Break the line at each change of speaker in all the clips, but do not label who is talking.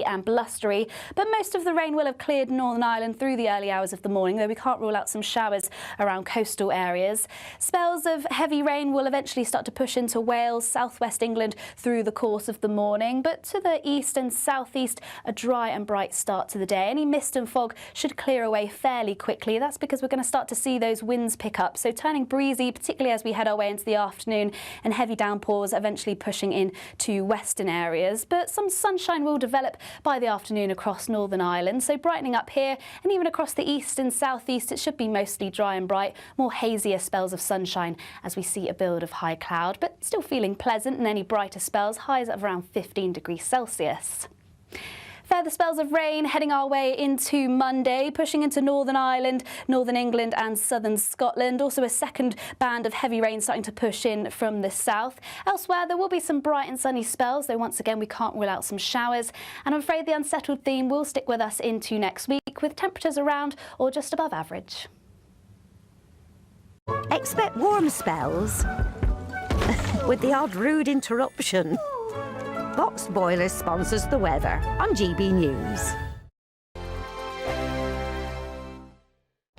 and blustery, but most of the rain will have cleared Northern Ireland through the early hours of the morning, though we can't rule out some showers around coastal areas. Spells of heavy rain will eventually start to push into Wales, southwest England through the course of the morning, but to the east and southeast, a dry and bright start to the day. Any mist and fog should clear away fairly quickly. That's because we're going to start to see those winds pick up, so turning breezy, particularly as we head our way into the afternoon, and heavy downpours eventually pushing in to western areas. But some sunshine will develop by the afternoon across Northern Ireland, so brightening up here and even across the east and southeast, it should be mostly dry and bright, more hazier spells of sunshine as we see a build of high cloud, but still feeling pleasant, and any brighter spells, highs of around 15 degrees Celsius. Further spells of rain heading our way into Monday, pushing into Northern Ireland, Northern England and southern Scotland. Also a second band of heavy rain starting to push in from the south. Elsewhere, there will be some bright and sunny spells, though once again we can't rule out some showers. And I'm afraid the unsettled theme will stick with us into next week, with temperatures around or just above average.
Expect warm spells with the odd rude interruption. Boxed Boilers sponsors the weather on GB News.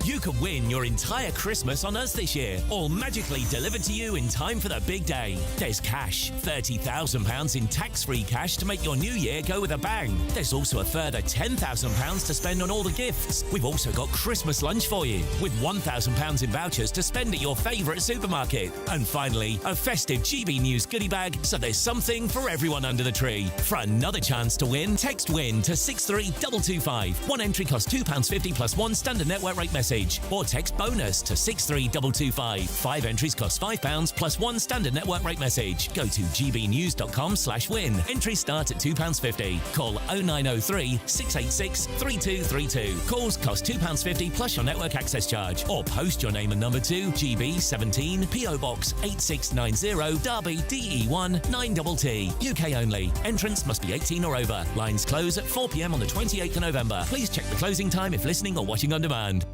You could win your entire Christmas on us this year, all magically delivered to you in time for the big day. There's cash, £30,000 in tax-free cash to make your new year go with a bang. There's also a further £10,000 to spend on all the gifts. We've also got Christmas lunch for you, with £1,000 in vouchers to spend at your favourite supermarket. And finally, a festive GB News goodie bag, so there's something for everyone under the tree. For another chance to win, text WIN to 63225. One entry costs £2.50 plus one standard network rate message. Or text BONUS to 63225. 5 entries cost £5 plus one standard network rate message. Go to gbnews.com/win. Entries start at £2.50. Call 0903 686 3232. Calls cost £2.50 plus your network access charge. Or post your name and number to GB17 PO Box 8690 Derby DE1 9TT. UK only. Entrance must be 18 or over. Lines close at 4 p.m. on the 28th of November. Please check the closing time if listening or watching on demand.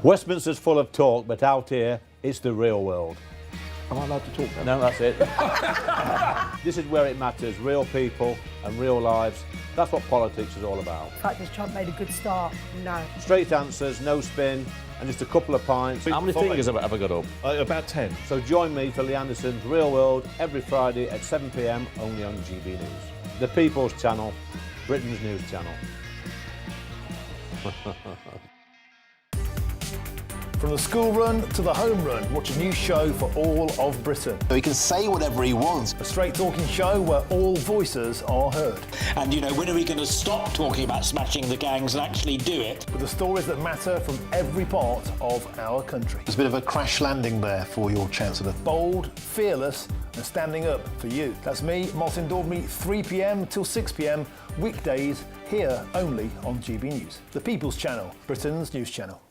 Westminster's full of talk, but out here, it's the real world.
Am I allowed to talk now?
No, that's it. This is where it matters, real people and real lives. That's what politics is all about.
In fact, has Trump made a good start? No.
Straight answers, no spin, and just a couple of pints.
How many fingers have I got up? About 10.
So join me for Lee Anderson's Real World every Friday at 7 p.m, only on GB News. The People's Channel, Britain's news channel.
From the school run to the home run, watch a new show for all of Britain.
So he can say whatever he wants.
A straight-talking show where all voices are heard.
And, you know, when are we going to stop talking about smashing the gangs and actually do it?
With the stories that matter from every part of our country.
There's a bit of a crash landing there for your Chancellor.
Bold, fearless and standing up for you. That's me, Martin Daubney, 3 p.m. till 6 p.m, weekdays, here only on GB News. The People's Channel, Britain's news channel.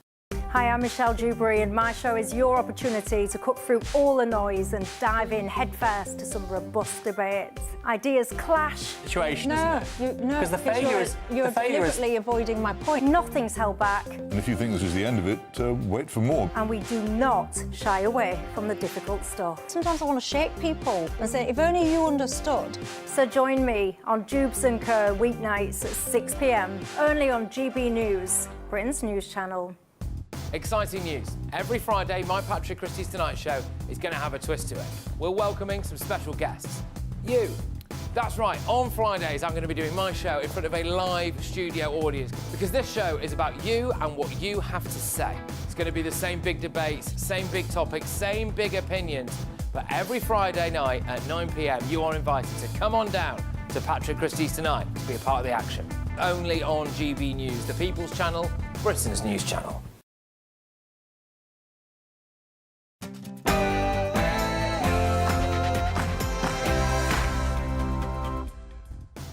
Hi, I'm Michelle Dewberry, and my show is your opportunity to cut through all the noise and dive in headfirst to some robust debates. Ideas clash.
Situation, isn't it?
No,
because the failure is
you're deliberately avoiding my point. Nothing's held back.
And if you think this is the end of it, wait for more.
And we do not shy away from the difficult stuff. Sometimes I want to shake people and say, if only you understood. So join me on Jubes and Co weeknights at 6 p.m, only on GB News, Britain's news channel.
Exciting news. Every Friday, my Patrick Christie's Tonight Show is going to have a twist to it. We're welcoming some special guests. You. That's right, on Fridays I'm going to be doing my show in front of a live studio audience, because this show is about you and what you have to say. It's going to be the same big debates, same big topics, same big opinions, but every Friday night at 9 p.m, you are invited to come on down to Patrick Christie's Tonight to be a part of the action. Only on GB News, the People's Channel, Britain's news channel.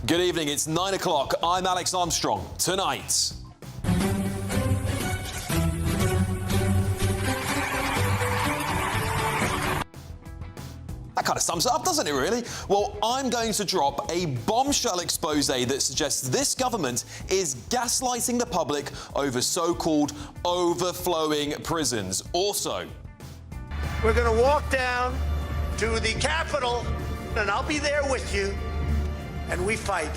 Good evening, it's 9 o'clock. I'm Alex Armstrong. Tonight. That kind of sums it up, doesn't it, really? Well, I'm going to drop a bombshell expose that suggests this government is gaslighting the public over so-called overflowing prisons. Also,
we're going to walk down to the Capitol, and I'll be there with you, and we fight.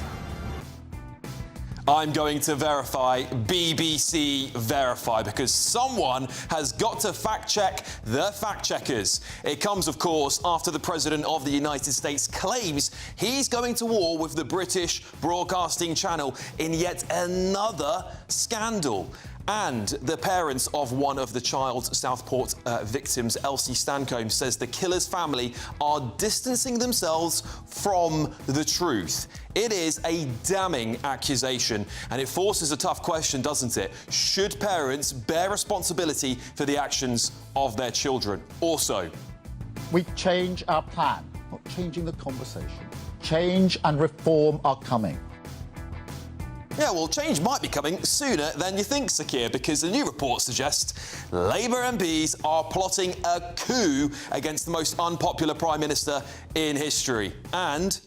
I'm going to verify BBC Verify because someone has got to fact-check the fact-checkers. It comes, of course, after the President of the United States claims he's going to war with the British Broadcasting Channel in yet another scandal. And the parents of one of the child's Southport victims, Elsie Stancombe, says the killer's family are distancing themselves from the truth. It is a damning accusation, and it forces a tough question, doesn't it? Should parents bear responsibility for the actions of their children? Also,
we change our plan, not changing the conversation. Change and reform are coming.
Yeah, well, change might be coming sooner than you think, Sakir, because a new report suggests Labour MPs are plotting a coup against the most unpopular Prime Minister in history. And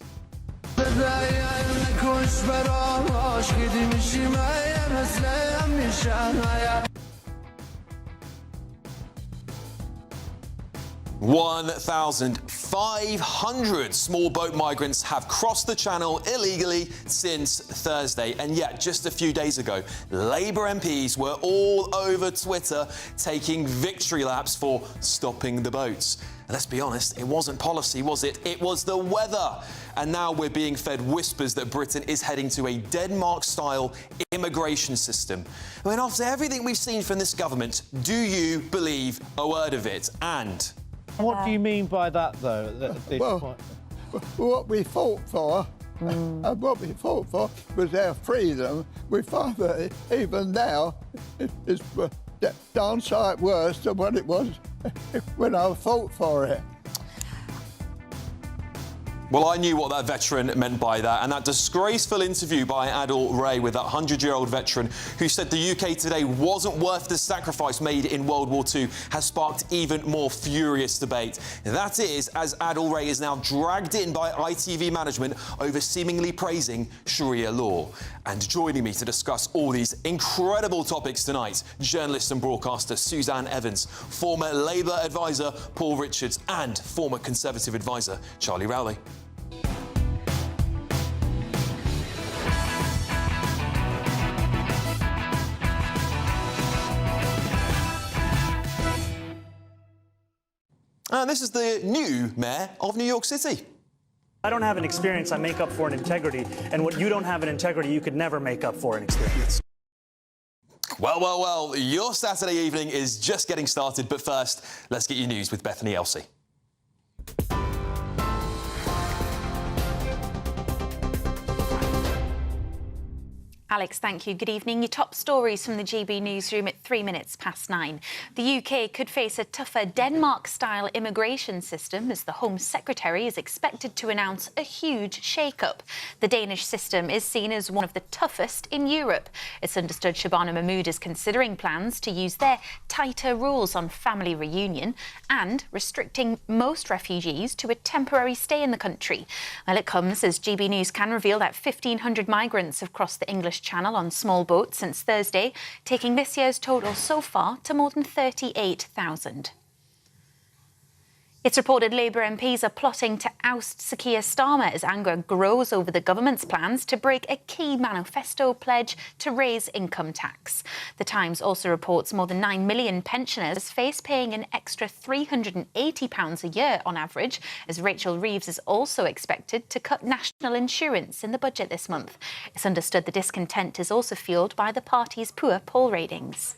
1,500 small boat migrants have crossed the channel illegally since Thursday. And yet, just a few days ago, Labour MPs were all over Twitter taking victory laps for stopping the boats. And let's be honest, it wasn't policy, was it? It was the weather. And now we're being fed whispers that Britain is heading to a Denmark-style immigration system. I mean, after everything we've seen from this government, do you believe a word of it? And
what do you mean by that, though?
What we fought for, and what we fought for was our freedom. We find that even now it's darn sight worse than what it was when I fought for it.
Well, I knew what that veteran meant by that, and that disgraceful interview by Adil Ray with that 100-year-old veteran who said the UK today wasn't worth the sacrifice made in World War II has sparked even more furious debate. That is, as Adil Ray is now dragged in by ITV management over seemingly praising Sharia law. And joining me to discuss all these incredible topics tonight, journalist and broadcaster Suzanne Evans, former Labour advisor Paul Richards, and former Conservative advisor Charlie Rowley. And this is the new mayor of New York City.
I don't have an experience, I make up for an integrity. And what you don't have an integrity, you could never make up for an experience.
Well, your Saturday evening is just getting started. But first, let's get your news with Bethany Elsey.
Alex, thank you. Good evening. Your top stories from the GB newsroom at 9:03. The UK could face a tougher Denmark-style immigration system as the Home Secretary is expected to announce a huge shake-up. The Danish system is seen as one of the toughest in Europe. It's understood Shabana Mahmood is considering plans to use their tighter rules on family reunion and restricting most refugees to a temporary stay in the country. Well, it comes as GB News can reveal that 1,500 migrants have crossed the English Channel on small boats since Thursday, taking this year's total so far to more than 38,000. It's reported Labour MPs are plotting to oust Sir Keir Starmer as anger grows over the government's plans to break a key manifesto pledge to raise income tax. The Times also reports more than 9 million pensioners face paying an extra £380 a year on average, as Rachel Reeves is also expected to cut national insurance in the budget this month. It's understood the discontent is also fuelled by the party's poor poll ratings.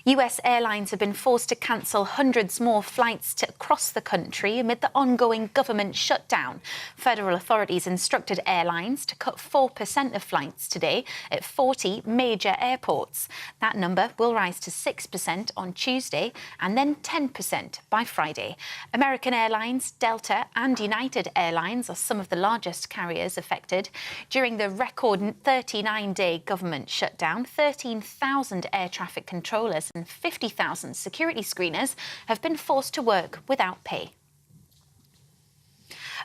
US airlines have been forced to cancel hundreds more flights across the country amid the ongoing government shutdown. Federal authorities instructed airlines to cut 4% of flights today at 40 major airports. That number will rise to 6% on Tuesday and then 10% by Friday. American Airlines, Delta and United Airlines are some of the largest carriers affected. During the record 39-day government shutdown, 13,000 air traffic controllers and 50,000 security screeners have been forced to work without pay.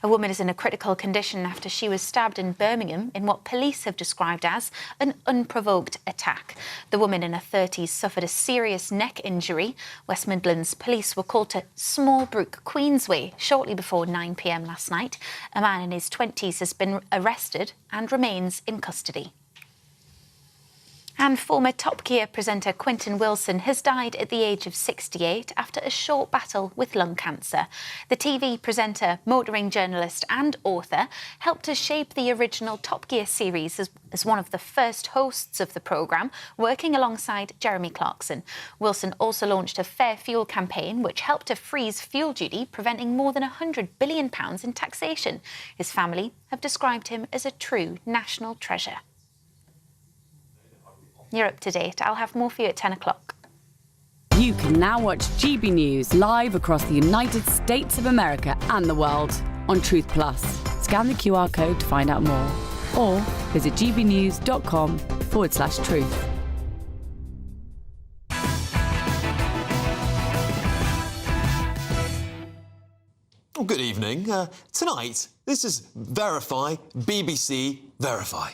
A woman is in a critical condition after she was stabbed in Birmingham in what police have described as an unprovoked attack. The woman in her 30s suffered a serious neck injury. West Midlands police were called to Smallbrook, Queensway, shortly before 9 p.m. last night. A man in his 20s has been arrested and remains in custody. And former Top Gear presenter Quentin Wilson has died at the age of 68 after a short battle with lung cancer. The TV presenter, motoring journalist and author helped to shape the original Top Gear series as one of the first hosts of the programme, working alongside Jeremy Clarkson. Wilson also launched a Fair Fuel campaign which helped to freeze fuel duty, preventing more than £100 billion in taxation. His family have described him as a true national treasure. You're up to date. I'll have more for you at 10 o'clock.
You can now watch GB News live across the United States of America and the world on Truth Plus. Scan the QR code to find out more or visit gbnews.com/truth.
Well, good evening. Tonight, this is Verify, BBC Verify.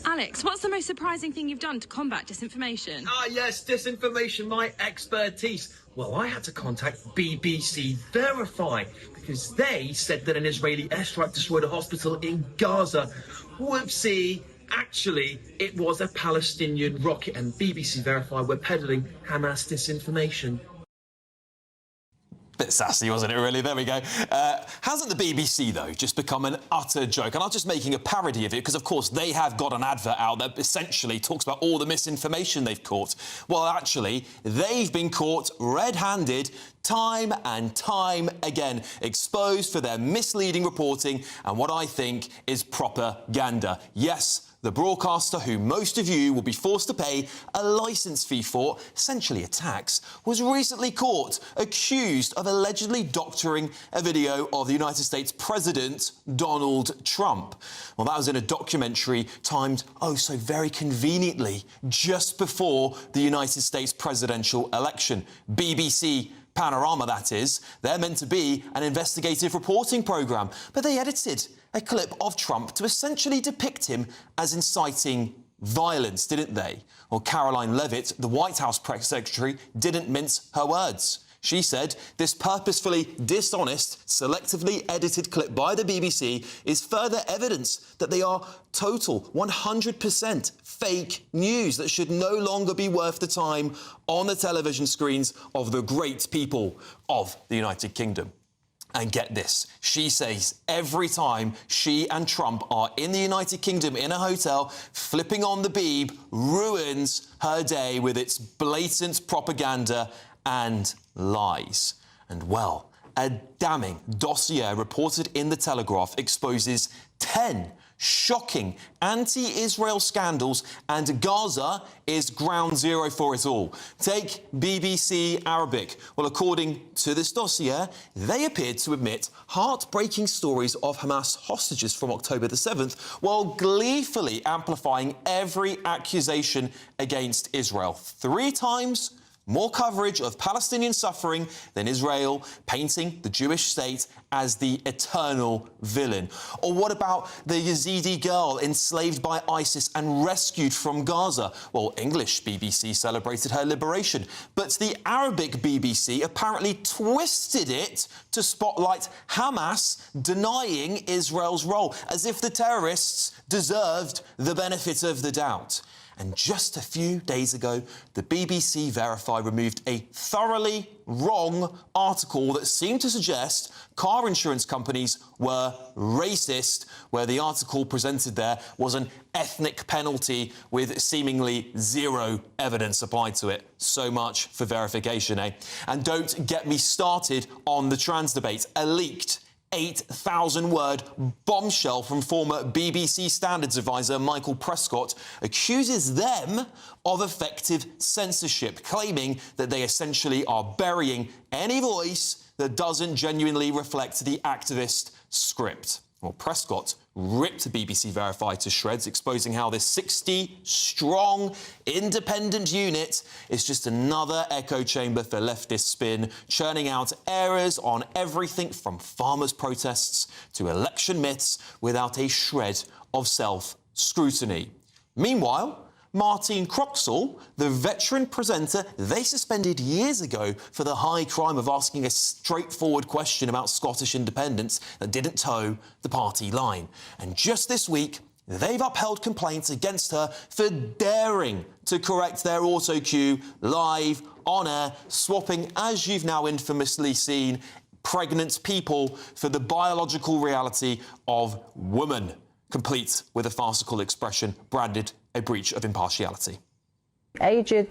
Alex, what's the most surprising thing you've done to combat disinformation?
Ah, yes, disinformation, my expertise. Well, I had to contact BBC Verify because they said that an Israeli airstrike destroyed a hospital in Gaza. Whoopsie. Actually, it was a Palestinian rocket, and BBC Verify were peddling Hamas disinformation.
Bit sassy, wasn't it, really? There we go. Hasn't the BBC, though, just become an utter joke? And I'm just making a parody of it because, of course, they have got an advert out that essentially talks about all the misinformation they've caught. Well, actually, they've been caught red-handed time and time again, exposed for their misleading reporting and what I think is propaganda. Yes, the broadcaster, who most of you will be forced to pay a licence fee for, essentially a tax, was recently caught, accused of allegedly doctoring a video of the United States President Donald Trump. Well, that was in a documentary timed, oh so very conveniently, just before the United States presidential election. BBC Panorama, that is. They're meant to be an investigative reporting programme, but they edited a clip of Trump to essentially depict him as inciting violence, didn't they? Well, Caroline Leavitt, the White House press secretary, didn't mince her words. She said this purposefully dishonest, selectively edited clip by the BBC is further evidence that they are total 100% fake news that should no longer be worth the time on the television screens of the great people of the United Kingdom. And get this, she says every time she and Trump are in the United Kingdom in a hotel, flipping on the Beeb ruins her day with its blatant propaganda and lies. And well, a damning dossier reported in The Telegraph exposes 10 shocking anti-Israel scandals, and Gaza is ground zero for it all. Take BBC Arabic. Well, according to this dossier, they appeared to admit heartbreaking stories of Hamas hostages from October the 7th, while gleefully amplifying every accusation against Israel. 3 times more coverage of Palestinian suffering than Israel, painting the Jewish state as the eternal villain. Or what about the Yazidi girl enslaved by ISIS and rescued from Gaza? Well, English BBC celebrated her liberation, but the Arabic BBC apparently twisted it to spotlight Hamas denying Israel's role, as if the terrorists deserved the benefit of the doubt. And just a few days ago, the BBC Verify removed a thoroughly wrong article that seemed to suggest car insurance companies were racist, where the article presented there was an ethnic penalty with seemingly zero evidence applied to it. So much for verification, eh? And don't get me started on the trans debate. A leaked 8,000-word bombshell from former BBC Standards advisor Michael Prescott accuses them of effective censorship, claiming that they essentially are burying any voice that doesn't genuinely reflect the activist script. Well, Prescott ripped BBC Verify to shreds, exposing how this 60-strong independent unit is just another echo chamber for leftist spin, churning out errors on everything from farmers' protests to election myths without a shred of self-scrutiny. Meanwhile, Martine Croxall, the veteran presenter they suspended years ago for the high crime of asking a straightforward question about Scottish independence that didn't toe the party line. And just this week, they've upheld complaints against her for daring to correct their auto-cue live, on air, swapping, as you've now infamously seen, pregnant people for the biological reality of woman, complete with a farcical expression branded a breach of impartiality.
Aged,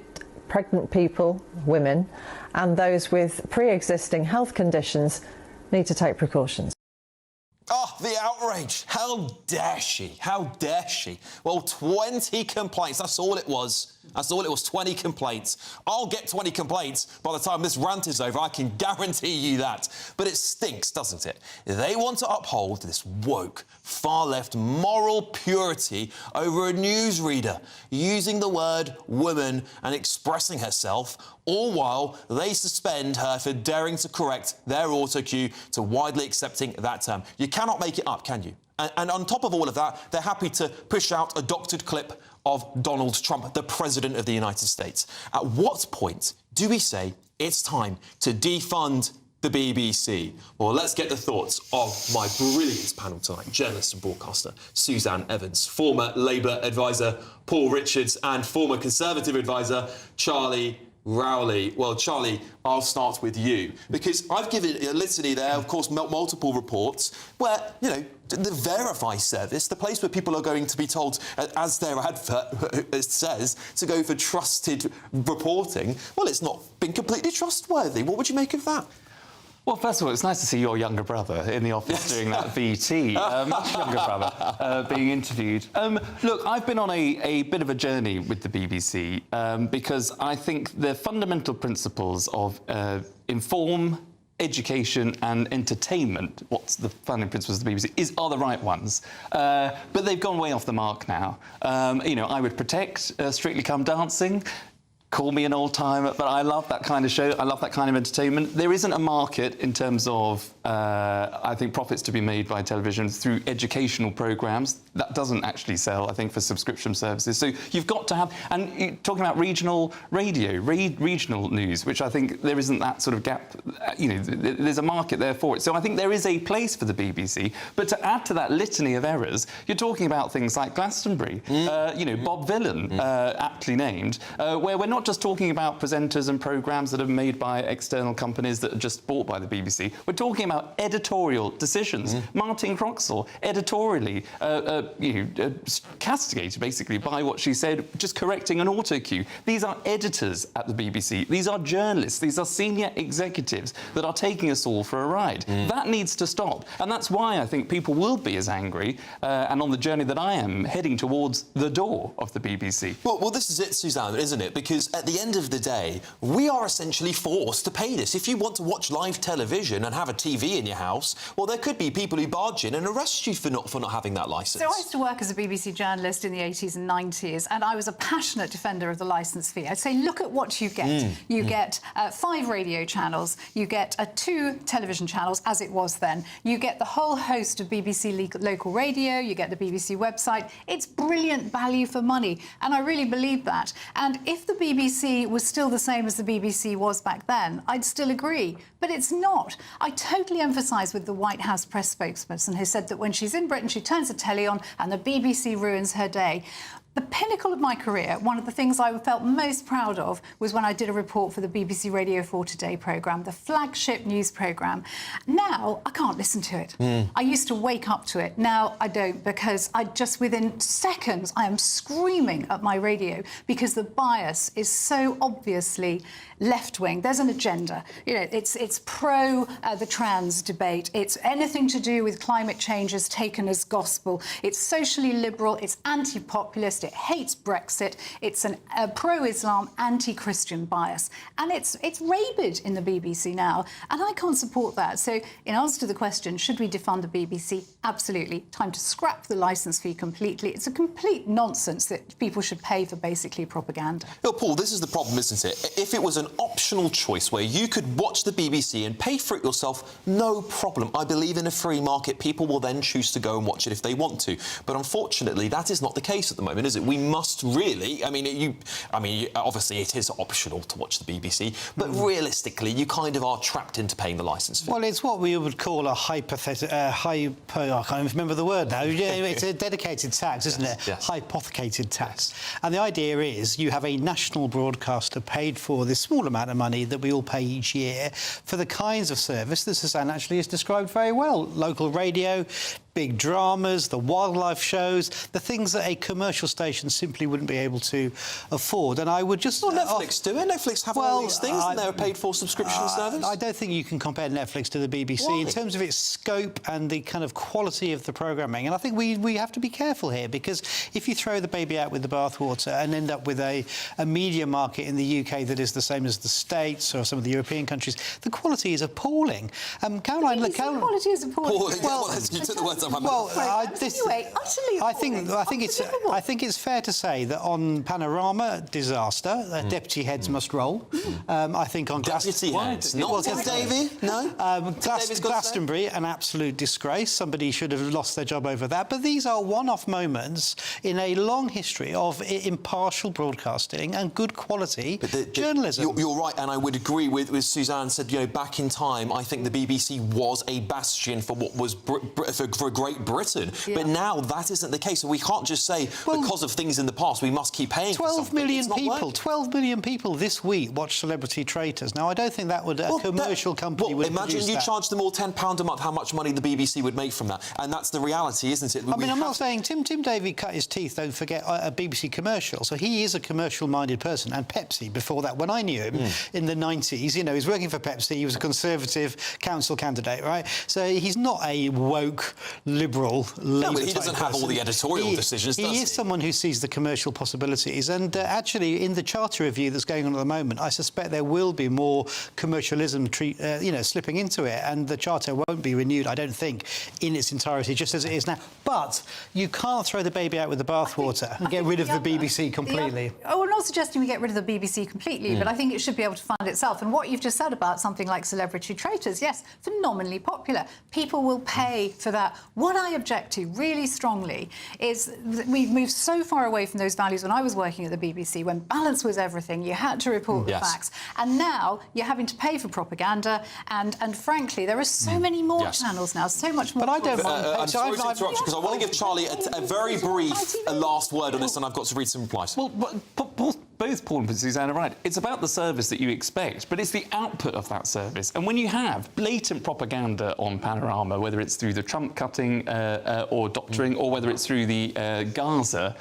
pregnant people, women, and those with pre-existing health conditions need to take precautions.
Oh, the outrage. How dare she? How dare she? Well, 20 complaints. That's all it was. That's all it was, 20 complaints. I'll get 20 complaints by the time this rant is over, I can guarantee you that. But it stinks, doesn't it? They want to uphold this woke, far-left moral purity over a newsreader, using the word woman and expressing herself, all while they suspend her for daring to correct their auto-cue to widely accepting that term. You cannot make it up, can you? And on top of all of that, they're happy to push out a doctored clip of Donald Trump, the President of the United States. At what point do we say it's time to defund the BBC? Well, let's get the thoughts of my brilliant panel tonight. Journalist and broadcaster Suzanne Evans, former Labour advisor Paul Richards and former Conservative advisor Charlie Rowley. Well, Charlie, I'll start with you, because I've given a litany there, of course, multiple reports where, you know, the Verify service, the place where people are going to be told, as their advert says, to go for trusted reporting, well, it's not been completely trustworthy. What would you make of that?
Well, first of all, it's nice to see your younger brother in the office doing that VT. Much younger brother being interviewed. Look, I've been on a bit of a journey with the BBC because I think the fundamental principles of inform, education and entertainment, what's the founding principles of the BBC, are the right ones. But they've gone way off the mark now. You know, I would protect Strictly Come Dancing. Call me an old-timer, but I love that kind of show. I love that kind of entertainment. There isn't a market in terms of, I think, profits to be made by television through educational programmes. That doesn't actually sell, I think, for subscription services. So you've got to have... And you're talking about regional radio, regional news, which I think there isn't that sort of gap. You know, there's a market there for it. So I think there is a place for the BBC. But to add to that litany of errors, you're talking about things like Glastonbury, you know, Bob Vylan, aptly named, where we're not just talking about presenters and programmes that are made by external companies that are just bought by the BBC. We're talking about editorial decisions. Martine Croxall, editorially, castigated, basically, by what she said, just correcting an auto-cue. These are editors at the BBC. These are journalists. These are senior executives that are taking us all for a ride. That needs to stop. And that's why I think people will be as angry and on the journey that I am, heading towards the door of the BBC.
Well, this is it, Suzanne, isn't it? Because at the end of the day, we are essentially forced to pay this. If you want to watch live television and have a TV in your house, well, there could be people who barge in and arrest you for not having that licence.
So I used to work as a BBC journalist in the 80s and 90s, and I was a passionate defender of the licence fee. I'd say, look at what you get. You get 5 radio channels, you get 2 television channels, as it was then. You get the whole host of BBC local radio, you get the BBC website. It's brilliant value for money, and I really believe that. And if the BBC was still the same as the BBC was back then, I'd still agree. But it's not. I totally empathise with the White House press spokesperson who said that when she's in Britain, she turns the telly on and the BBC ruins her day. The pinnacle of my career, one of the things I felt most proud of, was when I did a report for the BBC Radio 4 Today programme, the flagship news programme. Now, I can't listen to it. I used to wake up to it. Now, I don't, because within seconds, I am screaming at my radio because the bias is so obviously left-wing. There's an agenda. You know, it's pro the trans debate. It's anything to do with climate change is taken as gospel. It's socially liberal. It's anti-populist. terrorist, it hates Brexit, it's a pro-Islam, anti-Christian bias. And it's rabid in the BBC now, and I can't support that. So in answer to the question, should we defund the BBC? Absolutely. Time to scrap the licence fee completely. It's a complete nonsense that people should pay for basically propaganda.
Well, Paul, this is the problem, isn't it? If it was an optional choice where you could watch the BBC and pay for it yourself, no problem. I believe in a free market. People will then choose to go and watch it if they want to. But unfortunately, that is not the case at the moment, is it? We must really... obviously it is optional to watch the BBC, but realistically, you kind of are trapped into paying the licence fee.
Well, it's what we would call a I can't even remember the word now. It's a dedicated tax, isn't it?
Yes.
Hypothecated tax. And the idea is you have a national broadcaster paid for this small amount of money that we all pay each year for the kinds of service that Suzanne actually has described very well. Local radio, big dramas, the wildlife shows, the things that a commercial station simply wouldn't be able to afford. And I would just...
Well, Netflix do it. Netflix have all these things and they're a paid-for subscription service.
I don't think you can compare Netflix to the BBC.
Why?
In terms of its scope and the kind of quality of the programming. And I think we have to be careful here, because if you throw the baby out with the bathwater and end up with a media market in the UK that is the same as the States or some of the European countries, the quality is appalling. Caroline...
The quality is appalling.
You took the words out of my
Well,
mouth.
I
think it's fair to say that on Panorama, disaster, deputy heads must roll. I think on
Deputy heads, not Davy, no?
Glastonbury, an absolute disgrace. Somebody should have lost their job over that. But these are one-off moments in a long history of impartial broadcasting and good quality journalism.
You're right, and I would agree with Suzanne said, back in time, I think the BBC was a bastion for what was for Great Britain. Yeah. But now that isn't the case. So we can't just say, because of things in the past, we must keep paying
12 million people. 12 million people this week watch Celebrity Traitors. Now, I don't think that would... a commercial company would
imagine you charge them all £10 a month, how much money the BBC would make from that. And that's the reality, isn't it?
I'm not saying Tim Davie cut his teeth, don't forget, a BBC commercial. So he is a commercial-minded person. And Pepsi, before that, when I knew him in the 90s, he was working for Pepsi. He was a Conservative council candidate, right? So he's not a woke, liberal, Labour
but he doesn't have all the editorial decisions, does he?
He is someone who sees the commercial possibilities. And actually, in the Charter review that's going on at the moment, I suspect there will be more commercialism slipping into it, and the Charter won't be renewed, I don't think, in its entirety, just as it is now. But you can't throw the baby out with the bathwater and get rid of the BBC completely.
I'm not suggesting we get rid of the BBC completely, but I think it should be able to fund itself. And what you've just said about something like Celebrity Traitors, yes, phenomenally popular. People will pay for that. What I object to really strongly is that we've moved so far away from those values when I was working at the BBC, when balance was everything, you had to report the facts. And now you're having to pay for propaganda, and frankly, there are so many more channels now, so much more.
But I don't mind.
I'm sorry to interrupt you, because I want to give Charlie a very brief last word on this, and I've got to read some replies.
Well, both Paul and Suzanne are right. It's about the service that you expect, but it's the output of that service. And when you have blatant propaganda on Panorama, whether it's through the Trump cutting or doctoring, or whether it's through the Gaza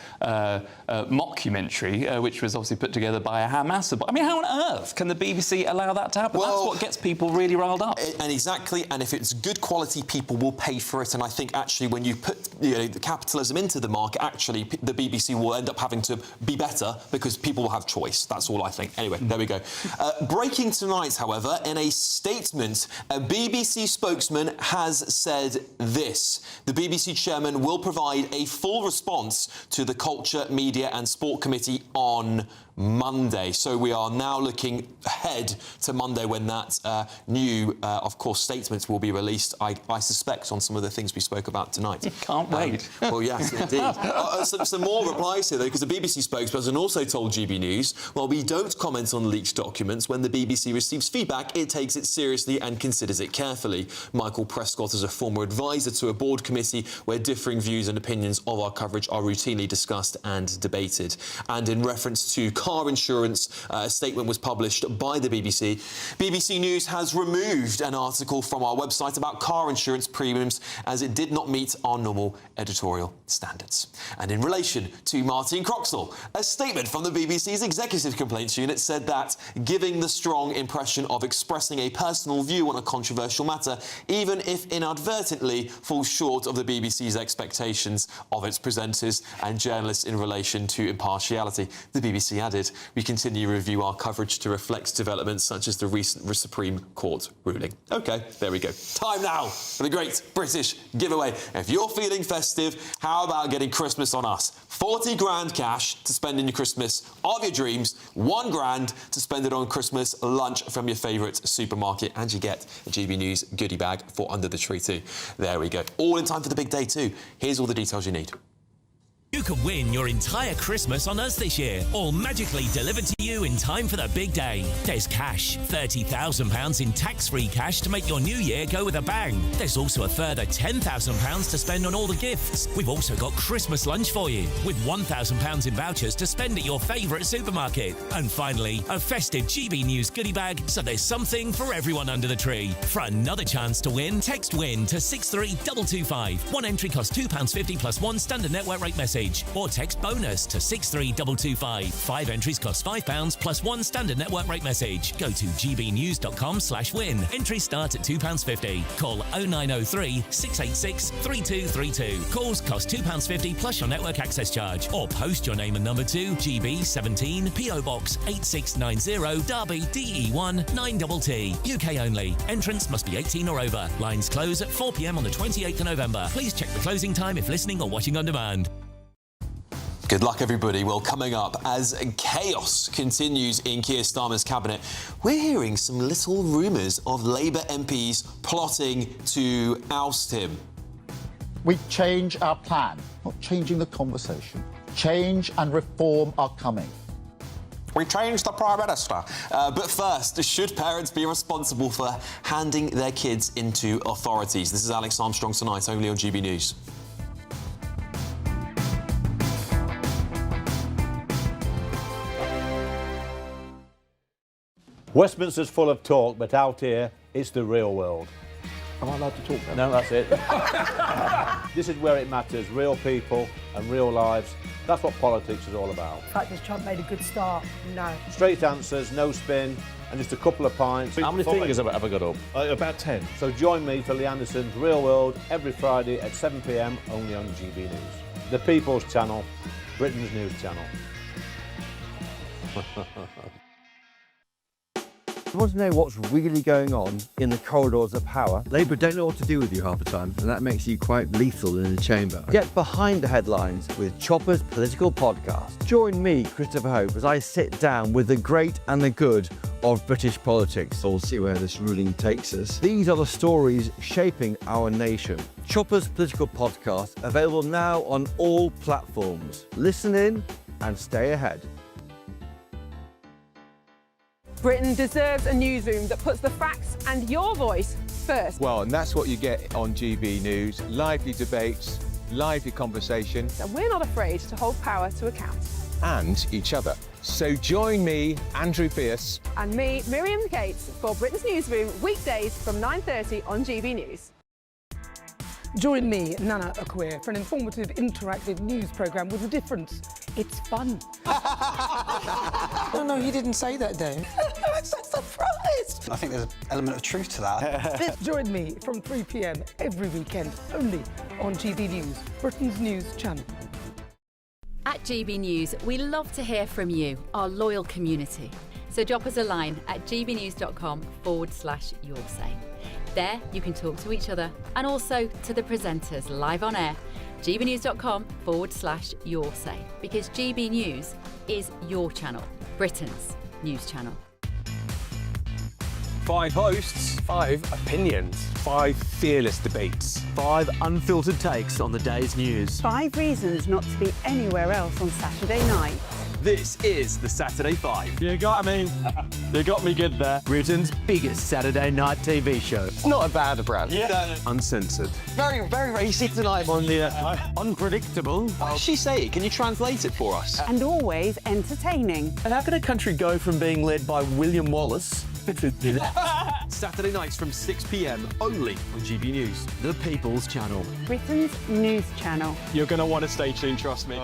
mockumentary, which was obviously put together by a Hamas. I mean, how on earth can the BBC allow that to happen? That's what gets people really riled up.
And exactly, and if it's good quality, people will pay for it. And I think actually when you put the capitalism into the market, actually the BBC will end up having to be better because people will have choice. That's all I think. Anyway, there we go. Breaking tonight, however, in a statement, a BBC spokesman has said this. The BBC chairman will provide a full response to the Culture, Media and Sport Committee on Monday. So we are now looking ahead to Monday when that new, of course, statement will be released, I suspect, on some of the things we spoke about tonight.
Can't wait.
Well, yes, indeed. Some more replies here, though, because the BBC spokesperson also told GB News, while we don't comment on leaked documents, when the BBC receives feedback, it takes it seriously and considers it carefully. Michael Prescott is a former advisor to a board committee where differing views and opinions of our coverage are routinely discussed and debated. And in reference to car insurance. A statement was published by the BBC. BBC News has removed an article from our website about car insurance premiums as it did not meet our normal editorial standards. And in relation to Martin Croxall, a statement from the BBC's Executive Complaints Unit said that giving the strong impression of expressing a personal view on a controversial matter, even if inadvertently, falls short of the BBC's expectations of its presenters and journalists in relation to impartiality. The BBC added, we continue to review our coverage to reflect developments such as the recent Supreme Court ruling. OK, there we go. Time now for the great British giveaway. If you're feeling festive, how about getting Christmas on us? 40 grand cash to spend in your Christmas of your dreams, 1 grand to spend it on Christmas lunch from your favourite supermarket, and you get a GB News goodie bag for under the tree too. There we go. All in time for the big day too. Here's all the details you need.
You could win your entire Christmas on us this year, all magically delivered to you in time for the big day. There's cash, £30,000 in tax-free cash to make your new year go with a bang. There's also a further £10,000 to spend on all the gifts. We've also got Christmas lunch for you, with £1,000 in vouchers to spend at your favourite supermarket. And finally, a festive GB News goodie bag, so there's something for everyone under the tree. For another chance to win, text WIN to 63225. One entry costs £2.50 plus one standard network rate message. Or text BONUS to 63225. 5 entries cost £5 plus one standard network rate message. Go to gbnews.com/win. Entries start at £2.50. Call 0903 686 3232. Calls cost £2.50 plus your network access charge. Or post your name and number to GB17 PO Box 8690 Derby DE1 9TT. UK only. Entrance must be 18 or over. Lines close at 4 p.m. on the 28th of November. Please check the closing time if listening or watching on demand.
Good luck, everybody. Well, coming up, as chaos continues in Keir Starmer's cabinet, we're hearing some little rumours of Labour MPs plotting to oust him.
We change our plan, not changing the conversation. Change and reform are coming.
We changed the Prime Minister. But first, should parents be responsible for handing their kids into authorities? This is Alex Armstrong tonight, only on GB News.
Westminster's full of talk, but out here, it's the real world. Am I allowed to talk now? No, that's it. This is where it matters. Real people and real lives. That's what politics is all about.
In fact, this Trump made a good start. No.
Straight answers, no spin, and just a couple of pints.
How many fingers have I got up? About 10.
So join me for Lee Anderson's Real World every Friday at 7 p.m. only on GB News. The People's Channel, Britain's news channel.
You want to know what's really going on in the corridors of power? Labour don't know what to do with you half the time, and that makes you quite lethal in the chamber. Get behind the headlines with Chopper's Political Podcast. Join me, Christopher Hope, as I sit down with the great and the good of British politics. We'll see where this ruling takes us. These are the stories shaping our nation. Chopper's Political Podcast, available now on all platforms. Listen in and stay ahead.
Britain deserves a newsroom that puts the facts and your voice first.
Well, and that's what you get on GB News. Lively debates, lively conversation.
And we're not afraid to hold power to account.
And each other. So join me, Andrew Pierce.
And me, Miriam Gates, for Britain's Newsroom, weekdays from 9:30 on GB News.
Join me, Nana Akweer, for an informative, interactive news programme with a difference. It's fun.
No, he didn't say that, Dave.
I'm so surprised.
I think there's an element of truth to that.
Join me from 3 p.m. every weekend, only on GB News, Britain's news channel.
At GB News, we love to hear from you, our loyal community. So drop us a line at gbnews.com/yoursay. There, you can talk to each other and also to the presenters live on air. gbnews.com/yoursay, because GB News is your channel, Britain's news channel.
5 hosts, 5 opinions, 5 fearless debates,
5 unfiltered takes on the day's news.
5 reasons not to be anywhere else on Saturday night.
This is the Saturday Five.
You got me good there.
Britain's biggest Saturday night TV show.
It's not a bad brand.
Yeah.
Uncensored.
Very, very racy tonight on the unpredictable.
What does she say? Can you translate it for us?
And always entertaining.
And how can a country go from being led by William Wallace to
Saturday nights from 6 p.m. only on GB News, the People's Channel.
Britain's news channel.
You're going to want to stay tuned, trust me.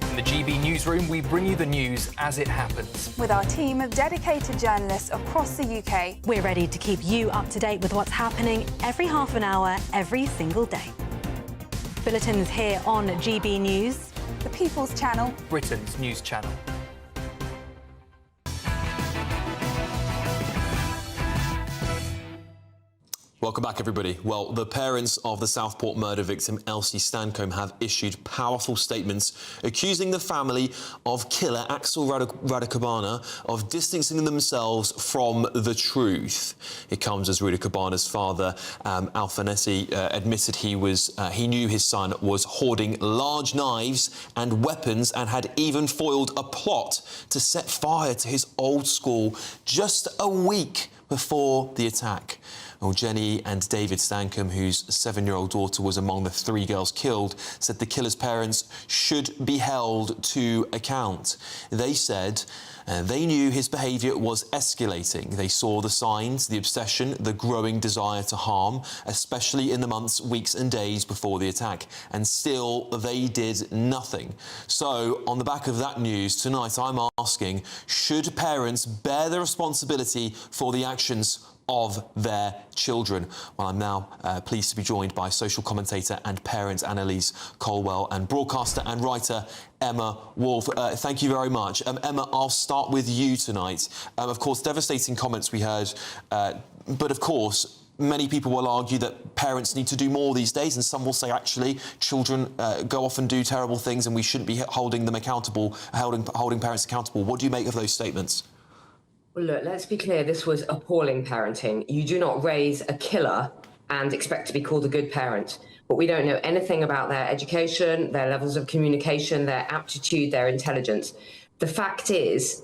In the GB newsroom, we bring you the news as it happens.
With our team of dedicated journalists across the UK,
we're ready to keep you up to date with what's happening every half an hour, every single day. Bulletins here on GB News,
the People's Channel,
Britain's news channel.
Welcome back, everybody. Well, the parents of the Southport murder victim Elsie Stancombe have issued powerful statements accusing the family of killer Axel Radicabana of distancing themselves from the truth. It comes as Radicabana's father, Alfanesi, admitted he knew his son was hoarding large knives and weapons and had even foiled a plot to set fire to his old school just a week before the attack. Well, Jenny and David Stancombe, whose 7-year-old daughter was among the 3 girls killed, said the killer's parents should be held to account. They said they knew his behaviour was escalating. They saw the signs, the obsession, the growing desire to harm, especially in the months, weeks and days before the attack. And still, they did nothing. So, on the back of that news, tonight I'm asking, should parents bear the responsibility for the actions of their children? Well, I'm now pleased to be joined by social commentator and parent Annalise Colwell and broadcaster and writer Emma Wolfe. Thank you very much. Emma, I'll start with you tonight. Of course, devastating comments we heard, but of course, many people will argue that parents need to do more these days, and some will say, actually, children go off and do terrible things and we shouldn't be holding them accountable, holding parents accountable. What do you make of those statements?
Well, look, let's be clear, this was appalling parenting. You do not raise a killer and expect to be called a good parent. But we don't know anything about their education, their levels of communication, their aptitude, their intelligence. The fact is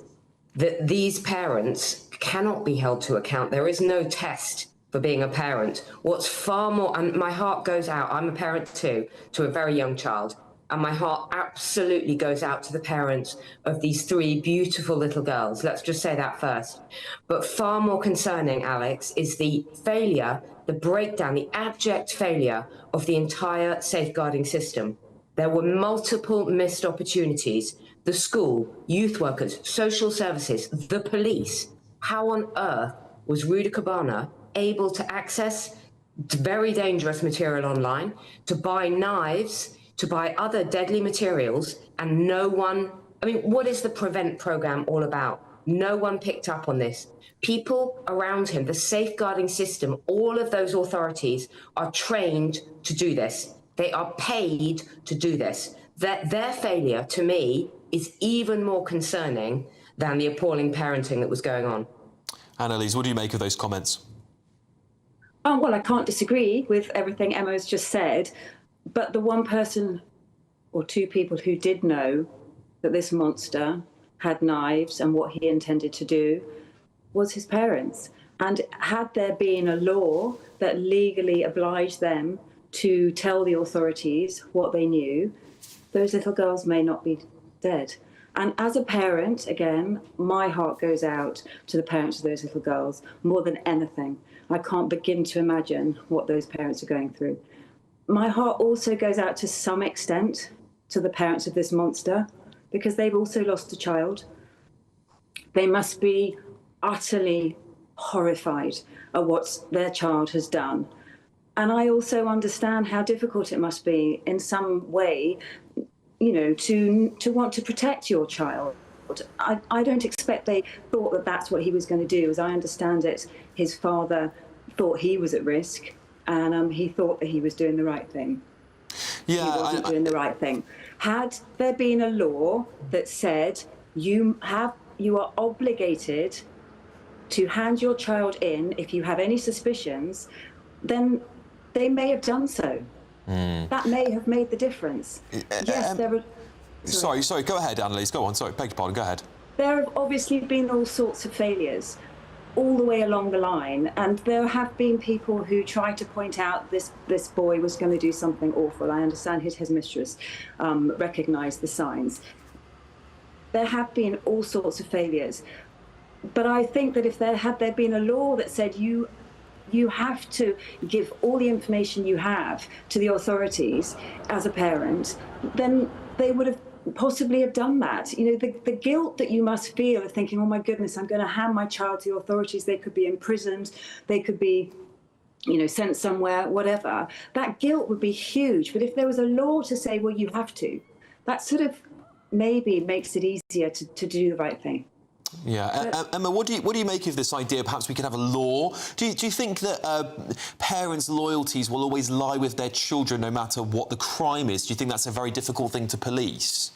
that these parents cannot be held to account. There is no test for being a parent. What's far more, and my heart goes out, I'm a parent too, to a very young child. And my heart absolutely goes out to the parents of these 3 beautiful little girls. Let's just say that first. But far more concerning, Alex, is the failure, the breakdown, the abject failure of the entire safeguarding system. There were multiple missed opportunities. The school, youth workers, social services, the police. How on earth was Radicabana able to access very dangerous material online, to buy knives, to buy other deadly materials, and no one, I mean, what is the PREVENT programme all about? No one picked up on this. People around him, the safeguarding system, all of those authorities are trained to do this. They are paid to do this. Their failure, to me, is even more concerning than the appalling parenting that was going on.
Annalise, what do you make of those comments?
Well, I can't disagree with everything Emma's just said. But the one person or 2 people who did know that this monster had knives and what he intended to do was his parents. And had there been a law that legally obliged them to tell the authorities what they knew, those little girls may not be dead. And as a parent, again, my heart goes out to the parents of those little girls more than anything. I can't begin to imagine what those parents are going through. My heart also goes out to some extent to the parents of this monster, because they've also lost a child. They must be utterly horrified at what their child has done. And I also understand how difficult it must be in some way, you know, to want to protect your child. I don't expect they thought that that's what he was going to do. As I understand it, his father thought he was at risk. And he thought that he was doing the right thing. Yeah, he wasn't doing the right thing. Had there been a law that said you are obligated to hand your child in if you have any suspicions, then they may have done so. That may have made the difference. Yes, there were.
Sorry, go ahead, Annalise. Go on, sorry, beg your pardon, go ahead.
There have obviously been all sorts of failures all the way along the line, and there have been people who try to point out this boy was going to do something awful. I understand his mistress recognised the signs. There have been all sorts of failures, but I think that if there had been a law that said you have to give all the information you have to the authorities as a parent, then they would have possibly have done that. You know, the guilt that you must feel of thinking, oh my goodness, I'm going to hand my child to the authorities. They could be imprisoned, they could be, you know, sent somewhere, whatever. That guilt would be huge. But if there was a law to say, well, you have to, that sort of maybe makes it easier to do the right thing.
Yeah, Emma, what do you make of this idea? Perhaps we could have a law. Do you think that parents' loyalties will always lie with their children, no matter what the crime is? Do you think that's a very difficult thing to police?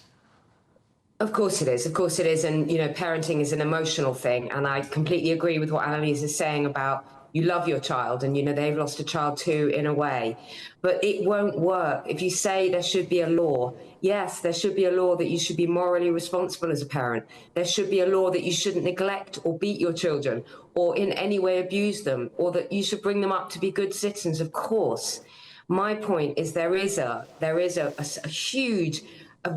Of course it is. Of course it is. And, you know, parenting is an emotional thing. And I completely agree with what Annalise is saying about you love your child and, you know, they've lost a child too, in a way. But it won't work. If you say there should be a law, yes, there should be a law that you should be morally responsible as a parent. There should be a law that you shouldn't neglect or beat your children or in any way abuse them, or that you should bring them up to be good citizens, of course. My point is there is a huge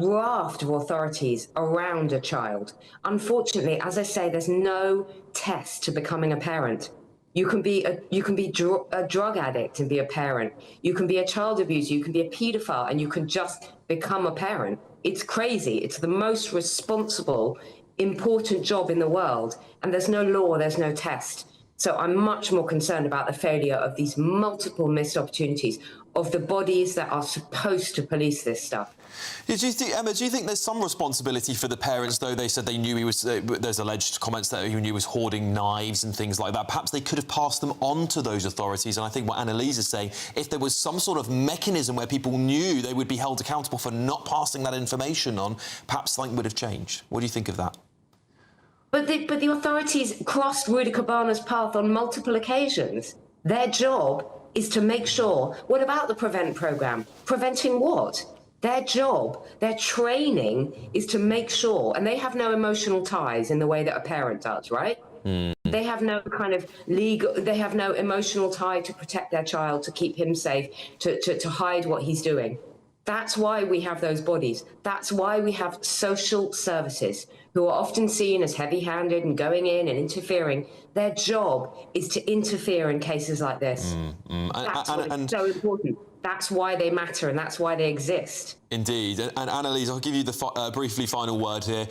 raft of authorities around a child. Unfortunately, as I say, there's no test to becoming a parent. You can be a drug addict and be a parent. You can be a child abuser. You can be a paedophile, and you can just become a parent. It's crazy. It's the most responsible, important job in the world. And there's no law, there's no test. So I'm much more concerned about the failure of these multiple missed opportunities of the bodies that are supposed to police this stuff.
Emma, do you think there's some responsibility for the parents, though? They said they knew he was, there's alleged comments that he knew he was hoarding knives and things like that. Perhaps they could have passed them on to those authorities. And I think what Annalise is saying, if there was some sort of mechanism where people knew they would be held accountable for not passing that information on, perhaps something would have changed. What do you think of that?
But the authorities crossed Rudy Cabana's path on multiple occasions. Their job is to make sure. What about the PREVENT programme? Preventing what? Their job, their training is to make sure, and they have no emotional ties in the way that a parent does, right? They have no kind of they have no emotional tie to protect their child, to keep him safe, to hide what he's doing. That's why we have those bodies. That's why we have social services who are often seen as heavy-handed and going in and interfering. Their job is to interfere in cases like this. That's why it's so important. That's why they matter, and that's why they exist.
Indeed. And Annalise, I'll give you the briefly final word here.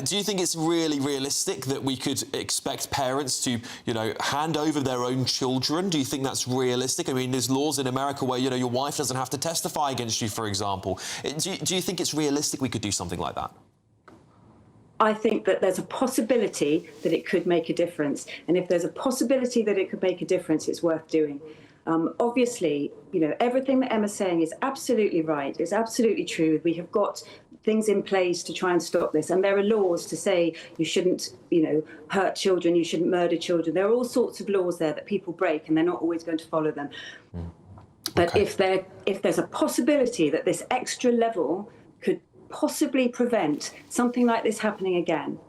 Do you think it's really realistic that we could expect parents to, you know, hand over their own children? Do you think that's realistic? I mean, there's laws in America where, you know, your wife doesn't have to testify against you, for example. Do you think it's realistic we could do something like that?
I think that there's a possibility that it could make a difference. And if there's a possibility that it could make a difference, it's worth doing. Obviously, you know, everything that Emma's saying is absolutely right. It's absolutely true. We have got things in place to try and stop this. And there are laws to say you shouldn't, you know, hurt children, you shouldn't murder children. There are all sorts of laws there that people break, and they're not always going to follow them. But if there's a possibility that this extra level could possibly prevent something like this happening again,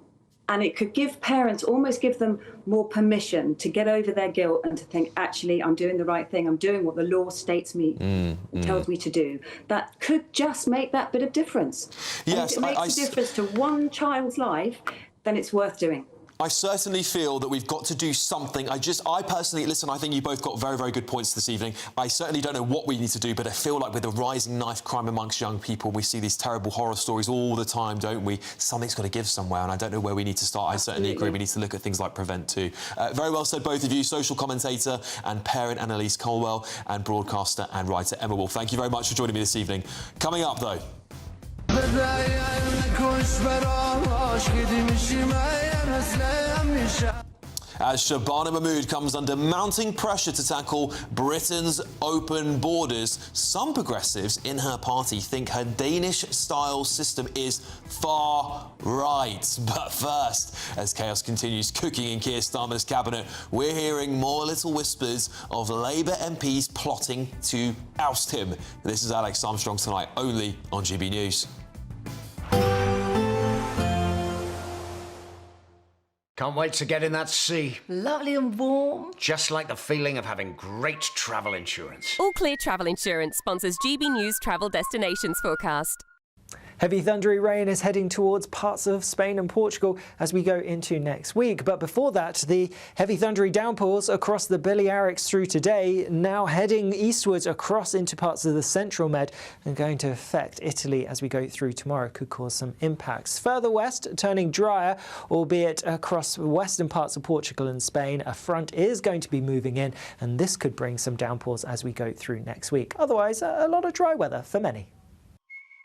and it could give parents, almost give them more permission to get over their guilt and to think, actually, I'm doing the right thing. I'm doing what the law states me, tells me to do. That could just make that bit of difference.
Yes,
and if it makes a difference to one child's life, then it's worth doing.
I certainly feel that we've got to do something. I personally, listen, I think you both got very, very good points this evening. I certainly don't know what we need to do, but I feel like with the rising knife crime amongst young people, we see these terrible horror stories all the time, don't we? Something's got to give somewhere, and I don't know where we need to start. Absolutely. I certainly agree. We need to look at things like PREVENT too. Very well said, both of you, social commentator and parent Annalise Colwell, and broadcaster and writer Emma Wolf. Thank you very much for joining me this evening. Coming up, though. As Shabana Mahmood comes under mounting pressure to tackle Britain's open borders, some progressives in her party think her Danish-style system is far right. But first, as chaos continues cooking in Keir Starmer's cabinet, we're hearing more little whispers of Labour MPs plotting to oust him. This is Alex Armstrong tonight, only on GB News.
Can't wait to get in that sea.
Lovely and warm.
Just like the feeling of having great travel insurance.
All Clear Travel Insurance sponsors GB News travel destinations forecast.
Heavy thundery rain is heading towards parts of Spain and Portugal as we go into next week. But before that, the heavy thundery downpours across the Balearics through today, now heading eastwards across into parts of the central Med and going to affect Italy as we go through tomorrow, could cause some impacts. Further west, turning drier, albeit across western parts of Portugal and Spain. A front is going to be moving in, and this could bring some downpours as we go through next week. Otherwise, a lot of dry weather for many.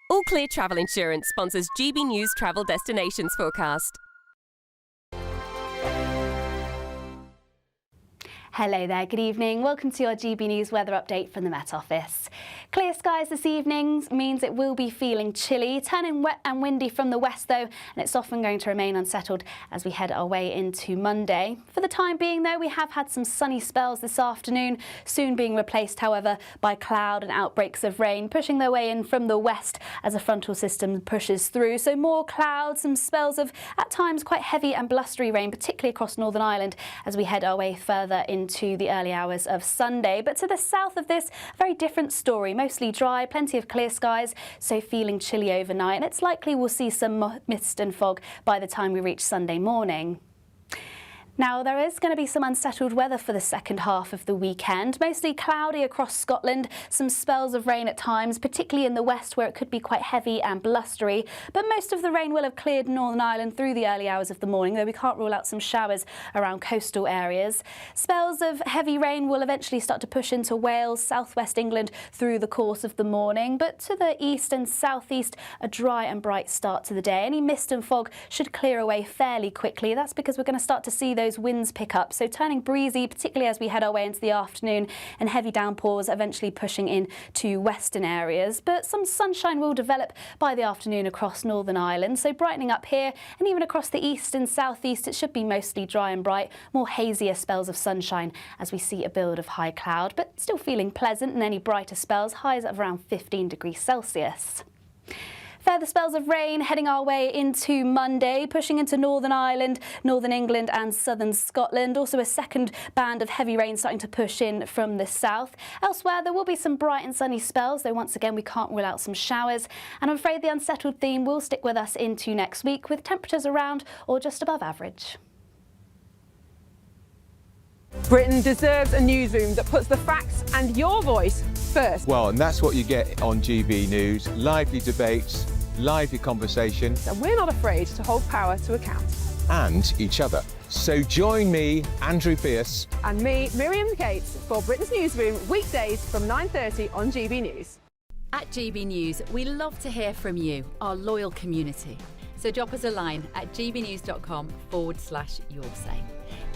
All Clear Travel Insurance sponsors GB News travel destinations forecast.
Hello there, good evening. Welcome to your GB News weather update from the Met Office. Clear skies this evening means it will be feeling chilly, turning wet and windy from the west though, and it's often going to remain unsettled as we head our way into Monday. For the time being though, we have had some sunny spells this afternoon, soon being replaced however by cloud and outbreaks of rain, pushing their way in from the west as a frontal system pushes through. So more clouds, some spells of at times quite heavy and blustery rain, particularly across Northern Ireland as we head our way further into the early hours of Sunday. But to the south of this, a very different story. Mostly dry, plenty of clear skies, so feeling chilly overnight, and it's likely we'll see some mist and fog by the time we reach Sunday morning. Now, there is going to be some unsettled weather for the second half of the weekend. Mostly cloudy across Scotland, some spells of rain at times, particularly in the west where it could be quite heavy and blustery. But most of the rain will have cleared Northern Ireland through the early hours of the morning, though we can't rule out some showers around coastal areas. Spells of heavy rain will eventually start to push into Wales, southwest England through the course of the morning. But to the east and southeast, a dry and bright start to the day. Any mist and fog should clear away fairly quickly. That's because we're going to start to see those winds pick up, so turning breezy, particularly as we head our way into the afternoon, and heavy downpours eventually pushing in to western areas. But some sunshine will develop by the afternoon across Northern Ireland, so brightening up here and even across the east and southeast, it should be mostly dry and bright, more hazier spells of sunshine as we see a build of high cloud, but still feeling pleasant, and any brighter spells, highs of around 15 degrees Celsius. Further spells of rain heading our way into Monday, pushing into Northern Ireland, Northern England and southern Scotland. Also a second band of heavy rain starting to push in from the south. Elsewhere, there will be some bright and sunny spells, though once again we can't rule out some showers. And I'm afraid the unsettled theme will stick with us into next week, with temperatures around or just above average.
Britain deserves a newsroom that puts the facts and your voice first.
Well, and that's what you get on GB News. Lively debates, lively conversation.
And we're not afraid to hold power to account.
And each other. So join me, Andrew Pierce.
And me, Miriam Gates, for Britain's Newsroom, weekdays from 9:30 on GB News.
At GB News, we love to hear from you, our loyal community. So drop us a line at gbnews.com/yoursay.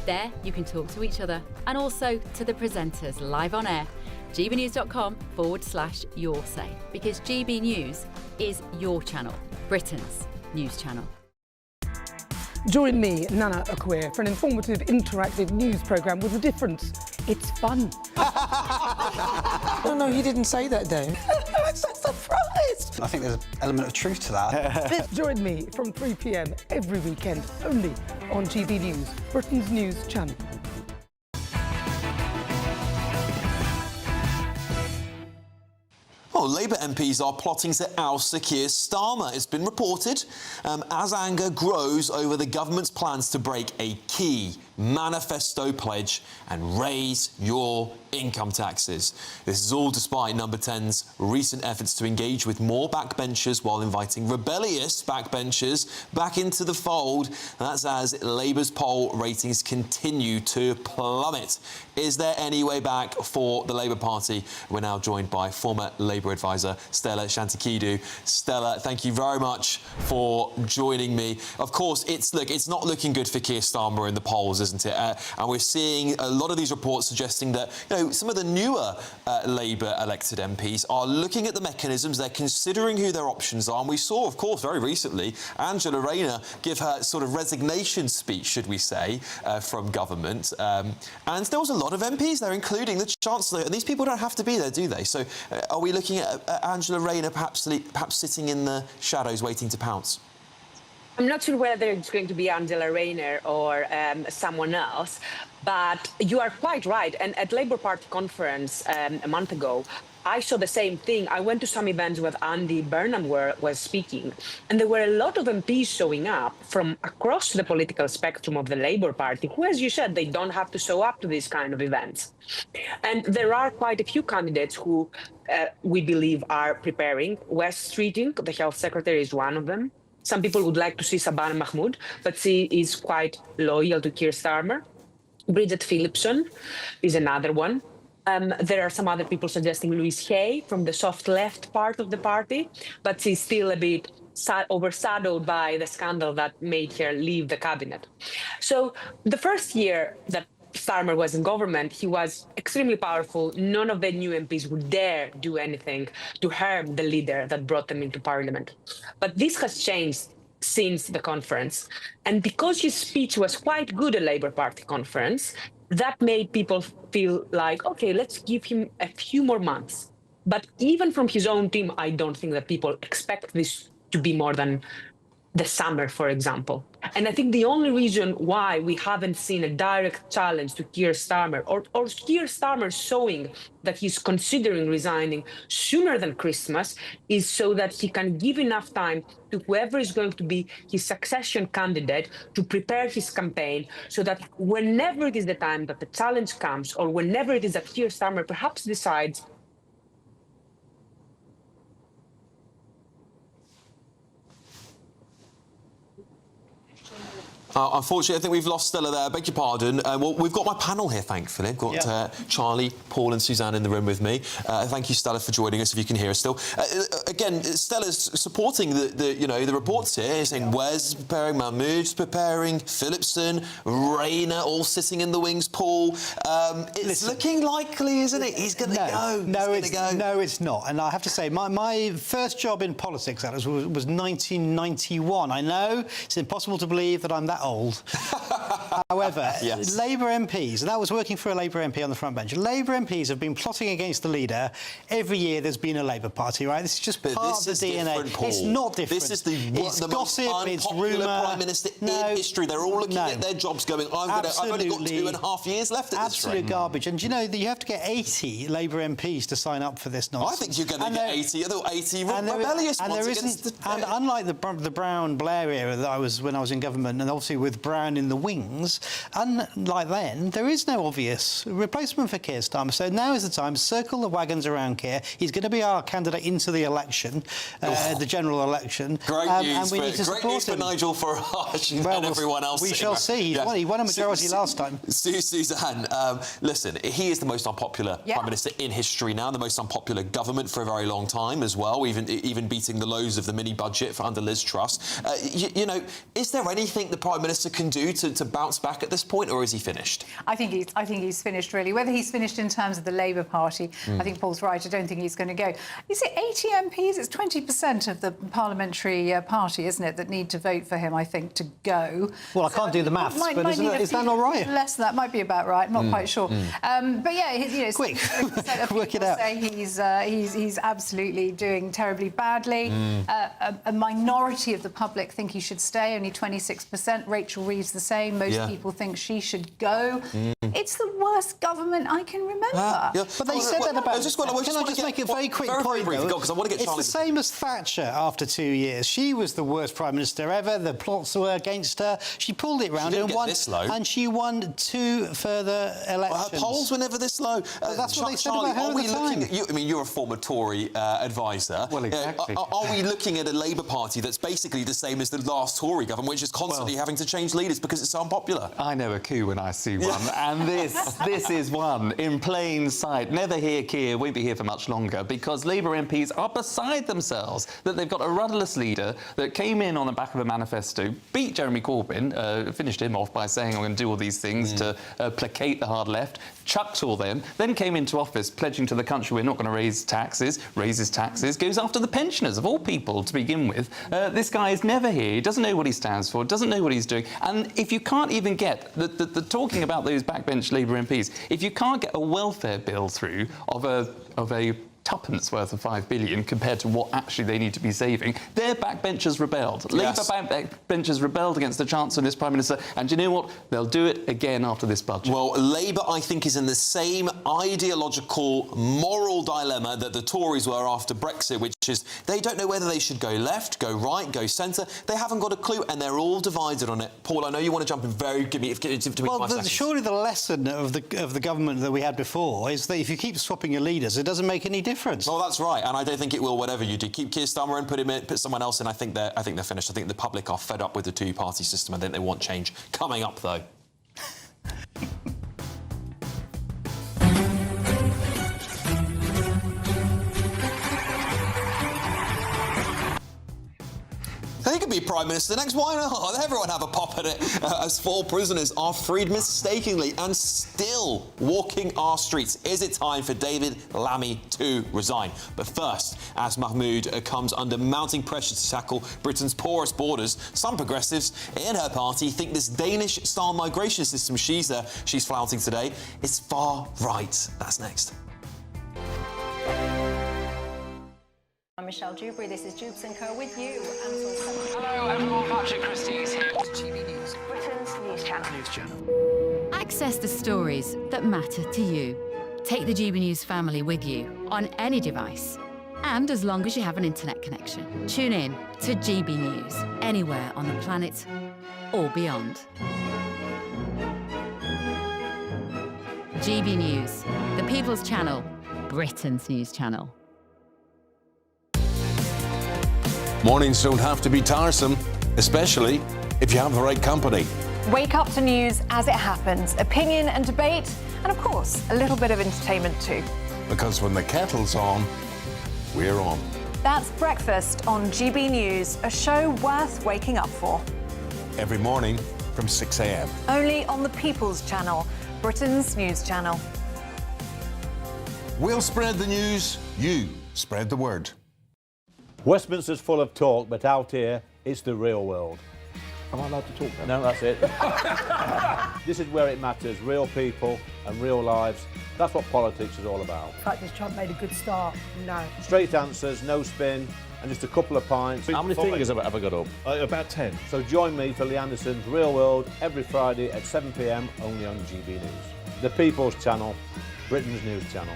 There you can talk to each other and also to the presenters live on air. gbnews.com/yoursay, because GB News is your channel, Britain's news channel.
Join me, Nana Akweer, for an informative, interactive news programme with a difference. It's fun.
No, he didn't say that, Dave.
I'm so surprised.
I think there's an element of truth to that.
Join me from 3 p.m. every weekend, only on GB News, Britain's news channel.
Well, Labour MPs are plotting to oust Sir Keir Starmer. It's been reported as anger grows over the government's plans to break a key manifesto pledge and raise your income taxes. This is all despite Number 10's recent efforts to engage with more backbenchers while inviting rebellious backbenchers back into the fold. And that's as Labour's poll ratings continue to plummet. Is there any way back for the Labour Party? We're now joined by former Labour advisor Stella Shantikidou. Stella, thank you very much for joining me. Of course, it's not looking good for Keir Starmer in the polls, isn't it? And we're seeing a lot of these reports suggesting that some of the newer Labour elected MPs are looking at the mechanisms, they're considering who their options are. And we saw, of course, very recently, Angela Rayner give her sort of resignation speech, should we say, from government. And there was a lot of MPs there, including the Chancellor. And these people don't have to be there, do they? So are we looking at Angela Rayner perhaps sitting in the shadows waiting to pounce?
I'm not sure whether it's going to be Angela Rayner or someone else, but you are quite right. And at Labour Party conference a month ago, I saw the same thing. I went to some events where Andy Burnham was speaking, and there were a lot of MPs showing up from across the political spectrum of the Labour Party, who, as you said, they don't have to show up to these kind of events. And there are quite a few candidates who we believe are preparing. Wes Streeting, the health secretary, is one of them. Some people would like to see Sabana Mahmood, but she is quite loyal to Keir Starmer. Bridget Phillipson is another one. There are some other people suggesting Louise Hay from the soft left part of the party, but she's still a bit overshadowed by the scandal that made her leave the cabinet. So the first year that Starmer was in government, he was extremely powerful. None of the new MPs would dare do anything to harm the leader that brought them into parliament. But this has changed since the conference. And because his speech was quite good at Labour Party conference, that made people feel like, okay, let's give him a few more months. But even from his own team, I don't think that people expect this to be more than the summer, for example. And I think the only reason why we haven't seen a direct challenge to Keir Starmer or Keir Starmer showing that he's considering resigning sooner than Christmas is so that he can give enough time to whoever is going to be his succession candidate to prepare his campaign so that whenever it is the time that the challenge comes or whenever it is that Keir Starmer perhaps decides
unfortunately, I think we've lost Stella there. I beg your pardon. Well, we've got my panel here, thankfully. I've got Charlie, Paul and Suzanne in the room with me. Thank you, Stella, for joining us, if you can hear us still. Again, Stella's supporting the reports here, saying Wes preparing, Mahmood's preparing, Phillipson, Rayner all sitting in the wings, Paul. It's looking likely, isn't it? He's going to go.
No, it's not. And I have to say, my first job in politics, Alice, was 1991. I know it's impossible to believe that I'm that old. However, Labour MPs, and that was working for a Labour MP on the front bench, Labour MPs have been plotting against the leader. Every year there's been a Labour Party, right? This is just part of the DNA. It's not different.
This is the
gossip,
most unpopular Prime Minister in history. They're all looking at their jobs going, I've only got 2.5 years left at this rate.
Absolute garbage. And you know, you have to get 80 Labour MPs to sign up for this nonsense.
I think you're going to get 80 rebellious ones.
And unlike the Brown Blair era that I was when I was in government, and obviously with Brown in the wings, unlike then, there is no obvious replacement for Keir Starmer. So now is the time to circle the wagons around Keir. He's going to be our candidate into the election, the general election.
Great news,
and we need to
great news for Nigel Farage and everyone else.
We shall see. He won a majority last time.
Suzanne, listen, he is the most unpopular Prime Minister in history now, the most unpopular government for a very long time as well, even beating the lows of the mini-budget under Liz Truss. You know, is there anything the Prime Minister can do to bounce back at this point, or is he finished?
I think he's finished, really. Whether he's finished in terms of the Labour Party, I think Paul's right. I don't think he's going to go. Is it 80 MPs? It's 20% of the parliamentary party, isn't it, that need to vote for him, I think, to go.
Well, I can't do the maths, but is that not right?
Less than that might be about right. I'm not quite sure. But yeah,
quick, work it out.
Say he's absolutely doing terribly badly. A minority of the public think he should stay, only 26%. Rachel Reeves the same. Most people think she should go. It's the worst government I can remember.
But they said that about... Can I just make a very quick point, though?
Because I want to get Charlie.
It's the same as Thatcher after 2 years. She was the worst Prime Minister ever. The plots were against her. She pulled it round and won. And she won 2 further elections.
Her polls were never this low.
That's what they said about her at the time.
I mean, you're a former Tory advisor.
Well, exactly.
Are we looking at a Labour Party that's basically the same as the last Tory government, which is constantly having to change leaders because it's so unpopular?
I know a coup when I see one, and this is one in plain sight. Never hear Keir, won't be here for much longer, because Labour MPs are beside themselves that they've got a rudderless leader that came in on the back of a manifesto, beat Jeremy Corbyn, finished him off by saying, I'm going to do all these things to placate the hard left, chucked all them, then came into office pledging to the country we're not going to raise taxes, raises taxes, goes after the pensioners, of all people, to begin with. This guy is never here. He doesn't know what he stands for, doesn't know what he's doing. And if you can't even get, the talking about those backbench Labour MPs, if you can't get a welfare bill through of a tuppence worth of 5 billion compared to what actually they need to be saving. Their backbenchers rebelled.
Yes.
Labour backbenchers rebelled against the Chancellor and his Prime Minister, and do you know what? They'll do it again after this budget.
Well, Labour, I think, is in the same ideological, moral dilemma that the Tories were after Brexit, which is they don't know whether they should go left, go right, go centre. They haven't got a clue, and they're all divided on it. Paul, I know you want to jump in very... Give me 5 seconds.
Surely the lesson of the government that we had before is that if you keep swapping your leaders, it doesn't make any difference.
Well, that's right, and I don't think it will. Whatever you do, keep Keir Starmer in, put someone else in. I think they're finished. I think the public are fed up with the two-party system. I think they want change. Coming up, though. He could be Prime Minister next, why not? Everyone have a pop at it as 4 prisoners are freed mistakenly and still walking our streets. Is it time for David Lammy to resign? But first, as Mahmoud comes under mounting pressure to tackle Britain's porous borders, some progressives in her party think this Danish-style migration system she's flouting today is far right. That's next.
I'm Michelle Dewberry, this is Jubes & Co with you.
Hello everyone, Patrick Christie is here. GB News,
Britain's news channel.
Access the stories that matter to you. Take the GB News family with you on any device. And as long as you have an internet connection. Tune in to GB News, anywhere on the planet or beyond. GB News, the People's Channel, Britain's news channel.
Mornings don't have to be tiresome, especially if you have the right company.
Wake up to news as it happens, opinion and debate, and of course, a little bit of entertainment too.
Because when the kettle's on, we're on.
That's Breakfast on GB News, a show worth waking up for.
Every morning from 6 a.m.
Only on the People's Channel, Britain's news channel.
We'll spread the news, you spread the word.
Westminster's full of talk, but out here, it's the real world.
Am I allowed to talk now?
No, that's it. This is where it matters, real people and real lives. That's what politics is all about.
The fact has Trump made a good start? No.
Straight answers, no spin, and just a couple of pints. How many fingers have I got up?
About 10.
So join me for Lee Anderson's Real World every Friday at 7 p.m. only on GB News. The People's Channel, Britain's news channel.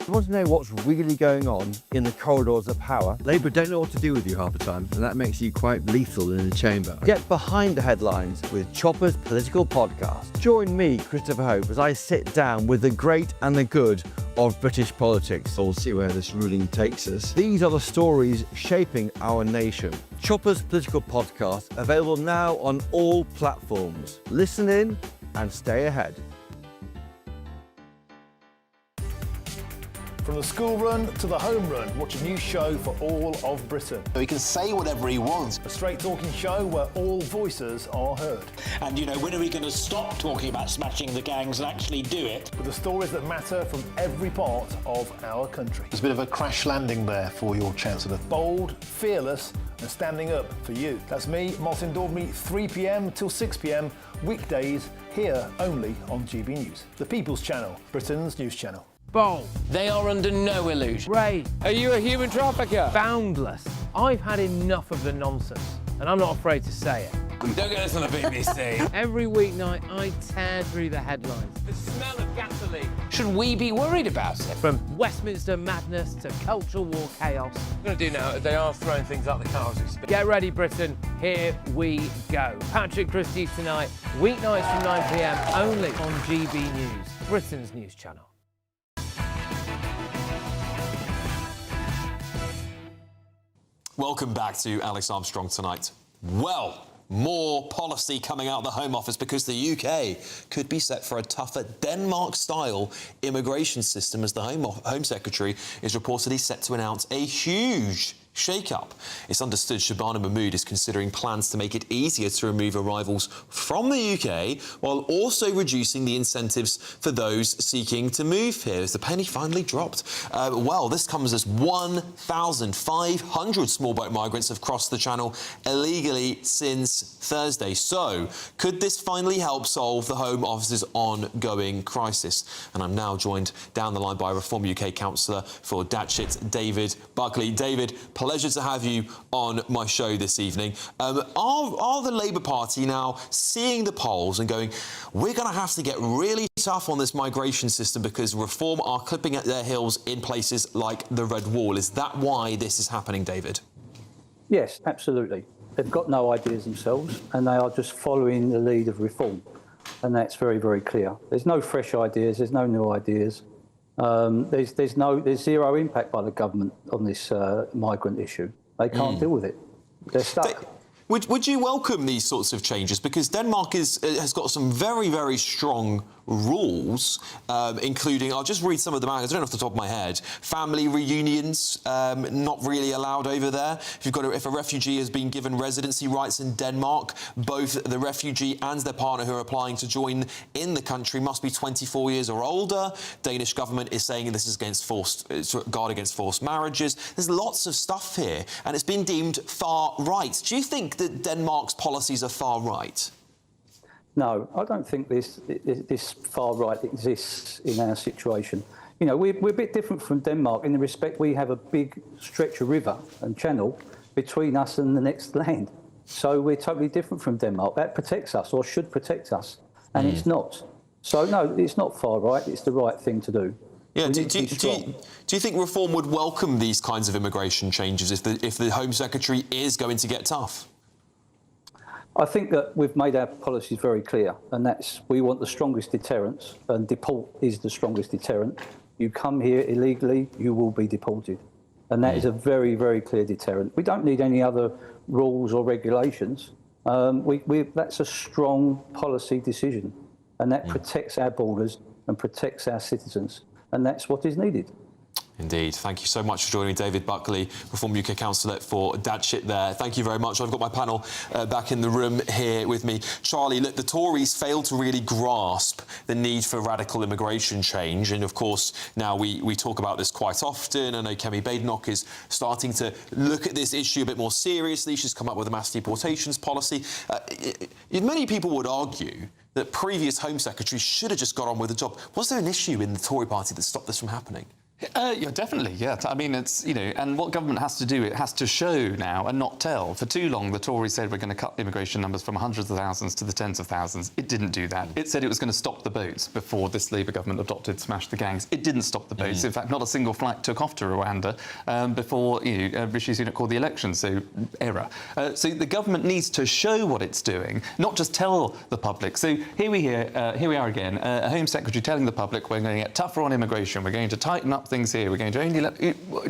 You want to know what's really going on in the corridors of power? Labour don't know what to do with you half the time, and that makes you quite lethal in the chamber. Get behind the headlines with Chopper's political podcast. Join me, Christopher Hope, as I sit down with the great and the good of British politics. We'll see where this ruling takes us. These are the stories shaping our nation. Chopper's political podcast, available now on all platforms. Listen in and stay ahead.
From the school run to the home run, watch a new show for all of Britain.
He can say whatever he wants.
A straight-talking show where all voices are heard.
And, you know, when are we going to stop talking about smashing the gangs and actually do it?
With the stories that matter from every part of our country.
There's a bit of a crash landing there for your Chancellor.
Bold, fearless and standing up for you. That's me, Martin Daubney, 3 p.m. till 6 p.m, weekdays, here only on GB News. The People's Channel, Britain's news channel.
Bold. They are under no illusion. Ray. Are you a human trafficker? Boundless. I've had enough of the nonsense, and I'm not afraid to say it.
Don't get this on the BBC.
Every weeknight, I tear through the headlines. The smell of gasoline. Should we be worried about it? From Westminster madness to cultural war chaos. What I'm going to do now is they are throwing things out the car as we speak. Get ready, Britain. Here we go. Patrick Christie tonight, weeknights from 9 p.m, only on GB News, Britain's news channel.
Welcome back to Alex Armstrong Tonight. Well, more policy coming out of the Home Office because the UK could be set for a tougher Denmark-style immigration system as the Home Secretary is reportedly set to announce a huge shake-up. It's understood Shabana Mahmood is considering plans to make it easier to remove arrivals from the UK while also reducing the incentives for those seeking to move here. As the penny finally dropped. Well, this comes as 1,500 small boat migrants have crossed the Channel illegally since Thursday. So, could this finally help solve the Home Office's ongoing crisis? And I'm now joined down the line by Reform UK councillor for Datchet, David Buckley. David, pleasure to have you on my show this evening. Are the Labour Party now seeing the polls and going, we're going to have to get really tough on this migration system because Reform are clipping at their heels in places like the Red Wall? Is that why this is happening, David?
Yes, absolutely. They've got no ideas themselves and they are just following the lead of Reform. And that's very, very clear. There's no fresh ideas, there's no new ideas. There's zero impact by the government on this migrant issue. They can't deal with it. They're stuck.
Would you welcome these sorts of changes? Because Denmark has got some very, very strong rules, including, I'll just read some of them out, I don't know off the top of my head. Family reunions, not really allowed over there. If a refugee has been given residency rights in Denmark, both the refugee and their partner who are applying to join in the country must be 24 years or older. Danish government is saying this is guard against forced marriages. There's lots of stuff here, and it's been deemed far right. Do you think that Denmark's policies are far right?
No, I don't think this far right exists in our situation. You know, we're a bit different from Denmark in the respect we have a big stretch of river and channel between us and the next land. So we're totally different from Denmark. That protects us, or should protect us, and it's not. So no, it's not far right. It's the right thing to do.
Yeah. Do you think Reform would welcome these kinds of immigration changes if the Home Secretary is going to get tough?
I think that we've made our policies very clear, and that's we want the strongest deterrence, and deport is the strongest deterrent. You come here illegally, you will be deported. And that is a very, very clear deterrent. We don't need any other rules or regulations. That's a strong policy decision, and that protects our borders and protects our citizens, and that's what is needed.
Indeed. Thank you so much for joining me, David Buckley, Reform UK councillor for Datchet there. Thank you very much. I've got my panel back in the room here with me. Charlie, look, the Tories failed to really grasp the need for radical immigration change. And, of course, now we talk about this quite often. I know Kemi Badenoch is starting to look at this issue a bit more seriously. She's come up with a mass deportations policy. Many people would argue that previous Home Secretaries should have just got on with the job. Was there an issue in the Tory party that stopped this from happening?
Yeah, definitely, yeah. I mean, it's, you know, and what government has to do, it has to show now and not tell. For too long, the Tories said we're going to cut immigration numbers from hundreds of thousands to the tens of thousands. It didn't do that. It said it was going to stop the boats before this Labour government adopted Smash the Gangs. It didn't stop the boats. In fact, not a single flight took off to Rwanda before Rishi Sunak called the election, so error. So the government needs to show what it's doing, not just tell the public. So here we are again, a Home Secretary telling the public we're going to get tougher on immigration, we're going to tighten up things here, we're going to only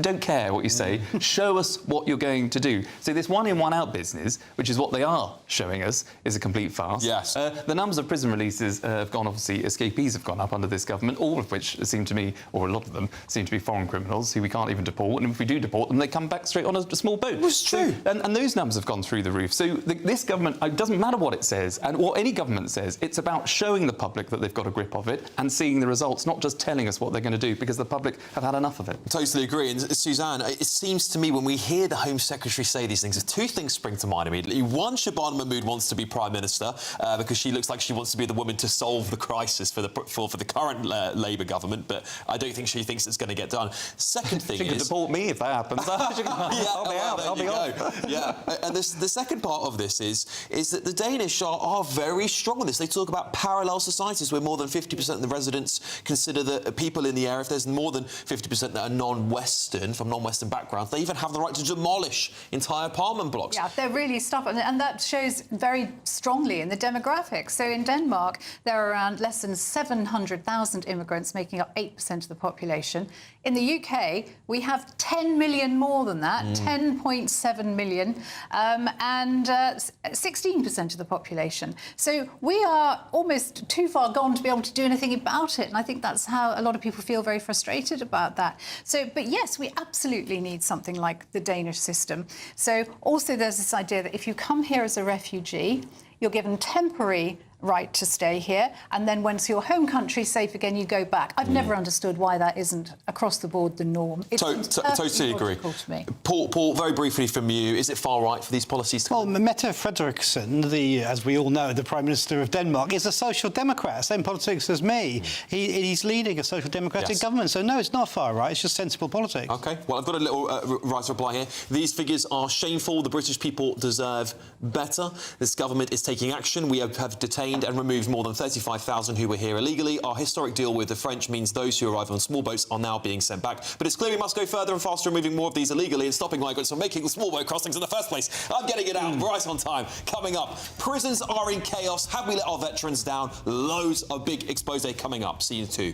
don't care what you say, show us what you're going to do. So this one in, one out business, which is what they are showing us, is a complete farce.
Yes.
The numbers of prison releases have gone, obviously, escapees have gone up under this government, all of which seem to me, or a lot of them, seem to be foreign criminals who we can't even deport, and if we do deport them, they come back straight on a small boat.
It's true.
And those numbers have gone through the roof. So this government, it doesn't matter what it says, and what any government says, it's about showing the public that they've got a grip of it and seeing the results, not just telling us what they're going to do, because the public have had enough of it.
Totally agree. And Suzanne, it seems to me when we hear the Home Secretary say these things, two things spring to mind immediately. One, Shabana Mahmood wants to be Prime Minister because she looks like she wants to be the woman to solve the crisis for the current Labour government, but I don't think she thinks it's going to get done. Second thing
she can deport me if that happens. I'll be off.
Yeah, and the second part of this is that the Danish are very strong on this. They talk about parallel societies where more than 50% of the residents consider that people in the area, if there's more than 50% that are non-Western, from non-Western backgrounds, they even have the right to demolish entire apartment blocks.
Yeah, they're really stubborn, and that shows very strongly in the demographics. So in Denmark, there are around less than 700,000 immigrants, making up 8% of the population. In the UK, we have 10 million more than that, 10.7 million, and 16% of the population. So we are almost too far gone to be able to do anything about it, and I think that's how a lot of people feel very frustrated excited about that. So, but yes, we absolutely need something like the Danish system. So also there's this idea that if you come here as a refugee, you're given temporary right to stay here, and then once your home country's safe again, you go back. I've never understood why that isn't across the board the norm. It seems
Totally agree.
to me.
Paul, very briefly from you, is it far right for these policies to...
Well, Mette Frederiksen, as we all know, the Prime Minister of Denmark, is a social democrat, same politics as me. He's leading a social democratic government, so no, it's not far right, it's just sensible politics.
OK, well, I've got a little right reply here. These figures are shameful. The British people deserve better. This government is taking action. We have detained and removed more than 35,000 who were here illegally. Our historic deal with the French means those who arrive on small boats are now being sent back. But it's clear we must go further and faster, removing more of these illegally and stopping migrants from making the small boat crossings in the first place. I'm getting it out right on time. Coming up, prisons are in chaos. Have we let our veterans down? Loads of big expose coming up. See you too.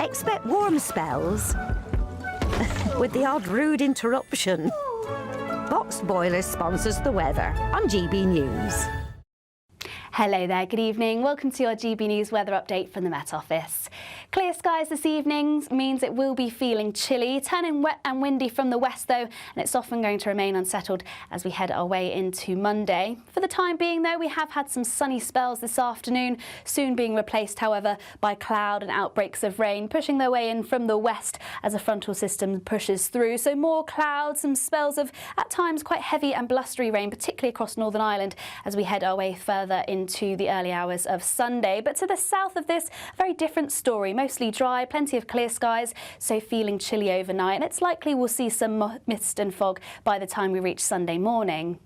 Expect warm spells with the odd rude interruption. Box Boiler sponsors the weather on GB News.
Hello there, good evening. Welcome to your GB News weather update from the Met Office. Clear skies this evening means it will be feeling chilly, turning wet and windy from the west though, and it's often going to remain unsettled as we head our way into Monday. For the time being though, we have had some sunny spells this afternoon, soon being replaced however by cloud and outbreaks of rain, pushing their way in from the west as a frontal system pushes through. So more clouds, some spells of at times quite heavy and blustery rain, particularly across Northern Ireland as we head our way further into the early hours of Sunday. But to the south of this, a very different story. Mostly dry, plenty of clear skies, so feeling chilly overnight. And it's likely we'll see some mist and fog by the time we reach Sunday morning.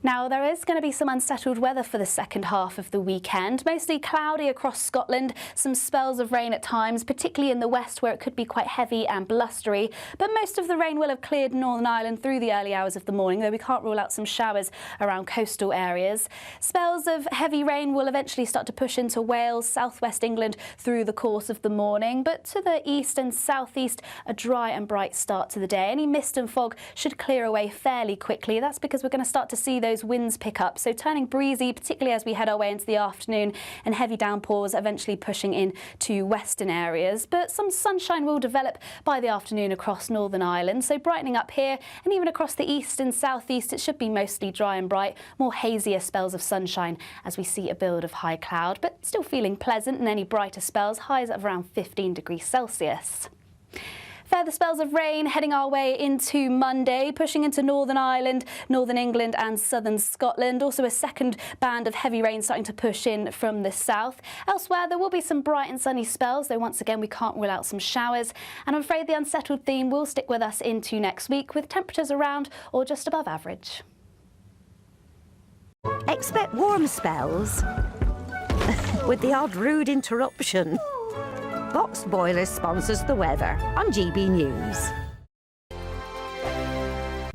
Now, there is going to be some unsettled weather for the second half of the weekend. Mostly cloudy across Scotland, some spells of rain at times, particularly in the west where it could be quite heavy and blustery. But most of the rain will have cleared Northern Ireland through the early hours of the morning, though we can't rule out some showers around coastal areas. Spells of heavy rain will eventually start to push into Wales, southwest England through the course of the morning. But to the east and southeast, a dry and bright start to the day. Any mist and fog should clear away fairly quickly. That's because we're going to start to see those winds pick up, so turning breezy, particularly as we head our way into the afternoon, and heavy downpours eventually pushing in to western areas. But some sunshine will develop by the afternoon across Northern Ireland, so brightening up here and even across the east and southeast, it should be mostly dry and bright, more hazier spells of sunshine as we see a build of high cloud, but still feeling pleasant, and any brighter spells, highs of around 15 degrees Celsius. Further spells of rain heading our way into Monday, pushing into Northern Ireland, Northern England and southern Scotland. Also a second band of heavy rain starting to push in from the south. Elsewhere, there will be some bright and sunny spells, though once again we can't rule out some showers. And I'm afraid the unsettled theme will stick with us into next week, with temperatures around or just above average.
Expect warm spells with the odd rude interruption. Box Boiler sponsors the weather on GB News.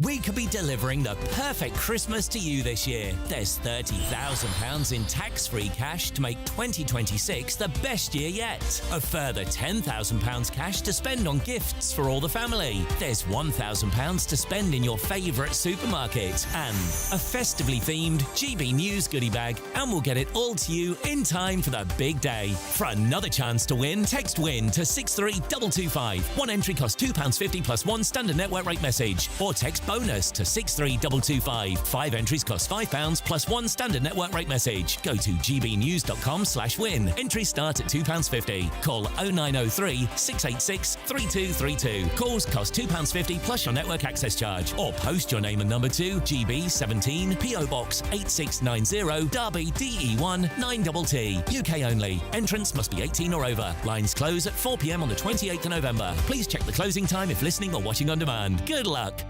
We could be delivering the perfect Christmas to you this year. There's £30,000 in tax-free cash to make 2026 the best year yet. A further £10,000 cash to spend on gifts for all the family. There's £1,000 to spend in your favourite supermarket. And a festively themed GB News goodie bag. And we'll get it all to you in time for the big day. For another chance to win, text WIN to 63225. One entry costs £2.50 plus one standard network rate message. Or text bonus to 63225. 5 entries cost £5 plus one standard network rate message. Go to gbnews.com/win. Entries start at £2.50. Call 0903 686 3232. Calls cost £2.50 plus your network access charge. Or post your name and number to GB17 PO Box 8690 Derby DE1 9TT. UK only. Entrance must be 18 or over. Lines close at 4 p.m. on the 28th of November. Please check the closing time if listening or watching on demand. Good luck.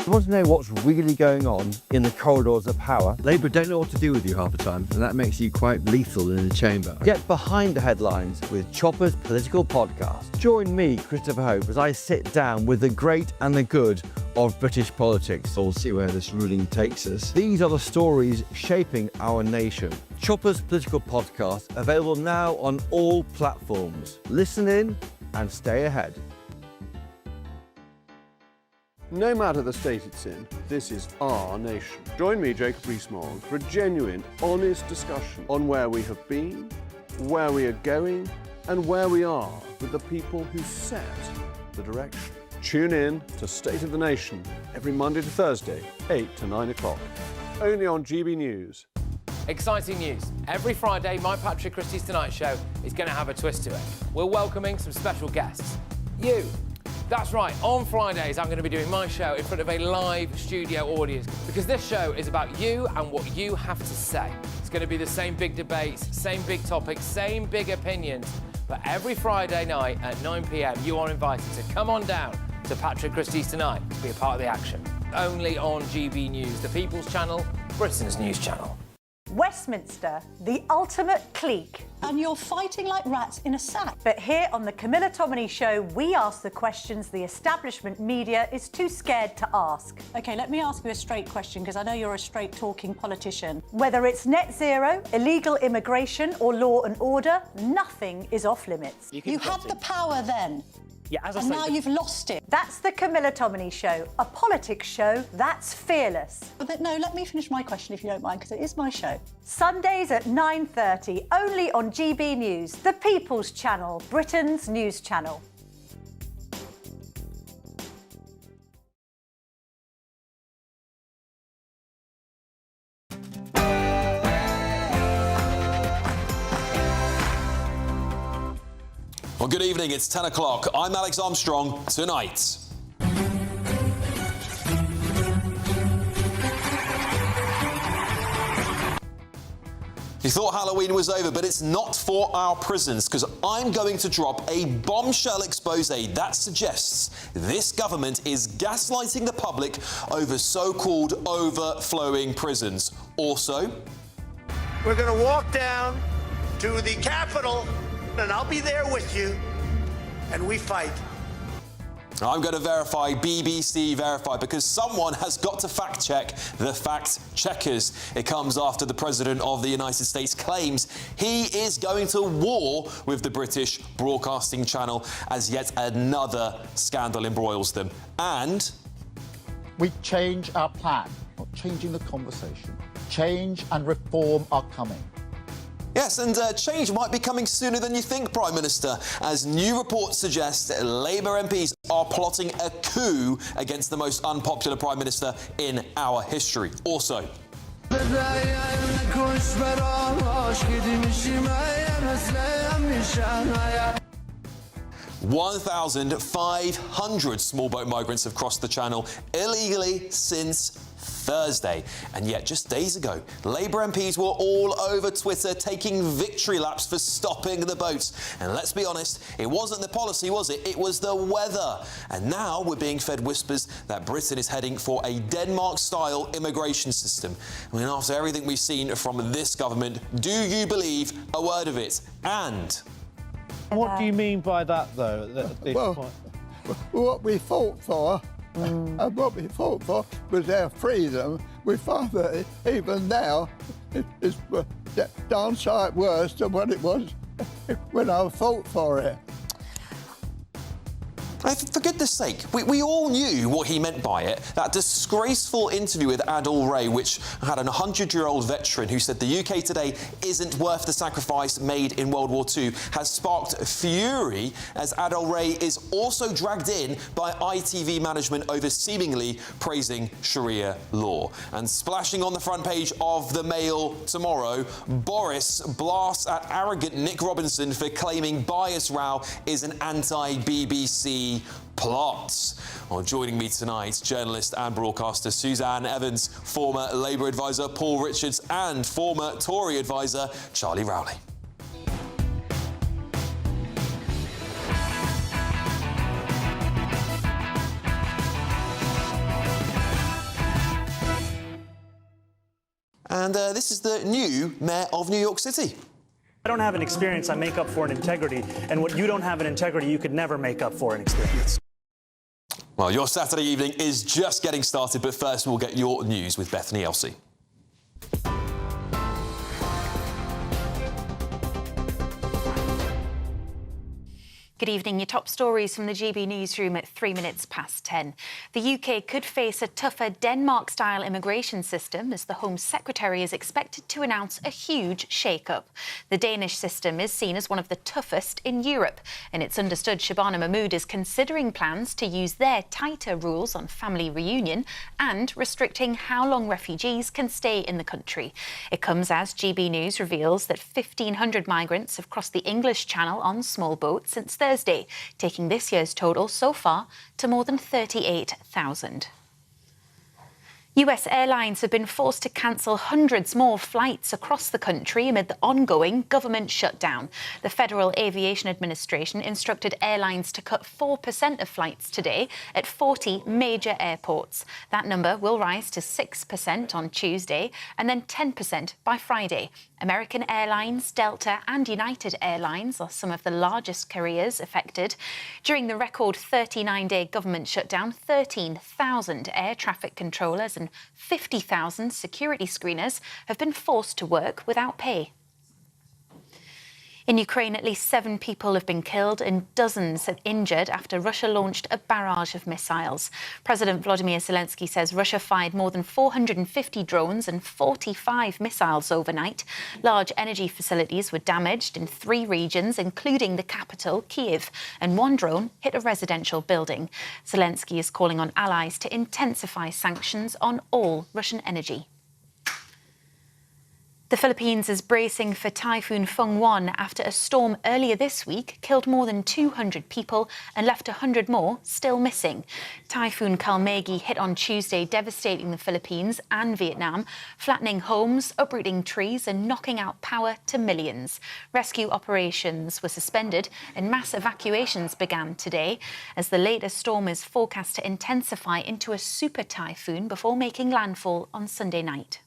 You want to know what's really going on in the corridors of power? Labour don't know what to do with you half the time, and that makes you quite lethal in the chamber. Get behind the headlines with Chopper's political podcast. Join me, Christopher Hope, as I sit down with the great and the good of British politics. We'll see where this ruling takes us. These are the stories shaping our nation. Chopper's political podcast, available now on all platforms. Listen in and stay ahead.
No matter the state it's in, this is our nation. Join me, Jacob Rees-Mogg, for a genuine, honest discussion on where we have been, where we are going, and where we are with the people who set the direction. Tune in to State of the Nation every Monday to Thursday, 8 to 9 o'clock. Only on GB News.
Exciting news. Every Friday, my Patrick Christie's Tonight Show is going to have a twist to it. We're welcoming some special guests. You. That's right, on Fridays I'm going to be doing my show in front of a live studio audience because this show is about you and what you have to say. It's going to be the same big debates, same big topics, same big opinions, but every Friday night at 9 p.m. you are invited to come on down to Patrick Christie's Tonight to be a part of the action. Only on GB News, the People's Channel, Britain's news channel.
Westminster, the ultimate clique. And you're fighting like rats in a sack. But here on the Camilla Tominey Show, we ask the questions the establishment media is too scared to ask. OK, let me ask you a straight question, because I know you're a straight-talking politician. Whether it's net zero, illegal immigration or law and order, nothing is off limits.
You had the power then.
Yeah,
as I say,
now you've lost it. That's the Camilla Tominey Show, a politics show that's fearless.
But no, let me finish my question if you don't mind, because it is my show.
Sundays at 9:30, only on GB News, the People's Channel, Britain's news channel.
Well, good evening. It's 10 o'clock. I'm Alex Armstrong. Tonight. You thought Halloween was over, but it's not for our prisons, because I'm going to drop a bombshell expose that suggests this government is gaslighting the public over so-called overflowing prisons. Also,
we're going to walk down to the Capitol, and I'll be there with you, and we fight.
I'm going to verify BBC Verify, because someone has got to fact-check the fact-checkers. It comes after the President of the United States claims he is going to war with the British Broadcasting Channel as yet another scandal embroils them. And
we change our plan, not changing the conversation. Change and reform are coming.
Yes, and change might be coming sooner than you think, Prime Minister, as new reports suggest that Labour MPs are plotting a coup against the most unpopular Prime Minister in our history. Also, 1,500 small boat migrants have crossed the Channel illegally since Thursday. And yet, just days ago, Labour MPs were all over Twitter taking victory laps for stopping the boats. And let's be honest, it wasn't the policy, was it? It was the weather. And now we're being fed whispers that Britain is heading for a Denmark-style immigration system. I mean, after everything we've seen from this government, do you believe a word of it? And
what do you mean by that, though?
What we fought for, and what we fought for was our freedom. We find that even now it's darn sight worse than what it was when I fought for it.
For goodness sake, we all knew what he meant by it. That disgraceful interview with Adil Ray, which had a 100-year-old veteran who said the UK today isn't worth the sacrifice made in World War II, has sparked fury as Adil Ray is also dragged in by ITV management over seemingly praising Sharia law. And splashing on the front page of the Mail tomorrow, Boris blasts at arrogant Nick Robinson for claiming Bias Row is an anti-BBC plot. Well, joining me tonight, journalist and broadcaster Suzanne Evans, former Labour advisor Paul Richards and former Tory advisor Charlie Rowley. And this is the new Mayor of New York City.
I don't have an experience, I make up for in integrity. And what you don't have in integrity, you could never make up for in experience.
Well, your Saturday evening is just getting started, but first we'll get your news with Bethany Elsey.
Good evening. Your top stories from the GB newsroom at 3 minutes past 10. The UK could face a tougher Denmark-style immigration system as the Home Secretary is expected to announce a huge shake-up. The Danish system is seen as one of the toughest in Europe, and it's understood Shabana Mahmood is considering plans to use their tighter rules on family reunion and restricting how long refugees can stay in the country. It comes as GB News reveals that 1,500 migrants have crossed the English Channel on small boats since Thursday, taking this year's total so far to more than 38,000. US airlines have been forced to cancel hundreds more flights across the country amid the ongoing government shutdown. The Federal Aviation Administration instructed airlines to cut 4% of flights today at 40 major airports. That number will rise to 6% on Tuesday and then 10% by Friday. American Airlines, Delta and United Airlines are some of the largest carriers affected. During the record 39-day government shutdown, 13,000 air traffic controllers and 50,000 security screeners have been forced to work without pay. In Ukraine, at least 7 people have been killed and dozens have injured after Russia launched a barrage of missiles. President Volodymyr Zelensky says Russia fired more than 450 drones and 45 missiles overnight. Large energy facilities were damaged in 3 regions, including the capital, Kyiv, and 1 drone hit a residential building. Zelensky is calling on allies to intensify sanctions on all Russian energy. The Philippines is bracing for Typhoon Feng-1 after a storm earlier this week killed more than 200 people and left 100 more still missing. Typhoon Kalmegi hit on Tuesday, devastating the Philippines and Vietnam, flattening homes, uprooting trees and knocking out power to millions. Rescue operations were suspended and mass evacuations began today as the latest storm is forecast to intensify into a super typhoon before making landfall on Sunday night.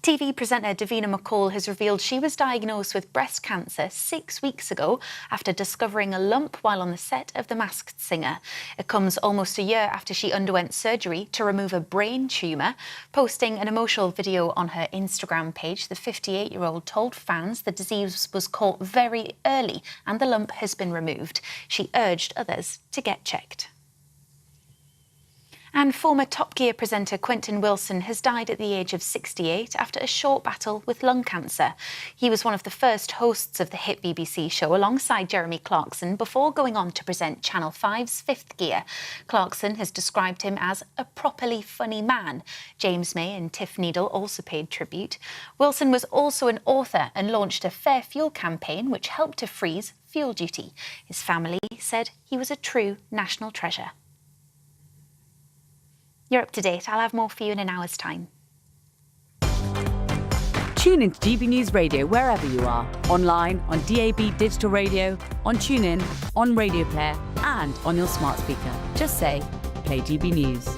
TV presenter Davina McCall has revealed she was diagnosed with breast cancer 6 weeks ago after discovering a lump while on the set of The Masked Singer. It comes almost a year after she underwent surgery to remove a brain tumour. Posting an emotional video on her Instagram page, the 58-year-old told fans the disease was caught very early and the lump has been removed. She urged others to get checked. And former Top Gear presenter Quentin Wilson has died at the age of 68 after a short battle with lung cancer. He was one of the first hosts of the hit BBC show alongside Jeremy Clarkson before going on to present Channel 5's Fifth Gear. Clarkson has described him as a properly funny man. James May and Tiff Needle also paid tribute. Wilson was also an author and launched a Fair Fuel campaign which helped to freeze fuel duty. His family said he was a true national treasure. You're up to date. I'll have more for you in an hour's time.
Tune into GB News Radio wherever you are. Online, on DAB digital radio, on TuneIn, on Radio Player and on your smart speaker. Just say, play GB News.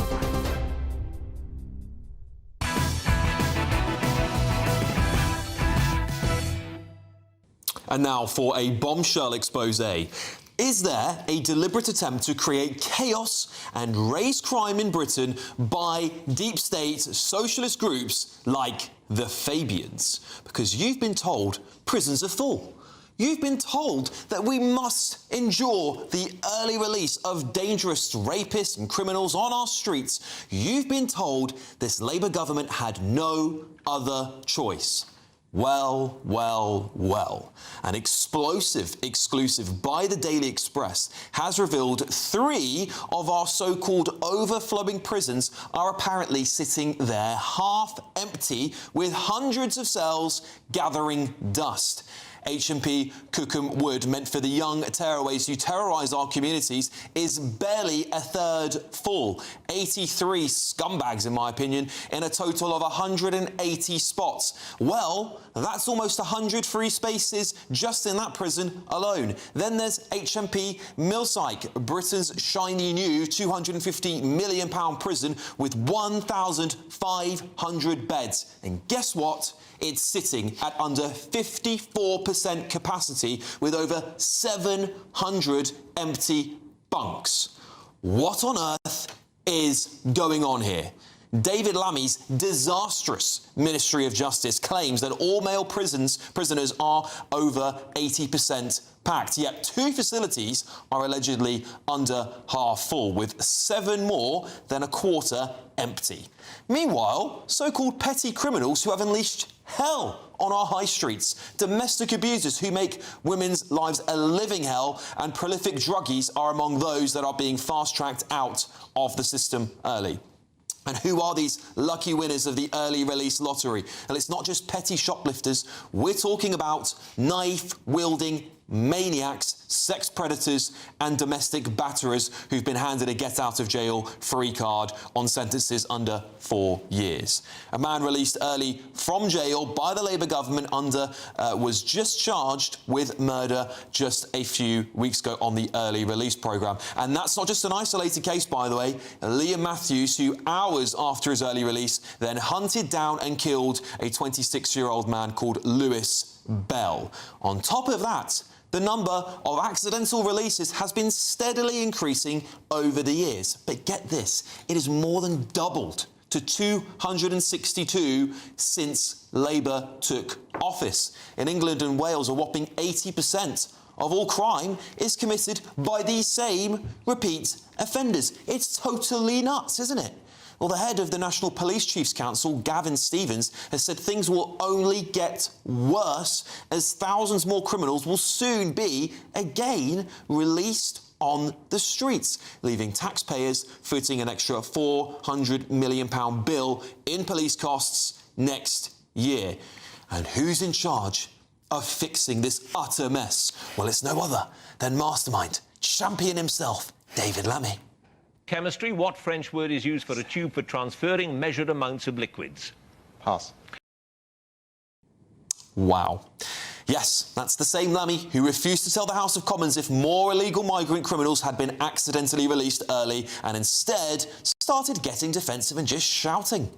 And now for a bombshell expose. Is there a deliberate attempt to create chaos and raise crime in Britain by deep state socialist groups like the Fabians? Because you've been told prisons are full. You've been told that we must endure the early release of dangerous rapists and criminals on our streets. You've been told this Labour government had no other choice. Well, well, well. An explosive exclusive by the Daily Express has revealed 3 of our so-called overflowing prisons are apparently sitting there half empty with hundreds of cells gathering dust. HMP Cookham Wood, meant for the young tearaways who terrorise our communities, is barely a third full. 83 scumbags, in my opinion, in a total of 180 spots. Well, that's almost 100 free spaces just in that prison alone. Then there's HMP Millsike, Britain's shiny new £250 million prison with 1,500 beds. And guess what? It's sitting at under 54% capacity with over 700 empty bunks. What on earth is going on here? David Lammy's disastrous Ministry of Justice claims that all male prisoners are over 80% packed, yet 2 facilities are allegedly under half full, with 7 more than a quarter empty. Meanwhile, so-called petty criminals who have unleashed hell on our high streets, domestic abusers who make women's lives a living hell, and prolific druggies are among those that are being fast-tracked out of the system early. And who are these lucky winners of the early release lottery? Well, it's not just petty shoplifters. We're talking about knife-wielding maniacs, sex predators and domestic batterers who've been handed a get-out-of-jail-free card on sentences under 4 years. A man released early from jail by the Labour government was just charged with murder just a few weeks ago on the early release programme. And that's not just an isolated case, by the way. Liam Matthews, who hours after his early release then hunted down and killed a 26-year-old man called Lewis Bell. On top of that, the number of accidental releases has been steadily increasing over the years. But get this, it has more than doubled to 262 since Labour took office. In England and Wales, a whopping 80% of all crime is committed by these same repeat offenders. It's totally nuts, isn't it? Well, the head of the National Police Chiefs Council, Gavin Stevens, has said things will only get worse as thousands more criminals will soon be, again, released on the streets, leaving taxpayers footing an extra £400 million bill in police costs next year. And who's in charge of fixing this utter mess? Well, it's no other than mastermind, champion himself, David Lammy.
Chemistry, what French word is used for a tube for transferring measured amounts of liquids?
Pass. Wow. Yes, that's the same Lammy who refused to tell the House of Commons if more illegal migrant criminals had been accidentally released early and instead started getting defensive and just shouting.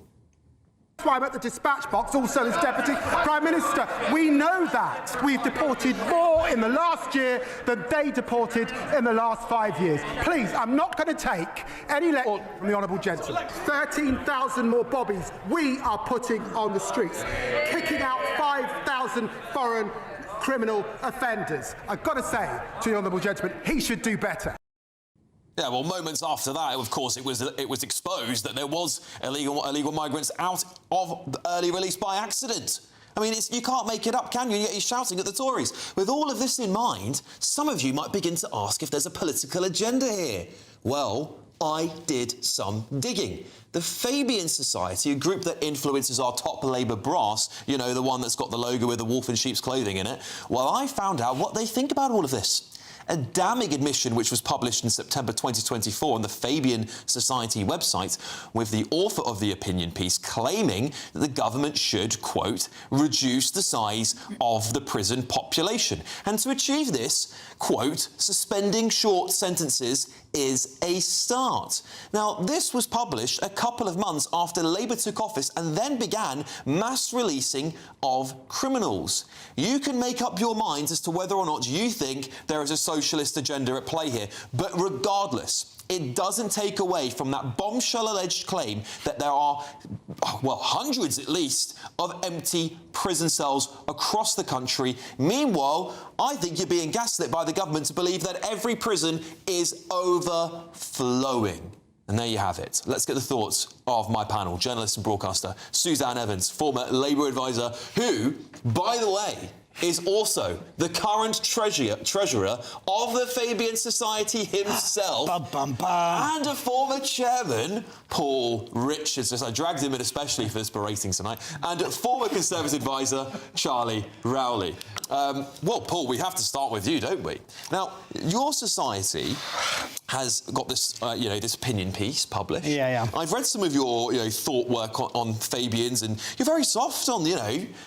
That's why I'm at the dispatch box, also as Deputy Prime Minister. We know that. We've deported more in the last year than they deported in the last 5 years. Please, I'm not going to take any lecture from the Honourable Gentleman. 13,000 more bobbies we are putting on the streets, kicking out 5,000 foreign criminal offenders. I've got to say to the Honourable Gentleman, he should do better.
Yeah, well, moments after that, of course, it was exposed that there was illegal migrants out of early release by accident. I mean, you can't make it up, can you? Yet you're shouting at the Tories. With all of this in mind, some of you might begin to ask if there's a political agenda here. Well, I did some digging. The Fabian Society, a group that influences our top Labour brass, you know, the one that's got the logo with the wolf in sheep's clothing in it, well, I found out what they think about all of this. A damning admission which was published in September 2024 on the Fabian Society website, with the author of the opinion piece claiming that the government should, quote, reduce the size of the prison population. And to achieve this, quote, suspending short sentences is a start. Now, this was published a couple of months after Labour took office and then began mass releasing of criminals. You can make up your minds as to whether or not you think there is a socialist agenda at play here, but regardless, it doesn't take away from that bombshell alleged claim that there are, well, hundreds at least, of empty prison cells across the country. Meanwhile, I think you're being gaslit by the government to believe that every prison is overflowing. And there you have it. Let's get the thoughts of my panel, journalist and broadcaster Suzanne Evans, former Labour advisor, who, by the way, is also the current treasurer of the Fabian Society himself, and a former chairman, Paul Richards. I dragged him in especially for this berating tonight, and former Conservative advisor, Charlie Rowley. Well, Paul, we have to start with you, don't we? Now, your society has got this, this opinion piece published.
Yeah.
I've read some of your, thought work on Fabians, and you're very soft on,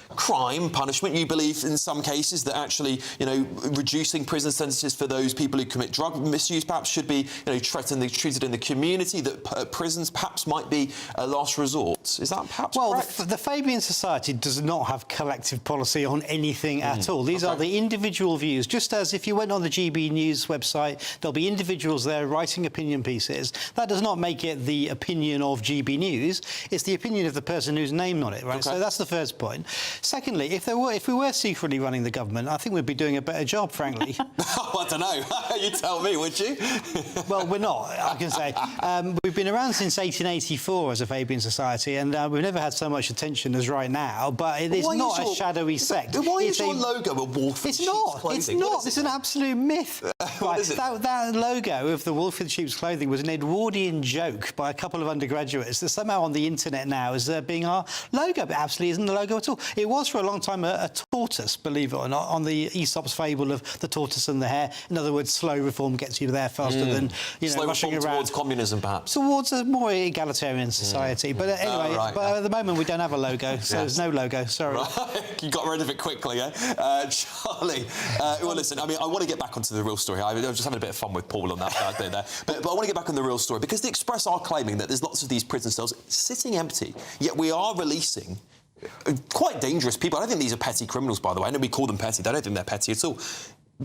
crime, punishment. You believe in some cases that actually, reducing prison sentences for those people who commit drug misuse perhaps should be, treated in the community, that prisons perhaps might be a last resort. Is that perhaps correct?
The Fabian Society does not have collective policy on anything at all. These are the individual views. Just as if you went on the GB News website, there'll be individuals there there writing opinion pieces, that does not make it the opinion of GB News. It's the opinion of the person who's named on it, right? So that's the first point. Secondly, if we were secretly running the government, I think we'd be doing a better job, frankly.
I don't know. You tell me, would you?
Well, we're not, I can say. We've been around since 1884 as a Fabian Society, and we've never had so much attention as right now, but it is not a shadowy sect.
Why is your logo a wolf in sheep's clothing?
It's not. It's an absolute myth.
What is it?
That logo of the wolf in sheep's clothing was an Edwardian joke by a couple of undergraduates that somehow on the internet now is being our logo, but absolutely isn't the logo at all. It was for a long time a tortoise, believe it or not, on the Aesop's fable of the tortoise and the hare. In other words, slow reform gets you there faster than
slow
rushing
reform
around
towards communism, perhaps.
Towards a more egalitarian society. But anyway, but at the moment we don't have a logo, so there's no logo. Sorry.
Right. You got rid of it quickly, eh? Charlie, well, listen, I mean, I want to get back onto the real story. I was just having a bit of fun with Paul on that bit there. But I want to get back on the real story, because the Express are claiming that there's lots of these prison cells sitting empty, yet we are releasing quite dangerous people. I don't think these are petty criminals, by the way. I know we call them petty. I don't think they're petty at all.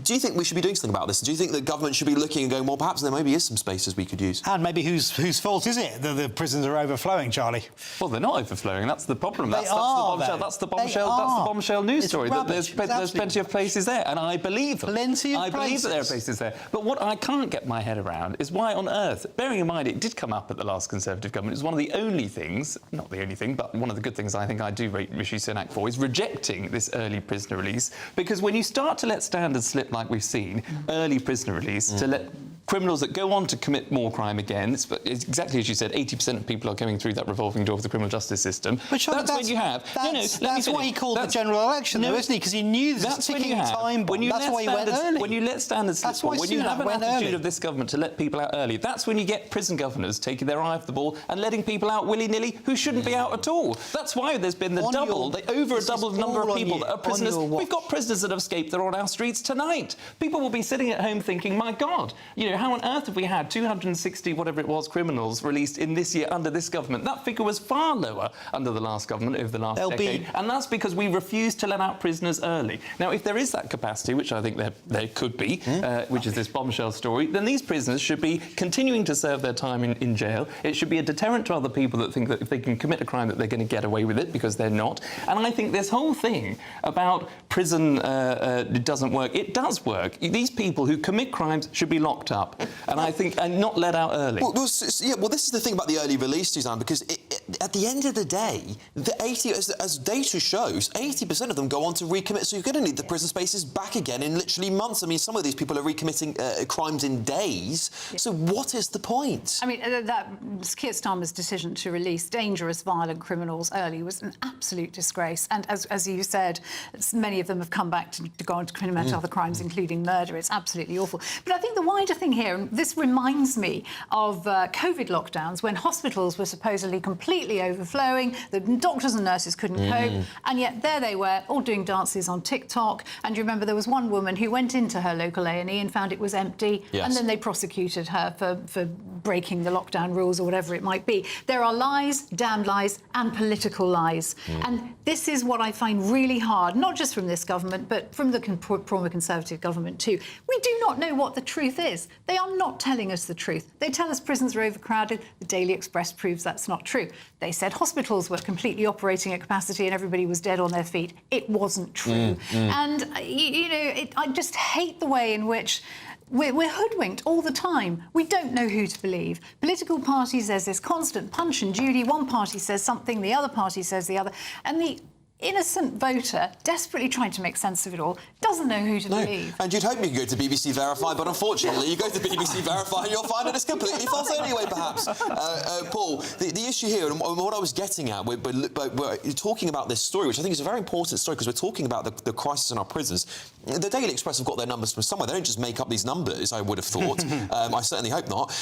Do you think we should be doing something about this? Do you think the government should be looking and going, well, perhaps there maybe is some spaces we could use?
And maybe whose fault is it that the prisons are overflowing, Charlie?
Well, they're not overflowing. That's the problem. That's the bombshell news story. That there's plenty of places there, and I believe them. I believe that there are places there. But what I can't get my head around is why on earth, bearing in mind it did come up at the last Conservative government, it's one of the only things, not the only thing, but one of the good things I think I do rate Rishi Sunak for, is rejecting this early prisoner release. Because when you start to let standards slip like we've seen, early prisoner release, to let criminals that go on to commit more crime again, it's exactly as you said, 80% of people are going through that revolving door of the criminal justice system.
But that's when you have... That's what he called the general election, though, isn't he? Because he knew this was a ticking time bomb. That's why he went early.
When you let standards slip, when you have an attitude of this government to let people out early, that's when you get prison governors taking their eye off the ball and letting people out willy-nilly who shouldn't be out at all. That's why there's been the over a double number of people that are prisoners. We've got prisoners that have escaped that are on our streets tonight. People will be sitting at home thinking, my God, how on earth have we had 260, whatever it was, criminals released in this year under this government? That figure was far lower under the last government over the last decade. And that's because we refused to let out prisoners early. Now, if there is that capacity, which I think there could be, which is this bombshell story, then these prisoners should be continuing to serve their time in jail. It should be a deterrent to other people that think that if they can commit a crime that they're going to get away with it, because they're not. And I think this whole thing about prison it doesn't work, it does work. These people who commit crimes should be locked up, and not let out early.
Well, this is the thing about the early release, Suzanne, because at the end of the day, as data shows, 80% of them go on to recommit, so you're going to need the prison spaces back again in literally months. I mean, some of these people are recommitting crimes in days, so what is the point?
I mean, that Keir Starmer's decision to release dangerous, violent criminals early was an absolute disgrace, and as you said, many of them have come back to go on to commit other crimes, including murder. It's absolutely awful. But I think the wider thing here, and this reminds me of COVID lockdowns when hospitals were supposedly completely overflowing, the doctors and nurses couldn't cope, and yet there they were, all doing dances on TikTok. And you remember there was one woman who went into her local A&E and found it was empty, and then they prosecuted her for breaking the lockdown rules or whatever it might be. There are lies, damned lies, and political lies. And this is what I find really hard, not just from this government, but from the former Conservative government too. We do not know what the truth is. They are not telling us the truth. They tell us prisons are overcrowded. The Daily Express proves that's not true. They said hospitals were completely operating at capacity and everybody was dead on their feet. It wasn't true. And, I just hate the way in which we're hoodwinked all the time. We don't know who to believe. Political parties, there's this constant punch and judy. One party says something, the other party says the other. And the innocent voter, desperately trying to make sense of it all, doesn't know who to believe.
And you'd hope you could go to BBC Verify, but unfortunately you go to BBC Verify and you'll find that it's completely false anyway, perhaps. Paul, the issue here, and what I was getting at, we're talking about this story, which I think is a very important story, because we're talking about the crisis in our prisons. The Daily Express have got their numbers from somewhere. They don't just make up these numbers, I would have thought. I certainly hope not.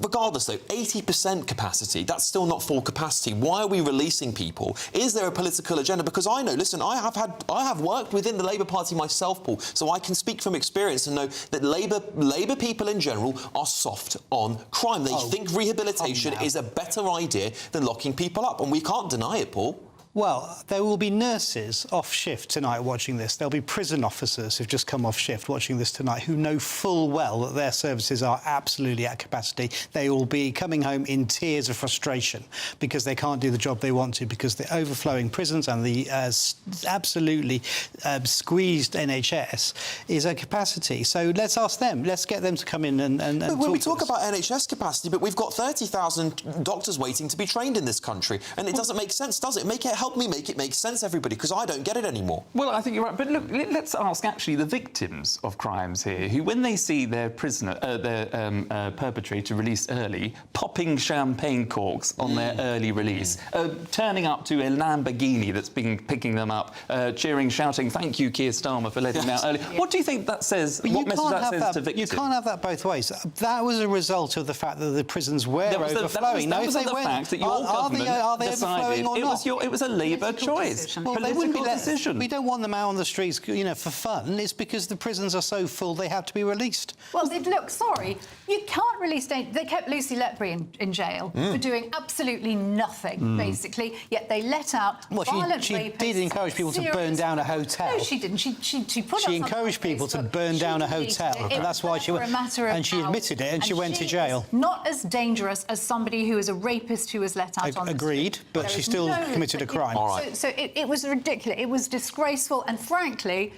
Regardless, though, 80% capacity, that's still not full capacity. Why are we releasing people? Is there a political agenda? Because I know, listen, I have worked within the Labour Party myself, Paul, so I can speak from experience and know that Labour people in general are soft on crime. They think rehabilitation is a better idea than locking people up, and we can't deny it, Paul.
Well, there will be nurses off shift tonight watching this. There'll be prison officers who've just come off shift watching this tonight who know full well that their services are absolutely at capacity. They will be coming home in tears of frustration because they can't do the job they want to, because the overflowing prisons and the absolutely squeezed NHS is at capacity. So let's ask them. Let's get them to come in and
when we talk about NHS capacity, but we've got 30,000 doctors waiting to be trained in this country, and it doesn't make sense, does it? Help me make it make sense, everybody, because I don't get it anymore.
Well, I think you're right. But look, let's ask actually the victims of crimes here, who, when they see their perpetrator released early, popping champagne corks on their early release, turning up to a Lamborghini that's been picking them up, cheering, shouting, "Thank you, Keir Starmer, for letting them out early." What do you think that says? What message that says to victims?
You can't have that both ways. That was a result of the fact that the prisons were overflowing.
That was the fact that your government decided it was a Labour choice. Political decision.
We don't want them out on the streets, you know, for fun. It's because the prisons are so full they have to be released.
Well, look, sorry, you can't release... They kept Lucy Letbury in jail for doing absolutely nothing, basically, yet they let out violent
she
rapists.
Did encourage people to burn down a hotel.
No, she didn't. She
encouraged people to burn down a hotel, and that's why she went... And she admitted it, and she went to jail.
Not as dangerous as somebody who is a rapist who was let out on the street.
Agreed, but she still committed a crime.
So it was ridiculous. It was disgraceful, and frankly,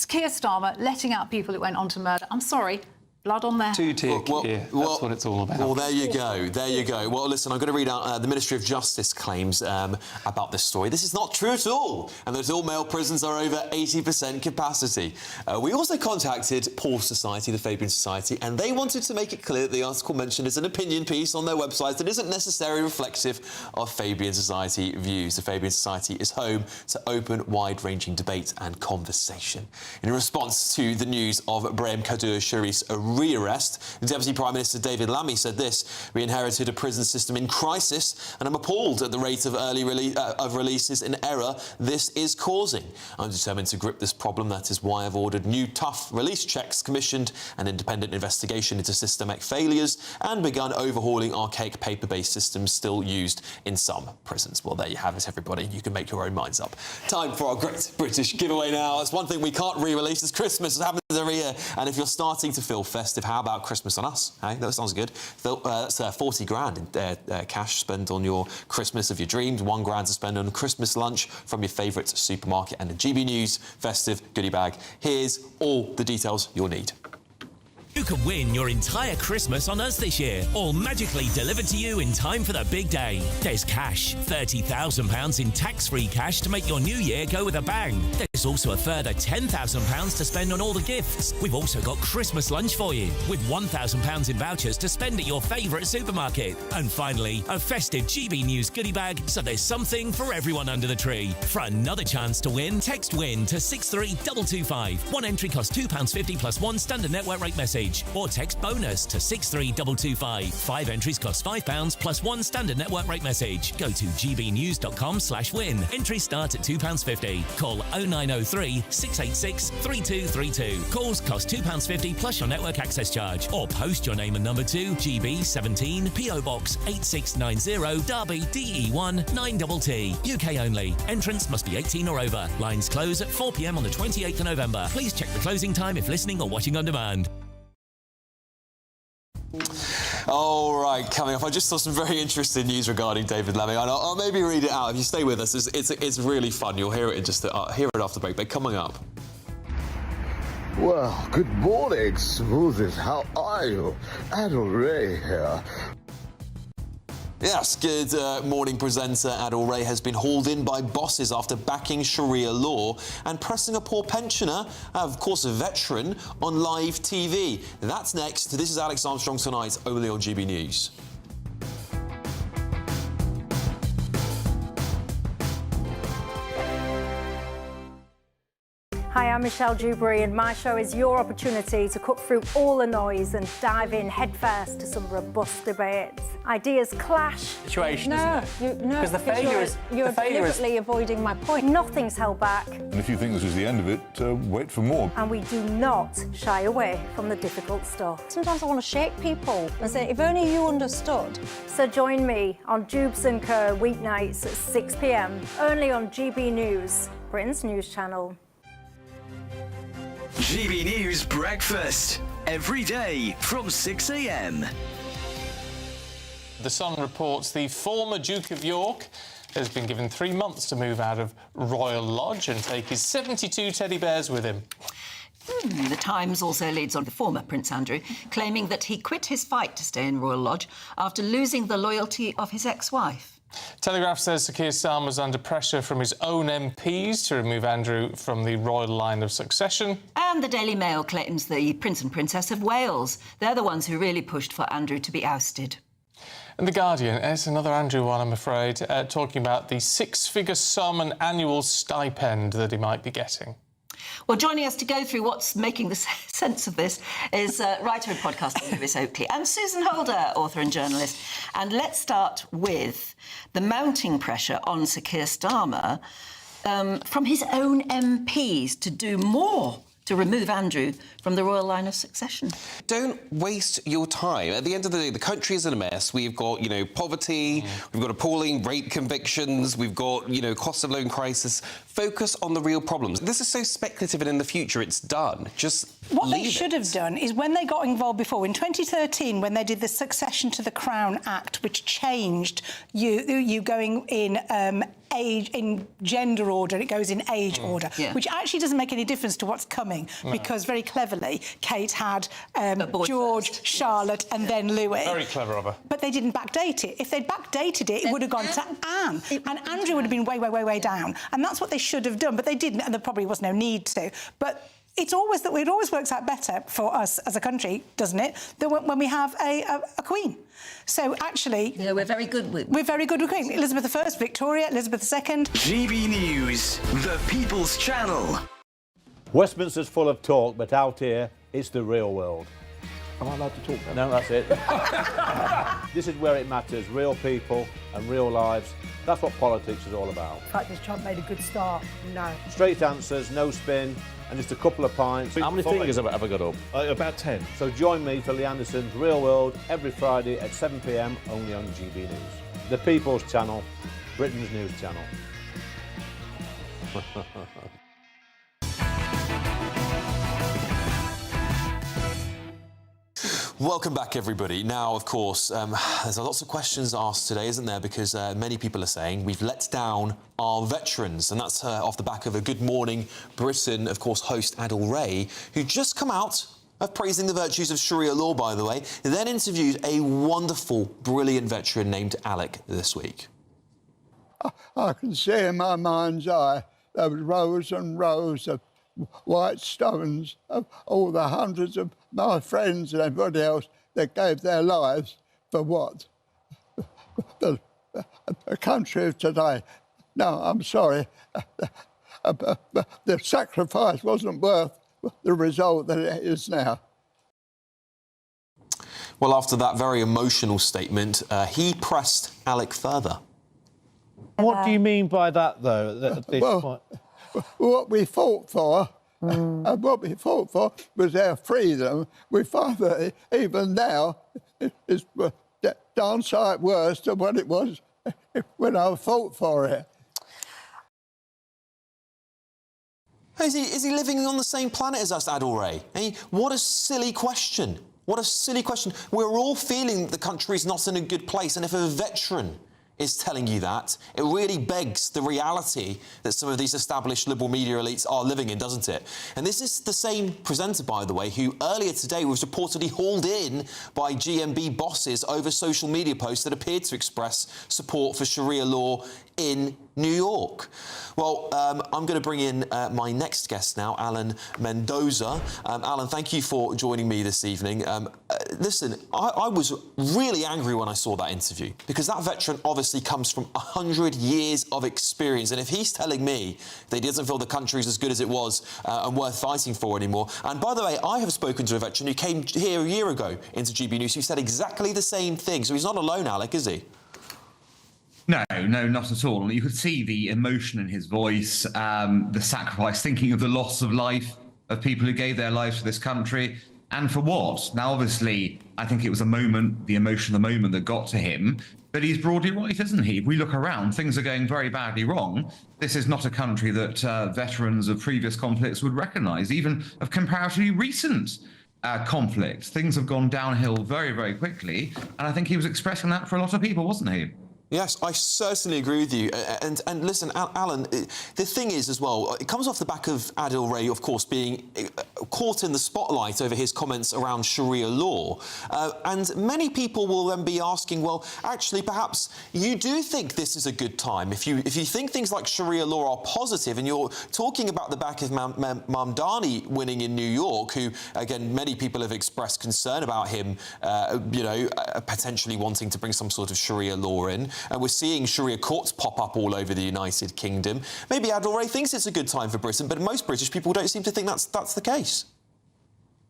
Keir Starmer letting out people who went on to murder. I'm sorry. Blood on their
Two-tier Keir. That's what it's all about.
Well, there you go. There you go. Well, listen, I'm going to read out the Ministry of Justice claims about this story. This is not true at all, and that all male prisons are over 80% capacity. We also contacted Paul Society, the Fabian Society, and they wanted to make it clear that the article mentioned is an opinion piece on their website that isn't necessarily reflective of Fabian Society views. The Fabian Society is home to open, wide-ranging debate and conversation. In response to the news of Brahim Kadur Sharif's rearrest, the Deputy Prime Minister David Lammy said this: "We inherited a prison system in crisis, and I'm appalled at the rate of releases in error this is causing. I'm determined to grip this problem. That is why I've ordered new tough release checks, commissioned an independent investigation into systemic failures, and begun overhauling archaic paper-based systems still used in some prisons." Well, there you have it, everybody. You can make your own minds up. Time for our great British giveaway now. It's one thing we can't re-release. It's Christmas. It happens every year. And if you're starting to feel festive, how about Christmas on us? Hey, that sounds good. That's 40 grand in cash spent on your Christmas of your dreams, £1 grand to spend on Christmas lunch from your favourite supermarket, and a GB News festive goodie bag. Here's all the details you'll need.
You could win your entire Christmas on us this year, all magically delivered to you in time for the big day. There's cash, £30,000 in tax-free cash to make your new year go with a bang. There's also a further £10,000 to spend on all the gifts. We've also got Christmas lunch for you, with £1,000 in vouchers to spend at your favourite supermarket. And finally, a festive GB News goodie bag, so there's something for everyone under the tree. For another chance to win, text WIN to 63225. One entry costs £2.50 plus one standard network rate message. Or text BONUS to 63225. 5 entries cost £5 plus one standard network rate message. Go to gbnews.com/win. Entries start at £2.50. Call 0903 686 3232. Calls cost £2.50 plus your network access charge. Or post your name and number to GB17 PO Box 8690 Derby DE1 9TT. UK only. Entrance must be 18 or over. Lines close at 4 p.m. on the 28th of November. Please check the closing time if listening or watching on demand.
All right, coming up, I just saw some very interesting news regarding David Lammy, and I'll maybe read it out. If you stay with us, it's really fun. You'll hear it in just hear it after the break. But coming up.
Well, good morning, Smoothies. How are you? Adol Ray here.
Yes, good morning, presenter Adol Ray has been hauled in by bosses after backing Sharia law and pressing a poor pensioner, of course a veteran, on live TV. That's next. This is Alex Armstrong Tonight, only on GB News.
Hi, I'm
I'm Michelle Dewberry, and my show is your opportunity to cut through all the noise and dive in headfirst to some robust debates. Ideas clash.
Situation,
No,
isn't it?
no,
Because the failure is
you're deliberately avoiding my point. Nothing's held back,
And if you think this is the end of it, wait for more.
and we do not shy away from the difficult stuff. Sometimes I want to shake people and say, if only you understood. So join me on Jubes & Co. weeknights at 6 p.m, only on GB News, Britain's news channel.
GB News Breakfast, every day from 6 a.m.
The Sun reports the former Duke of York has been given 3 months to move out of Royal Lodge and take his 72 teddy bears with him.
The Times also leads on the former Prince Andrew, claiming that he quit his fight to stay in Royal Lodge after losing the loyalty of his ex-wife.
Telegraph says Sir Keir Starmer was under pressure from his own MPs to remove Andrew from the royal line of succession.
And the Daily Mail claims the Prince and Princess of Wales. They're the ones who really pushed for Andrew to be ousted.
And The Guardian, it's another Andrew one, I'm afraid, talking about the six-figure sum and annual stipend that he might be getting.
Well, joining us to go through what's making the sense of this is writer and podcaster Lewis Oakley and Susan Holder, author and journalist. And let's start with the mounting pressure on Sir Keir Starmer from his own MPs to do more to remove Andrew from the royal line of succession.
Don't waste your time. At the end of the day, the country is in a mess. We've got, poverty, we've got appalling rape convictions, we've got, cost of loan crisis. Focus on the real problems. This is so speculative, and in the future, it's done. Just
What they
leave
should
it.
have done is when they got involved before, in 2013, when they did the Succession to the Crown Act, which changed you going in age, in gender order, it goes in age order, which actually doesn't make any difference to what's coming, because very cleverly, Kate had George, Charlotte, and then Louis.
Very clever of her.
But they didn't backdate it. If they'd backdated it, it would have gone to Anne, and Andrew would have been way, way, way, way down. And that's what they should have done, but they didn't, and there probably was no need to. But it always works out better for us as a country, doesn't it, than when we have a queen. So actually,
yeah, we're very good with
Queen. Elizabeth I, Victoria, Elizabeth II.
GB News, the People's Channel.
Westminster's full of talk, but out here, it's the real world.
Am I allowed to talk now?
No, that's it. This is where it matters, real people and real lives. That's what politics is all about.
In fact, this Trump made a good start. No.
Straight answers, no spin, and just a couple of pints.
How many fingers have I got up?
About 10. So join me for Lee Anderson's Real World every Friday at 7 p.m, only on GB News. The People's Channel, Britain's news channel.
Welcome back, everybody. Now, of course, there's lots of questions asked today, isn't there? Because many people are saying we've let down our veterans, and that's off the back of a Good Morning Britain, of course, host Adil Ray, who just come out of praising the virtues of Sharia law, by the way, then interviewed a wonderful, brilliant veteran named Alec this week.
I can see in my mind's eye those rows and rows of white stones of all the hundreds of my friends and everybody else that gave their lives for what? The country of today. No, I'm sorry. The sacrifice wasn't worth the result that it is now.
Well, after that very emotional statement, he pressed Alec further.
What do you mean by that, though, at this point?
What we fought for, and what we fought for was our freedom. We find that even now it's darn sight worse than what it was when I fought for it.
Is he living on the same planet as us, Adil Ray? Hey, what a silly question. What a silly question. We're all feeling that the country's not in a good place, and if a veteran is telling you that, it really begs the reality that some of these established liberal media elites are living in, doesn't it? And this is the same presenter, by the way, who earlier today was reportedly hauled in by GMB bosses over social media posts that appeared to express support for Sharia law in New York. Well, I'm going to bring in my next guest now, Alan Mendoza. Alan, thank you for joining me this evening. listen, I was really angry when I saw that interview, because that veteran obviously comes from 100 years of experience, and if he's telling me that he doesn't feel the country's as good as it was and worth fighting for anymore. And by the way, I have spoken to a veteran who came here a year ago into GB News who said exactly the same thing. So he's not alone, Alec, is he?
No, not at all. You could see the emotion in his voice, the sacrifice, thinking of the loss of life of people who gave their lives for this country. And for what? Now, obviously, I think it was a moment, the emotion of the moment that got to him. But he's broadly right, isn't he? If we look around, things are going very badly wrong. This is not a country that veterans of previous conflicts would recognise, even of comparatively recent conflicts. Things have gone downhill very, very quickly. And I think he was expressing that for a lot of people, wasn't he?
Yes, I certainly agree with you. And listen, Alan, the thing is as well, it comes off the back of Adil Ray, of course, being caught in the spotlight over his comments around Sharia law. And many people will then be asking, well, actually, perhaps you do think this is a good time. If you think things like Sharia law are positive, and you're talking about the back of Mamdani winning in New York, who, again, many people have expressed concern about him, potentially wanting to bring some sort of Sharia law in. And we're seeing Sharia courts pop up all over the United Kingdom. Maybe Adil Ray thinks it's a good time for Britain, but most British people don't seem to think that's the case.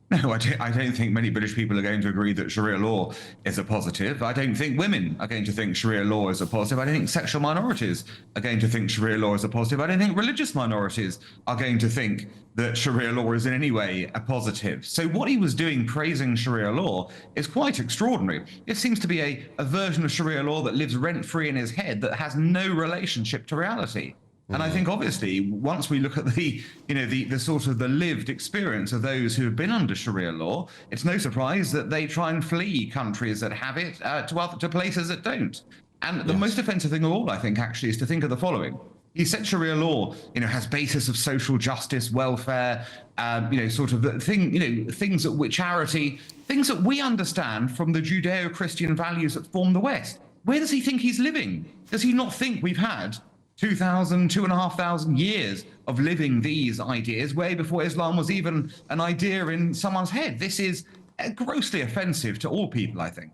No, I don't think many British people are going to agree that Sharia law is a positive. I don't think women are going to think Sharia law is a positive. I don't think sexual minorities are going to think Sharia law is a positive. I don't think religious minorities are going to think that Sharia law is in any way a positive. So what he was doing praising Sharia law is quite extraordinary. It seems to be a version of Sharia law that lives rent-free in his head that has no relationship to reality. And I think, obviously, once we look at the sort of the lived experience of those who have been under Sharia law, it's no surprise that they try and flee countries that have it to places that don't. And the most offensive thing of all, I think, actually, is to think of the following. He said Sharia law, has basis of social justice, welfare, sort of things that with charity, things that we understand from the Judeo-Christian values that form the West. Where does he think he's living? Does he not think we've had 2,500 years of living these ideas way before Islam was even an idea in someone's head? This is grossly offensive to all people, I think.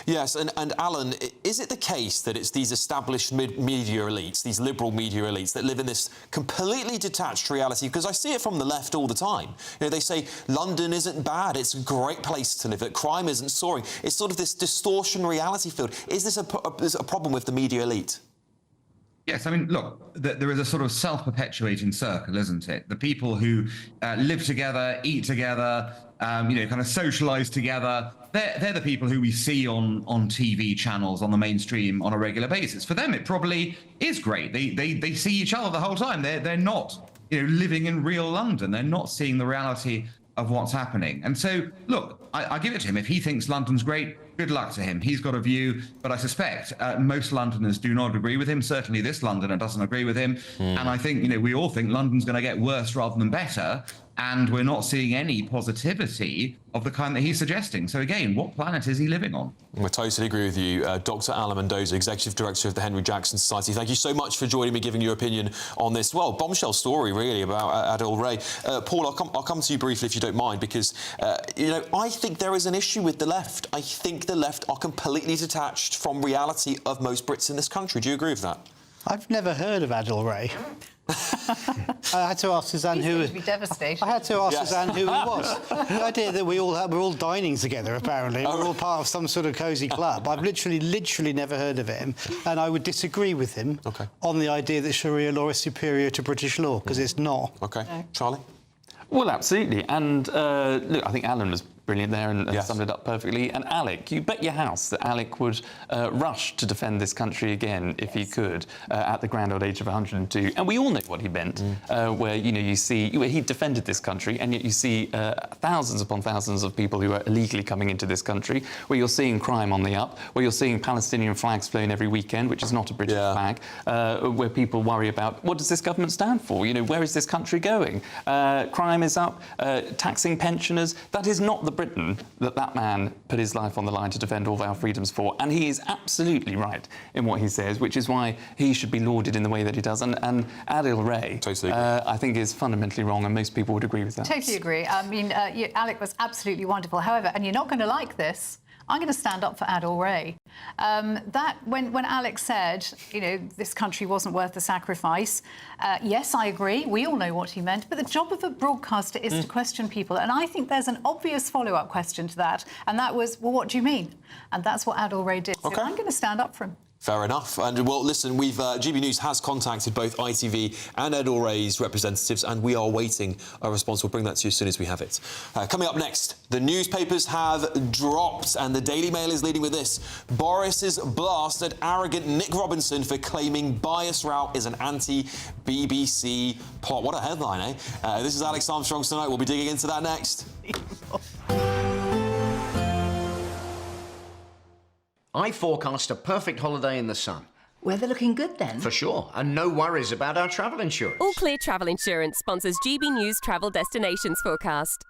Yes, and Alan, is it the case that it's these established media elites, these liberal media elites, that live in this completely detached reality? Because I see it from the left all the time. They say London isn't bad, it's a great place to live, that crime isn't soaring. It's sort of this distortion reality field. Is this a problem with the media elite?
Yes, I mean, look, there is a sort of self-perpetuating circle, isn't it? The people who live together, eat together, kind of socialise together, they're the people who we see on TV channels, on the mainstream, on a regular basis. For them, it probably is great. They see each other the whole time. They're not, living in real London. They're not seeing the reality of what's happening. And so, look, I give it to him. If he thinks London's great, good luck to him. He's got a view, but I suspect most Londoners do not agree with him. Certainly this Londoner doesn't agree with him. And I think, we all think London's going to get worse rather than better. And we're not seeing any positivity of the kind that he's suggesting. So again, what planet is he living on?
I totally agree with you. Dr. Alan Mendoza, Executive Director of the Henry Jackson Society, thank you so much for joining me, giving your opinion on this, bombshell story, really, about Adil Ray. Paul, I'll come to you briefly, if you don't mind, because, I think there is an issue with the left. I think the left are completely detached from reality of most Brits in this country. Do you agree with that?
I've never heard of Adil Ray. I had to ask Suzanne who.
Be devastating.
I had to ask Suzanne who he was. The idea that we're all dining together. Apparently, we're all part of some sort of cosy club. I've literally never heard of him, and I would disagree with him on the idea that Sharia law is superior to British law, because it's not.
Okay, Charlie.
Well, absolutely. And look, I think Alan was brilliant there and summed it up perfectly. And Alec, you bet your house that Alec would rush to defend this country again if he could at the grand old age of 102. And we all know what he meant, where, you see, he defended this country, and yet you see thousands upon thousands of people who are illegally coming into this country, where you're seeing crime on the up, where you're seeing Palestinian flags flown every weekend, which is not a British flag, where people worry about, what does this government stand for? Where is this country going? Crime is up, taxing pensioners. That is not the Britain that man put his life on the line to defend all our freedoms for. And he is absolutely right in what he says, which is why he should be lauded in the way that he does. And Adil Ray, I think, is fundamentally wrong, and most people would agree with that.
Totally agree. I mean, Alec was absolutely wonderful. However, and you're not going to like this, I'm going to stand up for Adil Ray. When Alex said, you know, this country wasn't worth the sacrifice, yes, I agree. We all know what he meant. But the job of a broadcaster is to question people. And I think there's an obvious follow-up question to that. And that was, well, what do you mean? And that's what Adil Ray did. So I'm going to stand up for him.
Fair enough. And, well, listen, GB News has contacted both ITV and Adil Ray's representatives, and we are waiting a response. We'll bring that to you as soon as we have it. Coming up next, the newspapers have dropped, and the Daily Mail is leading with this. Boris's blast at arrogant Nick Robinson for claiming bias route is an anti-BBC plot. What a headline, eh? This is Alex Armstrong Tonight. We'll be digging into that next.
I forecast a perfect holiday in the sun.
Weather looking good then?
For sure, and no worries about our travel insurance.
All Clear Travel Insurance sponsors GB News Travel Destinations Forecast.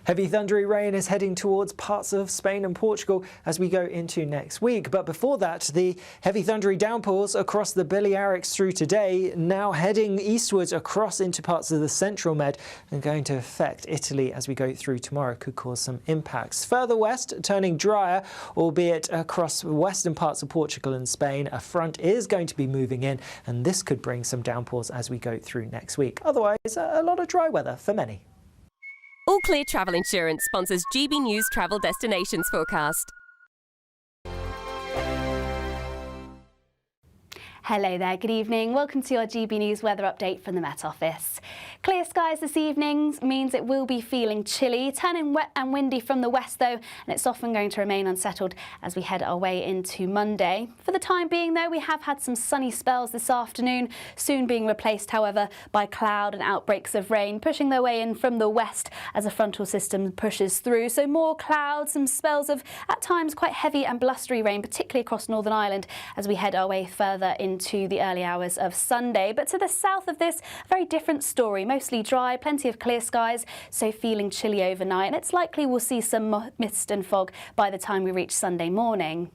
Heavy thundery rain is heading towards parts of Spain and Portugal as we go into next week. But before that, the heavy thundery downpours across the Balearics through today, now heading eastwards across into parts of the central Med and going to affect Italy as we go through tomorrow, could cause some impacts. Further west, turning drier, albeit across western parts of Portugal and Spain. A front is going to be moving in, and this could bring some downpours as we go through next week. Otherwise, a lot of dry weather for many.
All Clear Travel Insurance sponsors GB News Travel Destinations Forecast.
Hello there, good evening. Welcome to your GB News weather update from the Met Office. Clear skies this evening means it will be feeling chilly, turning wet and windy from the west though, and it's often going to remain unsettled as we head our way into Monday. For the time being though, we have had some sunny spells this afternoon, soon being replaced however by cloud and outbreaks of rain, pushing their way in from the west as a frontal system pushes through. So more clouds, some spells of at times quite heavy and blustery rain, particularly across Northern Ireland as we head our way further into the early hours of Sunday. But to the south of this, a very different story. Mostly dry, plenty of clear skies, so feeling chilly overnight. And it's likely we'll see some mist and fog by the time we reach Sunday morning.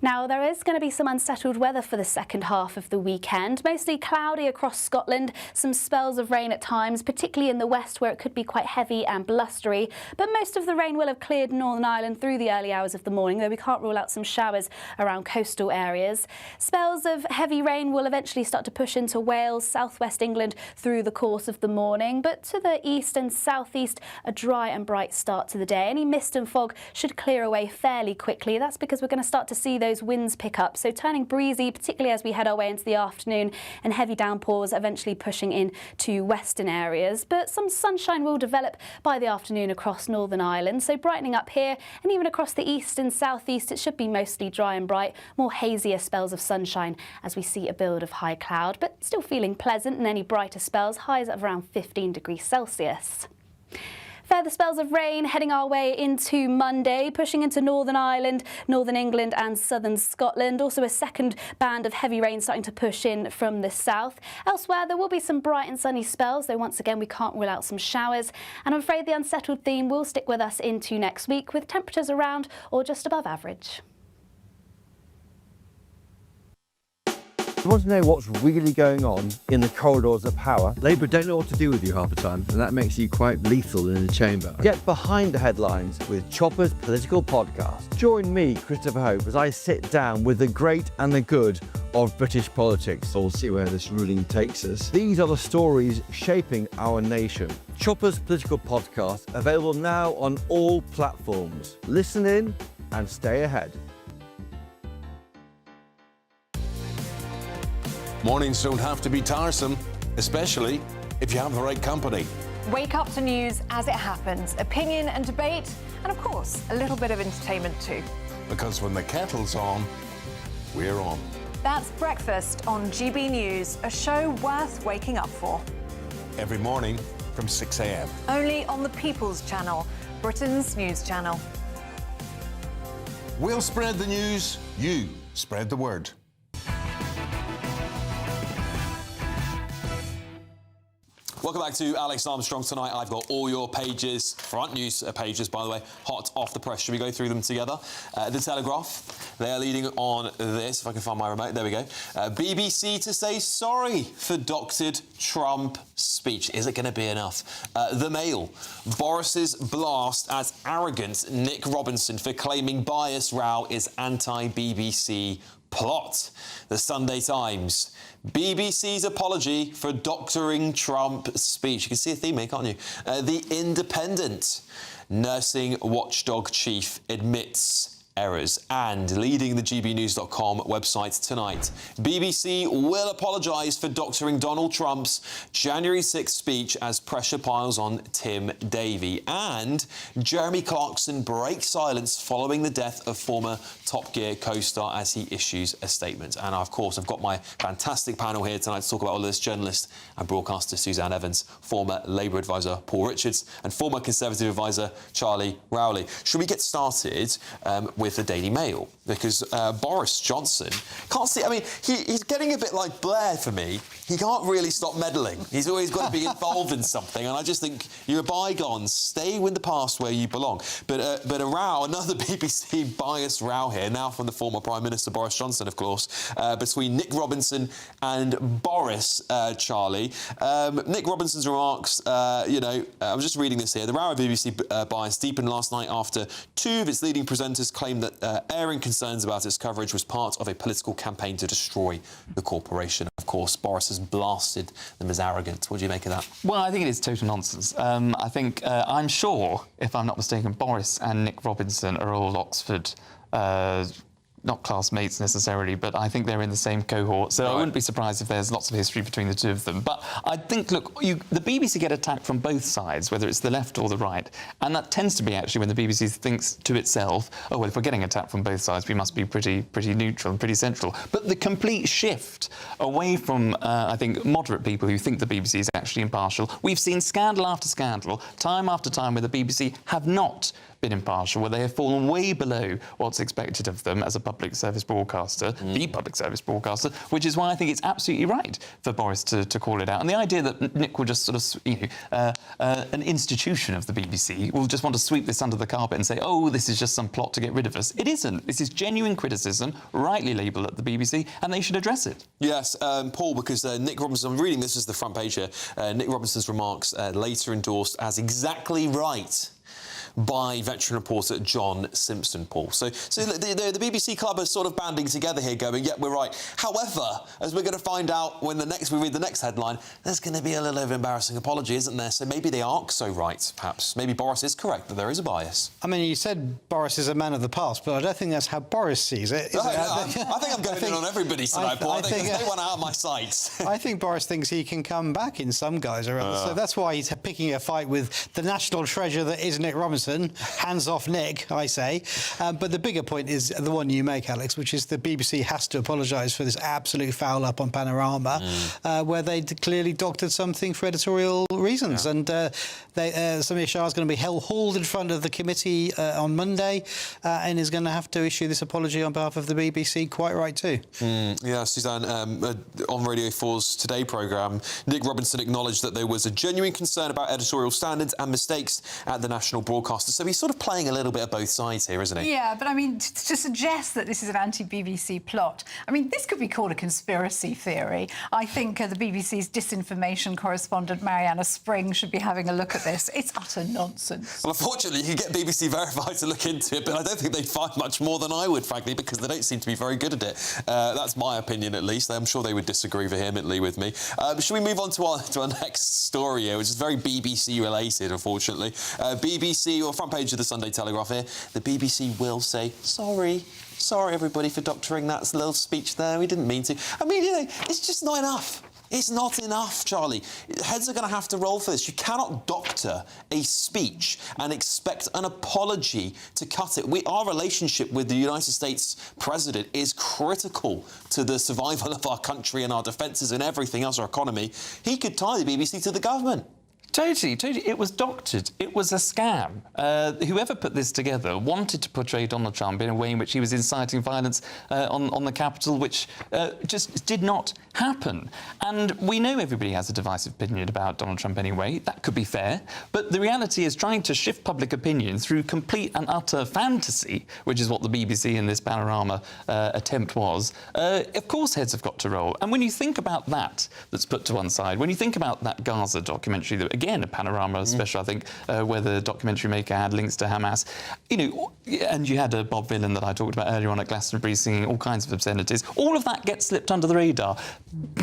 Now, there is going to be some unsettled weather for the second half of the weekend. Mostly cloudy across Scotland, some spells of rain at times, particularly in the west where it could be quite heavy and blustery. But most of the rain will have cleared Northern Ireland through the early hours of the morning, though we can't rule out some showers around coastal areas. Spells of heavy rain will eventually start to push into Wales, southwest England through the course of the morning. But to the east and southeast, a dry and bright start to the day. Any mist and fog should clear away fairly quickly. That's because we're going to start to see those winds pick up, so turning breezy, particularly as we head our way into the afternoon, and heavy downpours eventually pushing in to western areas. But some sunshine will develop by the afternoon across Northern Ireland, so brightening up here, and even across the east and southeast it should be mostly dry and bright, more hazier spells of sunshine as we see a build of high cloud, but still feeling pleasant, and any brighter spells, highs of around 15 degrees Celsius. Further spells of rain heading our way into Monday, pushing into Northern Ireland, Northern England and southern Scotland. Also a second band of heavy rain starting to push in from the south. Elsewhere, there will be some bright and sunny spells, though once again we can't rule out some showers. And I'm afraid the unsettled theme will stick with us into next week, with temperatures around or just above average.
You want to know what's really going on in the corridors of power? Labour don't know what to do with you half the time, and that makes you quite lethal in the chamber. Get behind the headlines with Chopper's Political Podcast. Join me, Christopher Hope, as I sit down with the great and the good of British politics. We'll see where this ruling takes us. These are the stories shaping our nation. Chopper's Political Podcast, available now on all platforms. Listen in and stay ahead.
Mornings don't have to be tiresome, especially if you have the right company.
Wake up to news as it happens, opinion and debate, and of course, a little bit of entertainment too.
Because when the kettle's on, we're on.
That's Breakfast on GB News, a show worth waking up for.
Every morning from 6 a.m.
Only on the People's Channel, Britain's news channel.
We'll spread the news, you spread the word.
Welcome back to Alex Armstrong tonight. I've got all your pages, front news pages, by the way, hot off the press. Should we go through them together? The Telegraph, they are leading on this, if I can find my remote. There we go. BBC to say sorry for doctored Trump speech. Is it going to be enough? The Mail, Boris's blast at arrogant Nick Robinson for claiming bias row is anti-BBC plot. The Sunday Times, BBC's apology for doctoring Trump speech. You can see a theme here, can't you? The Independent, nursing watchdog chief admits errors. And leading the GBNews.com website tonight, BBC will apologise for doctoring Donald Trump's January 6th speech as pressure piles on Tim Davie. And Jeremy Clarkson breaks silence following the death of former Top Gear co-star as he issues a statement. And of course, I've got my fantastic panel here tonight to talk about all this: journalist and broadcaster Suzanne Evans, former Labour advisor Paul Richards, and former Conservative advisor Charlie Rowley. Should we get started with the Daily Mail? Because Boris Johnson can't see... I mean, he's getting a bit like Blair for me. He can't really stop meddling. He's always got to be involved in something, and I just think you're bygones. Stay with the past where you belong. But a row, another BBC bias row here, now from the former Prime Minister Boris Johnson, of course, between Nick Robinson and Boris, Charlie. Nick Robinson's remarks, I'm just reading this here. The row of BBC bias deepened last night after two of its leading presenters claimed that airing concerns about its coverage was part of a political campaign to destroy the corporation. Of course, Boris has blasted them as arrogant. What do you make of that?
Well, I think it is total nonsense. I think, I'm sure, if I'm not mistaken, Boris and Nick Robinson are all Oxford, not classmates necessarily, but I think they're in the same cohort. So I wouldn't be surprised if there's lots of history between the two of them. But I think, look, the BBC get attacked from both sides, whether it's the left or the right. And that tends to be actually when the BBC thinks to itself, oh, well, if we're getting attacked from both sides, we must be pretty neutral and pretty central. But the complete shift away from, I think, moderate people who think the BBC is actually impartial. We've seen scandal after scandal, time after time, where the BBC have not been impartial, where they have fallen way below what's expected of them as a public service broadcaster, the public service broadcaster, which is why I think it's absolutely right for Boris to call it out. And the idea that Nick will just sort of, an institution of the BBC will just want to sweep this under the carpet and say, oh, this is just some plot to get rid of us. It isn't. This is genuine criticism, rightly labelled at the BBC, and they should address it.
Yes, Paul, because Nick Robinson, I'm reading this as the front page here, Nick Robinson's remarks later endorsed as exactly right by veteran reporter John Simpson, Paul. So the BBC club are sort of banding together here going, yeah, we're right. However, as we're going to find out when we read the next headline, there's going to be a little of embarrassing apology, isn't there? So maybe they aren't so right, perhaps. Maybe Boris is correct that there is a bias.
I mean, you said Boris is a man of the past, but I don't think that's how Boris sees it.
I think I'm going in on everybody tonight, Paul. I think there's no one out of my sights.
I think Boris thinks he can come back in some guise or other. So that's why he's picking a fight with the national treasure that is Nick Robinson. Hands off Nick, I say. But the bigger point is the one you make, Alex, which is the BBC has to apologise for this absolute foul-up on Panorama, where they clearly doctored something for editorial reasons. And Samir Shah is going to be hauled in front of the committee on Monday and is going to have to issue this apology on behalf of the BBC. Quite right, too.
Yeah, Suzanne, on Radio 4's Today programme, Nick Robinson acknowledged that there was a genuine concern about editorial standards and mistakes at the national broadcaster. So he's sort of playing a little bit of both sides here, isn't he?
Yeah, but I mean, to suggest that this is an anti-BBC plot, I mean, this could be called a conspiracy theory. I think the BBC's disinformation correspondent, Mariana Spring, should be having a look at this. It's utter nonsense.
Well, unfortunately, you can get BBC Verified to look into it, but I don't think they'd find much more than I would, frankly, because they don't seem to be very good at it. That's my opinion, at least. I'm sure they would disagree vehemently with me. Should we move on to our next story here, which is very BBC-related, unfortunately. BBC, or front page of the Sunday Telegraph here, the BBC will say, sorry, everybody, for doctoring that little speech there. We didn't mean to. I mean, it's just not enough. It's not enough, Charlie. Heads are going to have to roll for this. You cannot doctor a speech and expect an apology to cut it. Our relationship with the United States president is critical to the survival of our country and our defences and everything else, our economy. He could tie the BBC to the government.
Totally. It was doctored. It was a scam. Whoever put this together wanted to portray Donald Trump in a way in which he was inciting violence on the Capitol, which just did not happen. And we know everybody has a divisive opinion about Donald Trump anyway. That could be fair. But the reality is trying to shift public opinion through complete and utter fantasy, which is what the BBC in this Panorama attempt was. Of course, heads have got to roll. And when you think about that's put to one side, when you think about that Gaza documentary that, again, a Panorama special, I think, where the documentary maker had links to Hamas. You know, and you had Bob Villan that I talked about earlier on at Glastonbury singing all kinds of obscenities. All of that gets slipped under the radar.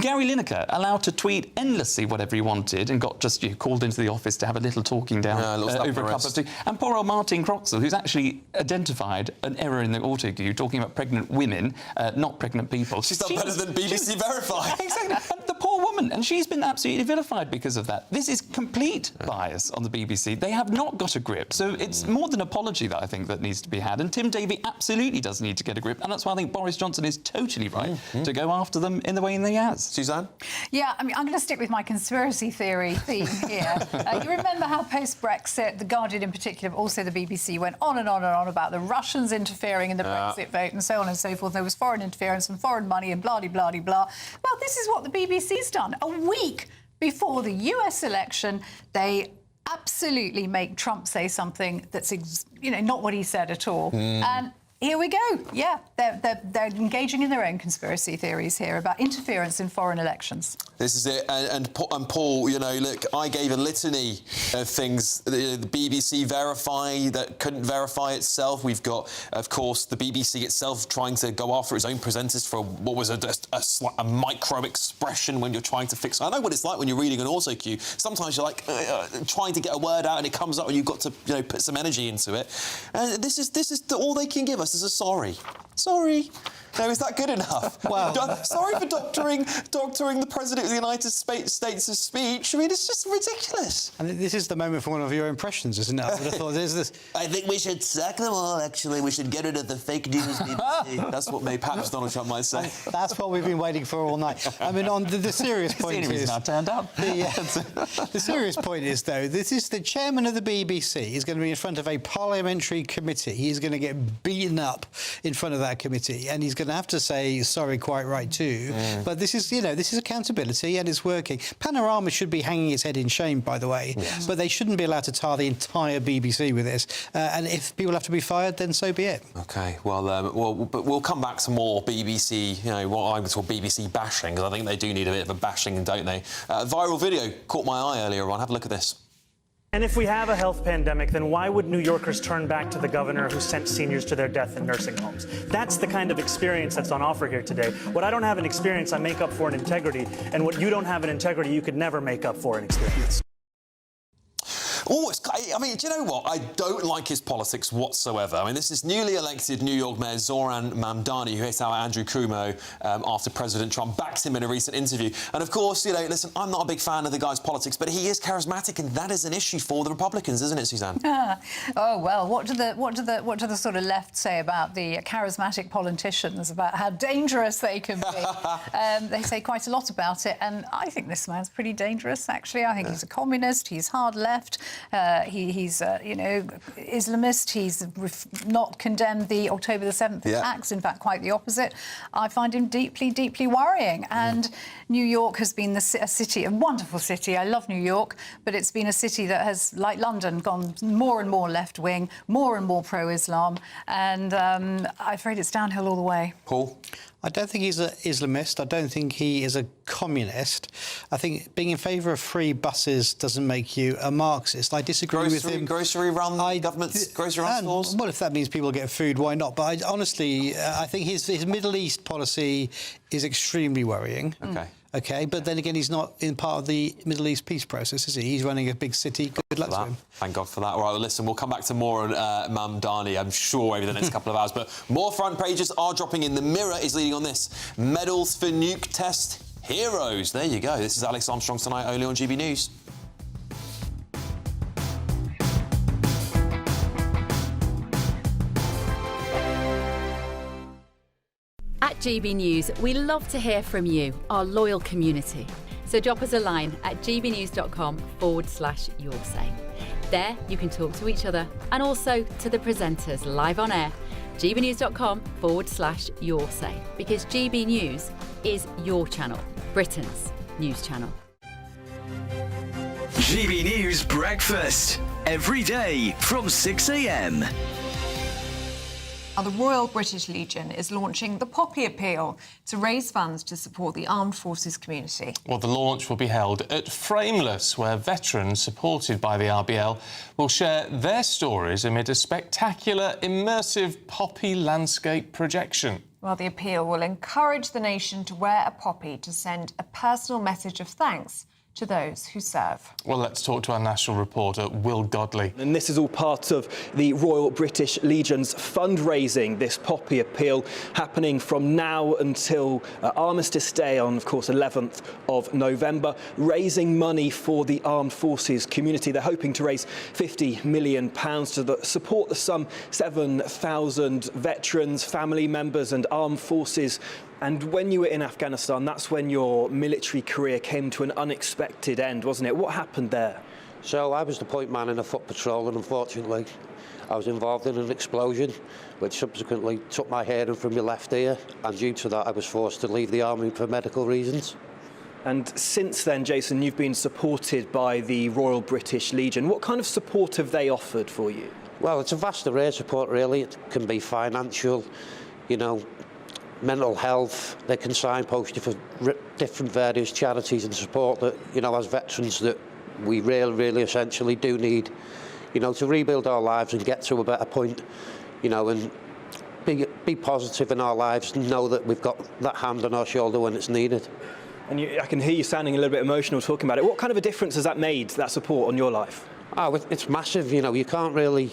Gary Lineker allowed to tweet endlessly whatever he wanted and got just called into the office to have a little talking down over a cup of tea. And poor old Martin Croxall, who's actually identified an error in the autocue, talking about pregnant women, not pregnant people.
She's done better than BBC Verify.
Exactly. And the poor woman. And she's been absolutely vilified because of that. This is complete bias on the BBC. They have not got a grip. So it's more than apology that I think that needs to be had. And Tim Davie absolutely does need to get a grip. And that's why I think Boris Johnson is totally right to go after them in the way that he has.
Suzanne?
Yeah, I mean, I'm going to stick with my conspiracy theory theme here. You remember how post-Brexit, The Guardian in particular, but also the BBC, went on and on and on about the Russians interfering in the Brexit vote and so on and so forth. There was foreign interference and foreign money and blah-de-blah-de-blah. Well, this is what the BBC's done. A week before the US election, they absolutely make Trump say something that's, not what he said at all. And here we go. Yeah, they're engaging in their own conspiracy theories here about interference in foreign elections.
This is it. And Paul, look, I gave a litany of things. The BBC Verify that couldn't verify itself. We've got, of course, the BBC itself trying to go after its own presenters for what was a micro expression when you're trying to fix. I know what it's like when you're reading an autocue. Sometimes you're like trying to get a word out and it comes up and you've got to put some energy into it. And this is all they can give us is a sorry. Sorry. Now, is that good enough?
Well,
sorry for doctoring the President of the United States' speech. I mean, it's just ridiculous.
And this is the moment for one of your impressions, isn't it? I would have thought there's this.
I think we should sack them all, actually. We should get rid of the fake news BBC. That's what perhaps Donald Trump might say.
That's what we've been waiting for all night. I mean, on the serious point is...
now turned up.
The serious point is, though, this is the chairman of the BBC is going to be in front of a parliamentary committee. He's going to get beaten up in front of that committee, and he's going to have to say sorry quite right too. But this is accountability, and it's working. Panorama should be hanging its head in shame, by the way, but they shouldn't be allowed to tar the entire BBC with this. And if people have to be fired, then so be it.
OK, but we'll come back to more BBC, what I would call BBC bashing, because I think they do need a bit of a bashing, don't they? Viral video caught my eye earlier on. Have a look at this.
And if we have a health pandemic, then why would New Yorkers turn back to the governor who sent seniors to their death in nursing homes? That's the kind of experience that's on offer here today. What I don't have in experience, I make up for in integrity. And what you don't have in integrity, you could never make up for in experience.
Oh, I mean, do you know what? I don't like his politics whatsoever. I mean, this is newly elected New York Mayor Zoran Mamdani, who hit out Andrew Cuomo after President Trump backed him in a recent interview. And of course, listen, I'm not a big fan of the guy's politics, but he is charismatic, and that is an issue for the Republicans, isn't it, Suzanne?
Oh well, what do the sort of left say about the charismatic politicians, about how dangerous they can be? They say quite a lot about it, and I think this man's pretty dangerous. Actually, I think he's a communist. He's hard left. He's Islamist. He's not condemned the October the 7th attacks. In fact, quite the opposite. I find him deeply, deeply worrying. And New York has been a city, a wonderful city. I love New York, but it's been a city that has, like London, gone more and more left-wing, more and more pro-Islam. And I'm afraid it's downhill all the way.
Paul?
I don't think he's an Islamist. I don't think he is a communist. I think being in favour of free buses doesn't make you a Marxist. I disagree with him.
Government's grocery run stores?
Well, if that means people get food, why not? But honestly, I think his Middle East policy is extremely worrying. OK, but then again, he's not in part of the Middle East peace process, is he? He's running a big city. Good luck to him.
Thank God for that. All right, well, listen, we'll come back to more on Mamdani, I'm sure, over the next couple of hours. But more front pages are dropping in. The Mirror is leading on this. Medals for nuke test heroes. There you go. This is Alex Armstrong tonight, only on GB News.
At GB News, we love to hear from you, our loyal community. So drop us a line at gbnews.com/yoursay. There you can talk to each other and also to the presenters live on air. gbnews.com/yoursay, because GB News is your channel, Britain's news channel.
GB News Breakfast, every day from 6 a.m.
Now, the Royal British Legion is launching the Poppy Appeal to raise funds to support the armed forces community.
Well, the launch will be held at Frameless, where veterans supported by the RBL will share their stories amid a spectacular, immersive poppy landscape projection.
Well, the appeal will encourage the nation to wear a poppy to send a personal message of thanks to those who serve.
Well, let's talk to our national reporter, Will Godley.
And this is all part of the Royal British Legion's fundraising, this Poppy Appeal, happening from now until Armistice Day on, of course, 11th of November, raising money for the armed forces community. They're hoping to raise £50 million to support the some 7,000 veterans, family members and armed forces. And when you were in Afghanistan, that's when your military career came to an unexpected end, wasn't it? What happened there?
So I was the point man in a foot patrol, and unfortunately I was involved in an explosion which subsequently took my hearing from my left ear, and due to that I was forced to leave the army for medical reasons.
And since then, Jason, you've been supported by the Royal British Legion. What kind of support have they offered for you?
Well, it's a vast array of support, really. It can be financial, mental health. They can signpost you for different various charities and support that, as veterans, that we really essentially do need, to rebuild our lives and get to a better point, and be positive in our lives and know that we've got that hand on our shoulder when it's needed.
And I can hear you sounding a little bit emotional talking about it. What kind of a difference has that made, that support, on your life?
Oh, it's massive, you can't really...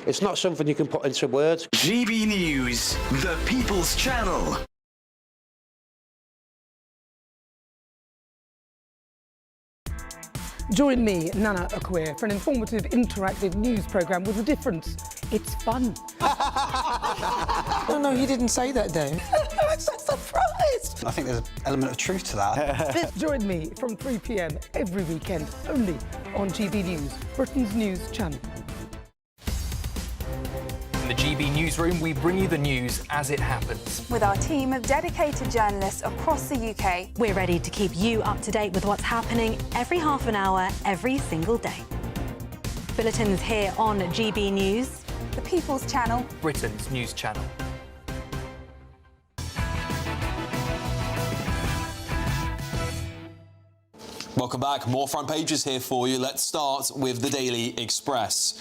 It's not something you can put into words.
GB News, the People's Channel.
Join me, Nana Okoye, for an informative, interactive news programme with a difference. It's fun.
No, he didn't say that, though.
I'm so surprised.
I think there's an element of truth to that.
Join me from 3 p.m. every weekend, only on GB News, Britain's news channel.
In the GB Newsroom, we bring you the news as it happens.
With our team of dedicated journalists across the UK, we're ready to keep you up to date with what's happening every half an hour, every single day. Bulletins here on GB News, the People's Channel,
Britain's news channel.
Welcome back. More front pages here for you. Let's start with the Daily Express.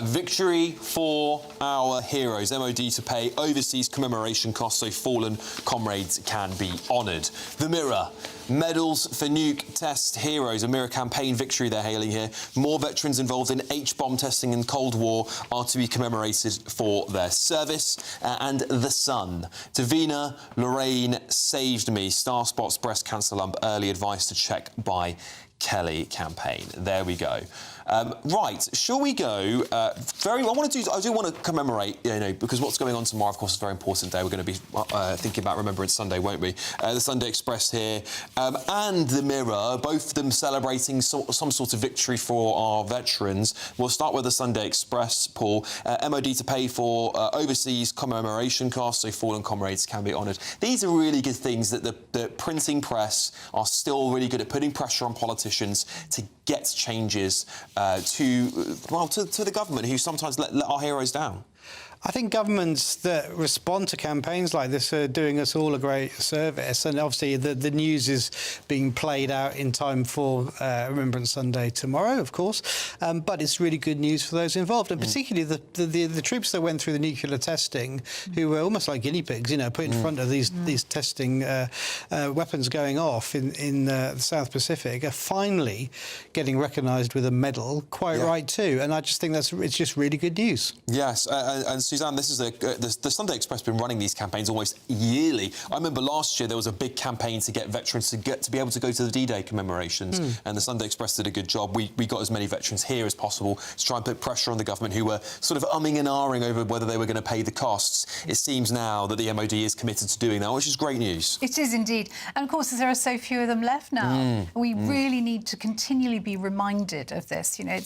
Victory for our heroes. MOD to pay overseas commemoration costs so fallen comrades can be honoured. The Mirror. Medals for nuke test heroes. A Mirror campaign victory they're hailing here. More veterans involved in H-bomb testing in Cold War are to be commemorated for their service. And The Sun. Davina Lorraine saved me. Star spots breast cancer lump. Early advice to check by Kelly campaign. There we go. Right, shall we go? I do want to commemorate, because what's going on tomorrow, of course, is a very important day. We're going to be thinking about Remembrance Sunday, won't we? The Sunday Express here and The Mirror, both of them celebrating some sort of victory for our veterans. We'll start with the Sunday Express, Paul. MOD to pay for overseas commemoration costs so fallen comrades can be honoured. These are really good things that the printing press are still really good at putting pressure on politicians to get changes to the government, who sometimes let our heroes down.
I think governments that respond to campaigns like this are doing us all a great service, and obviously the news is being played out in time for Remembrance Sunday tomorrow, of course, but it's really good news for those involved, and particularly the troops that went through the nuclear testing, who were almost like guinea pigs, put in front of these testing weapons going off in the South Pacific, are finally getting recognised with a medal, quite right too, and I just think it's just really good news.
Yes, and Suzanne, this is the Sunday Express been running these campaigns almost yearly. I remember last year there was a big campaign to get veterans to be able to go to the D-Day commemorations, and the Sunday Express did a good job. We got as many veterans here as possible to try and put pressure on the government, who were sort of umming and ahhing over whether they were going to pay the costs. It seems now that the MOD is committed to doing that, which is great news.
It is indeed. And of course, there are so few of them left now. We really need to continually be reminded of this. You know,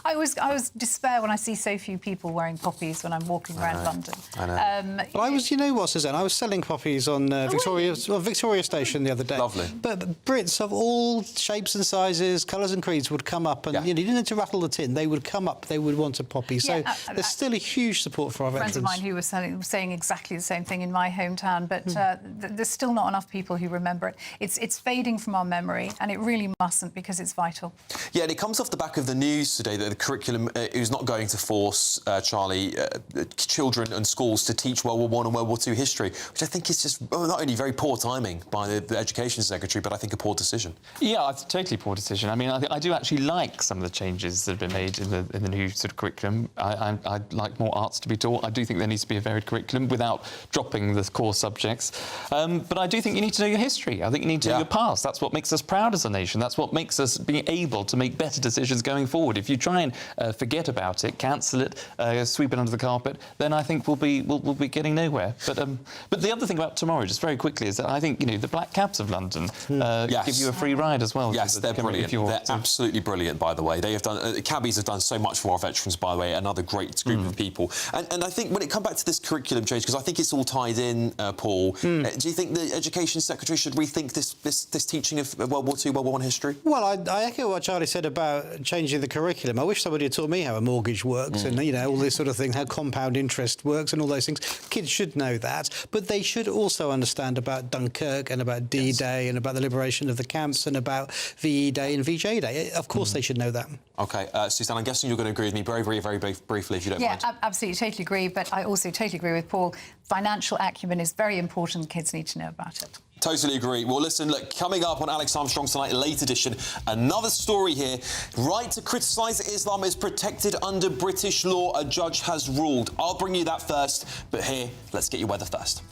I always despair when I see so few people wearing poppies when I'm walking around London.
I know.
But I was, you know what, Suzanne, I was selling poppies on Victoria Station the other day.
Lovely.
But Brits of all shapes and sizes, colours and creeds would come up, and you didn't have to rattle the tin. They would come up. They would want a poppy. So there's still a huge support for our veterans.
Friends of mine who were saying exactly the same thing in my hometown, but there's still not enough people who remember it. It's fading from our memory, and it really mustn't, because it's vital.
Yeah, and it comes off the back of the news today that the curriculum is not going to force, Charlie, children and schools to teach World War I and World War II history, which I think is just not only very poor timing by the Education Secretary, but I think a poor decision.
Yeah, it's a totally poor decision. I mean, I do actually like some of the changes that have been made in the new sort of curriculum. I'd like more arts to be taught. I do think there needs to be a varied curriculum without dropping the core subjects. But I do think you need to know your history. I think you need to know your past. That's what makes us proud as a nation. That's what makes us be able to make better decisions going forward. If you try and forget about it, cancel it, sweep it under the carpet, then I think we'll be getting nowhere. But the other thing about tomorrow, just very quickly, is that I think, you know, the Black Cabs of London give you a free ride as well.
Yes, they're brilliant. They're absolutely brilliant, by the way. They have done cabbies have done so much for our veterans, by the way. Another great group of people. And I think when it comes back to this curriculum change, because I think it's all tied in, Paul. Do you think the Education Secretary should rethink this teaching of World War II, World War I history?
Well, I echo what Charlie said about changing the curriculum. I wish somebody had taught me how a mortgage works and, you know, all this sort of thing, how compound interest works and all those things. Kids should know that, but they should also understand about Dunkirk and about D-Day and about the liberation of the camps and about VE Day and VJ Day. Of course they should know that.
OK, Suzanne, I'm guessing you're going to agree with me very briefly, if you don't mind.
Yeah, absolutely, totally agree, but I also totally agree with Paul. Financial acumen is very important. Kids need to know about it.
Totally agree. Well, listen, look, coming up on Alex Armstrong Tonight, late edition, another story here. Right to criticise Islam is protected under British law, a judge has ruled. I'll bring you that first, but here, let's get your weather first.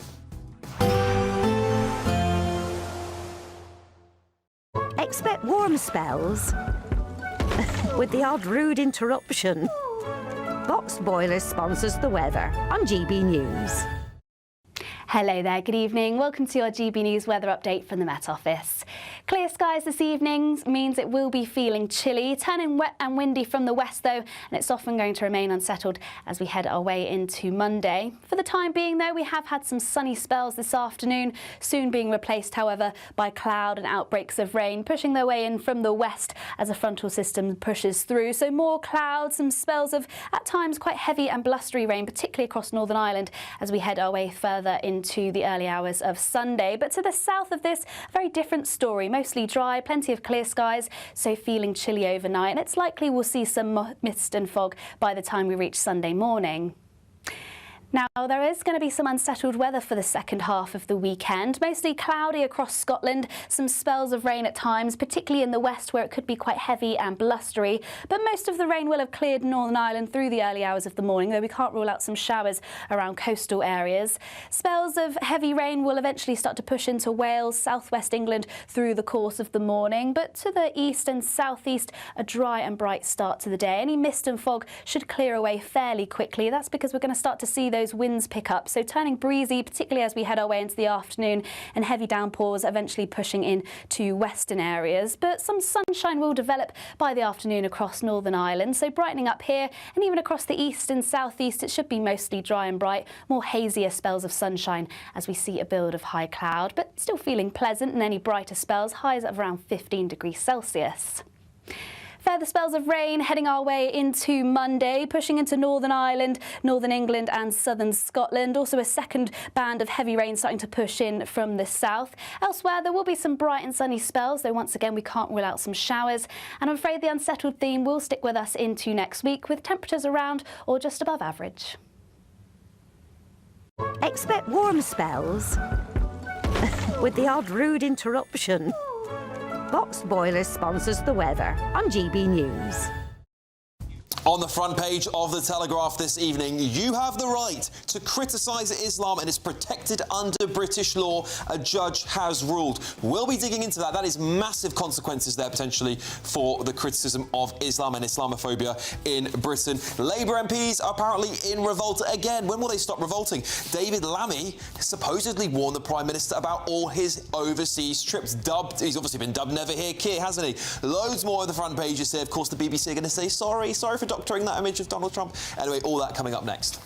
Expect warm spells with the odd rude interruption. Box Boilers sponsors the weather on GB News.
Hello there, good evening. Welcome to your GB News weather update from the Met Office. Clear skies this evening means it will be feeling chilly, turning wet and windy from the west though, and it's often going to remain unsettled as we head our way into Monday. For the time being though, we have had some sunny spells this afternoon, soon being replaced however by cloud and outbreaks of rain, pushing their way in from the west as a frontal system pushes through. So more clouds, some spells of at times quite heavy and blustery rain, particularly across Northern Ireland as we head our way further into the early hours of Sunday. But to the south of this, a very different story. Mostly dry, plenty of clear skies, so feeling chilly overnight. And it's likely we'll see some mist and fog by the time we reach Sunday morning. Now, there is going to be some unsettled weather for the second half of the weekend. Mostly cloudy across Scotland, some spells of rain at times, particularly in the west where it could be quite heavy and blustery. But most of the rain will have cleared Northern Ireland through the early hours of the morning, though we can't rule out some showers around coastal areas. Spells of heavy rain will eventually start to push into Wales, southwest England through the course of the morning. But to the east and southeast, a dry and bright start to the day. Any mist and fog should clear away fairly quickly. That's because we're going to start to see those winds pick up, so turning breezy, particularly as we head our way into the afternoon, and heavy downpours eventually pushing in to western areas. But some sunshine will develop by the afternoon across Northern Ireland, so brightening up here and even across the east and southeast. It should be mostly dry and bright, more hazier spells of sunshine as we see a build of high cloud, but still feeling pleasant, and any brighter spells, highs of around 15 degrees Celsius. Further spells of rain heading our way into Monday, pushing into Northern Ireland, Northern England and southern Scotland. Also a second band of heavy rain starting to push in from the south. Elsewhere, there will be some bright and sunny spells, though once again we can't rule out some showers. And I'm afraid the unsettled theme will stick with us into next week, with temperatures around or just above average.
Expect warm spells with the odd rude interruption. Box Boilers sponsors the weather on GB News.
On the front page of The Telegraph this evening, you have the right to criticise Islam and is protected under British law, a judge has ruled. We'll be digging into that. That is massive consequences there potentially for the criticism of Islam and Islamophobia in Britain. Labour MPs are apparently in revolt again. When will they stop revolting? David Lammy supposedly warned the Prime Minister about all his overseas trips. He's obviously been dubbed Never Hear Keir, hasn't he? Loads more on the front pages here. Of course, the BBC are going to say sorry for doctoring that image of Donald Trump. Anyway, all that coming up next.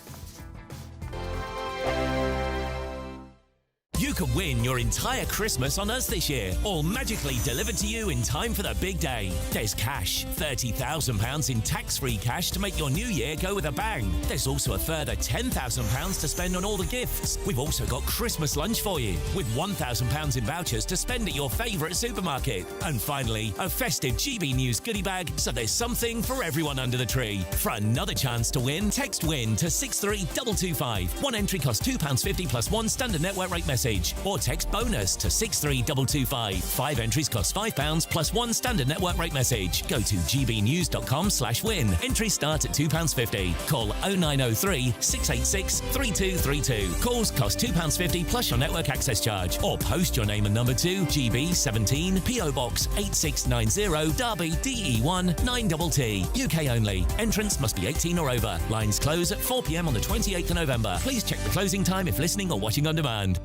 You could win your entire Christmas on us this year, all magically delivered to you in time for the big day. There's cash, £30,000 in tax-free cash to make your new year go with a bang. There's also a further £10,000 to spend on all the gifts. We've also got Christmas lunch for you, with £1,000 in vouchers to spend at your favourite supermarket. And finally, a festive GB News goodie bag, so there's something for everyone under the tree. For another chance to win, text WIN to 63225. One entry costs £2.50 plus one standard network rate message. Or text BONUS to 63225. 5 entries cost £5 plus one standard network rate message. Go to gbnews.com/win. Entries start at £2.50. Call 0903 686 3232. Calls cost £2.50 plus your network access charge. Or post your name and number to GB17 PO Box 8690 Derby DE1 9TT. UK only. Entrance must be 18 or over. Lines close at 4 p.m. on the 28th of November. Please check the closing time if listening or watching on demand.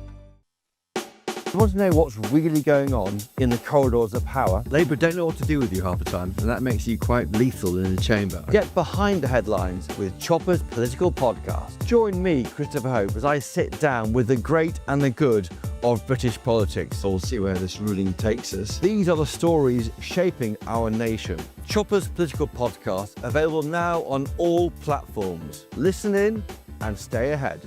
You want to know what's really going on in the corridors of power? Labour don't know what to do with you half the time, and that makes you quite lethal in the chamber. Get behind the headlines with Chopper's political podcast. Join me, Christopher Hope, as I sit down with the great and the good of British politics. We'll see where this ruling takes us. These are the stories shaping our nation. Chopper's political podcast, available now on all platforms. Listen in and stay ahead.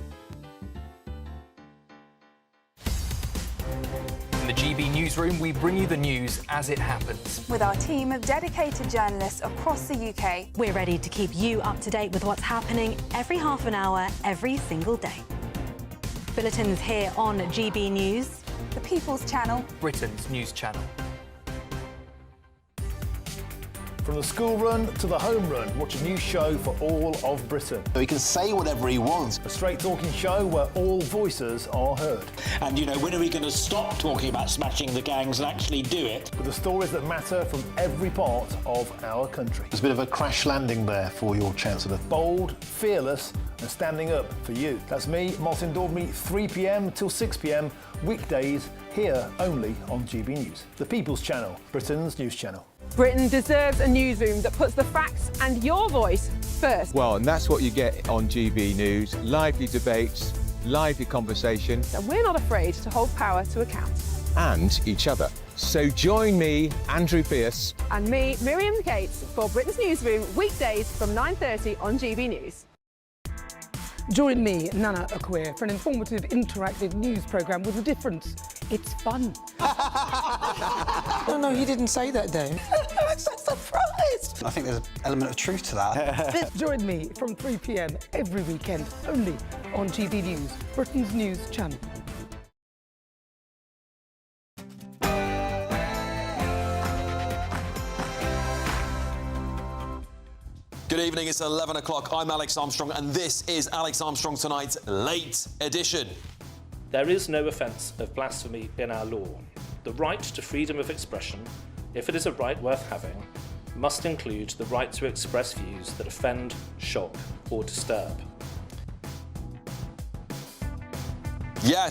In the GB Newsroom, we bring you the news as it happens.
With our team of dedicated journalists across the UK, we're ready to keep you up to date with what's happening every half an hour, every single day. Bulletins here on GB News, the People's Channel,
Britain's news channel.
From the school run to the home run, watch a new show for all of Britain.
He can say whatever he wants.
A straight-talking show where all voices are heard.
And, you know, when are we going to stop talking about smashing the gangs and actually do it?
With the stories that matter from every part of our country.
There's a bit of a crash landing there for your Chancellor.
Bold, fearless and standing up for you. That's me, Martin Daubney, 3 p.m. till 6 p.m, weekdays, here only on GB News. The People's Channel, Britain's news channel.
Britain deserves a newsroom that puts the facts and your voice first.
Well, and that's what you get on GB News. Lively debates, lively conversation.
And we're not afraid to hold power to account.
And each other. So join me, Andrew Pierce.
And me, Miriam Gates, for Britain's Newsroom, weekdays from 9:30 on GB News.
Join me, Nana Akweer, for an informative, interactive news programme with a difference. It's fun.
No, he didn't say that, Dave.
I'm so surprised.
I think there's an element of truth to that.
Join me from 3 p.m. every weekend, only on GB News, Britain's news channel.
Good evening, it's 11 o'clock. I'm Alex Armstrong, and this is Alex Armstrong Tonight's Late Edition.
There is no offence of blasphemy in our law. The right to freedom of expression, if it is a right worth having, must include the right to express views that offend, shock, or disturb.
Yes.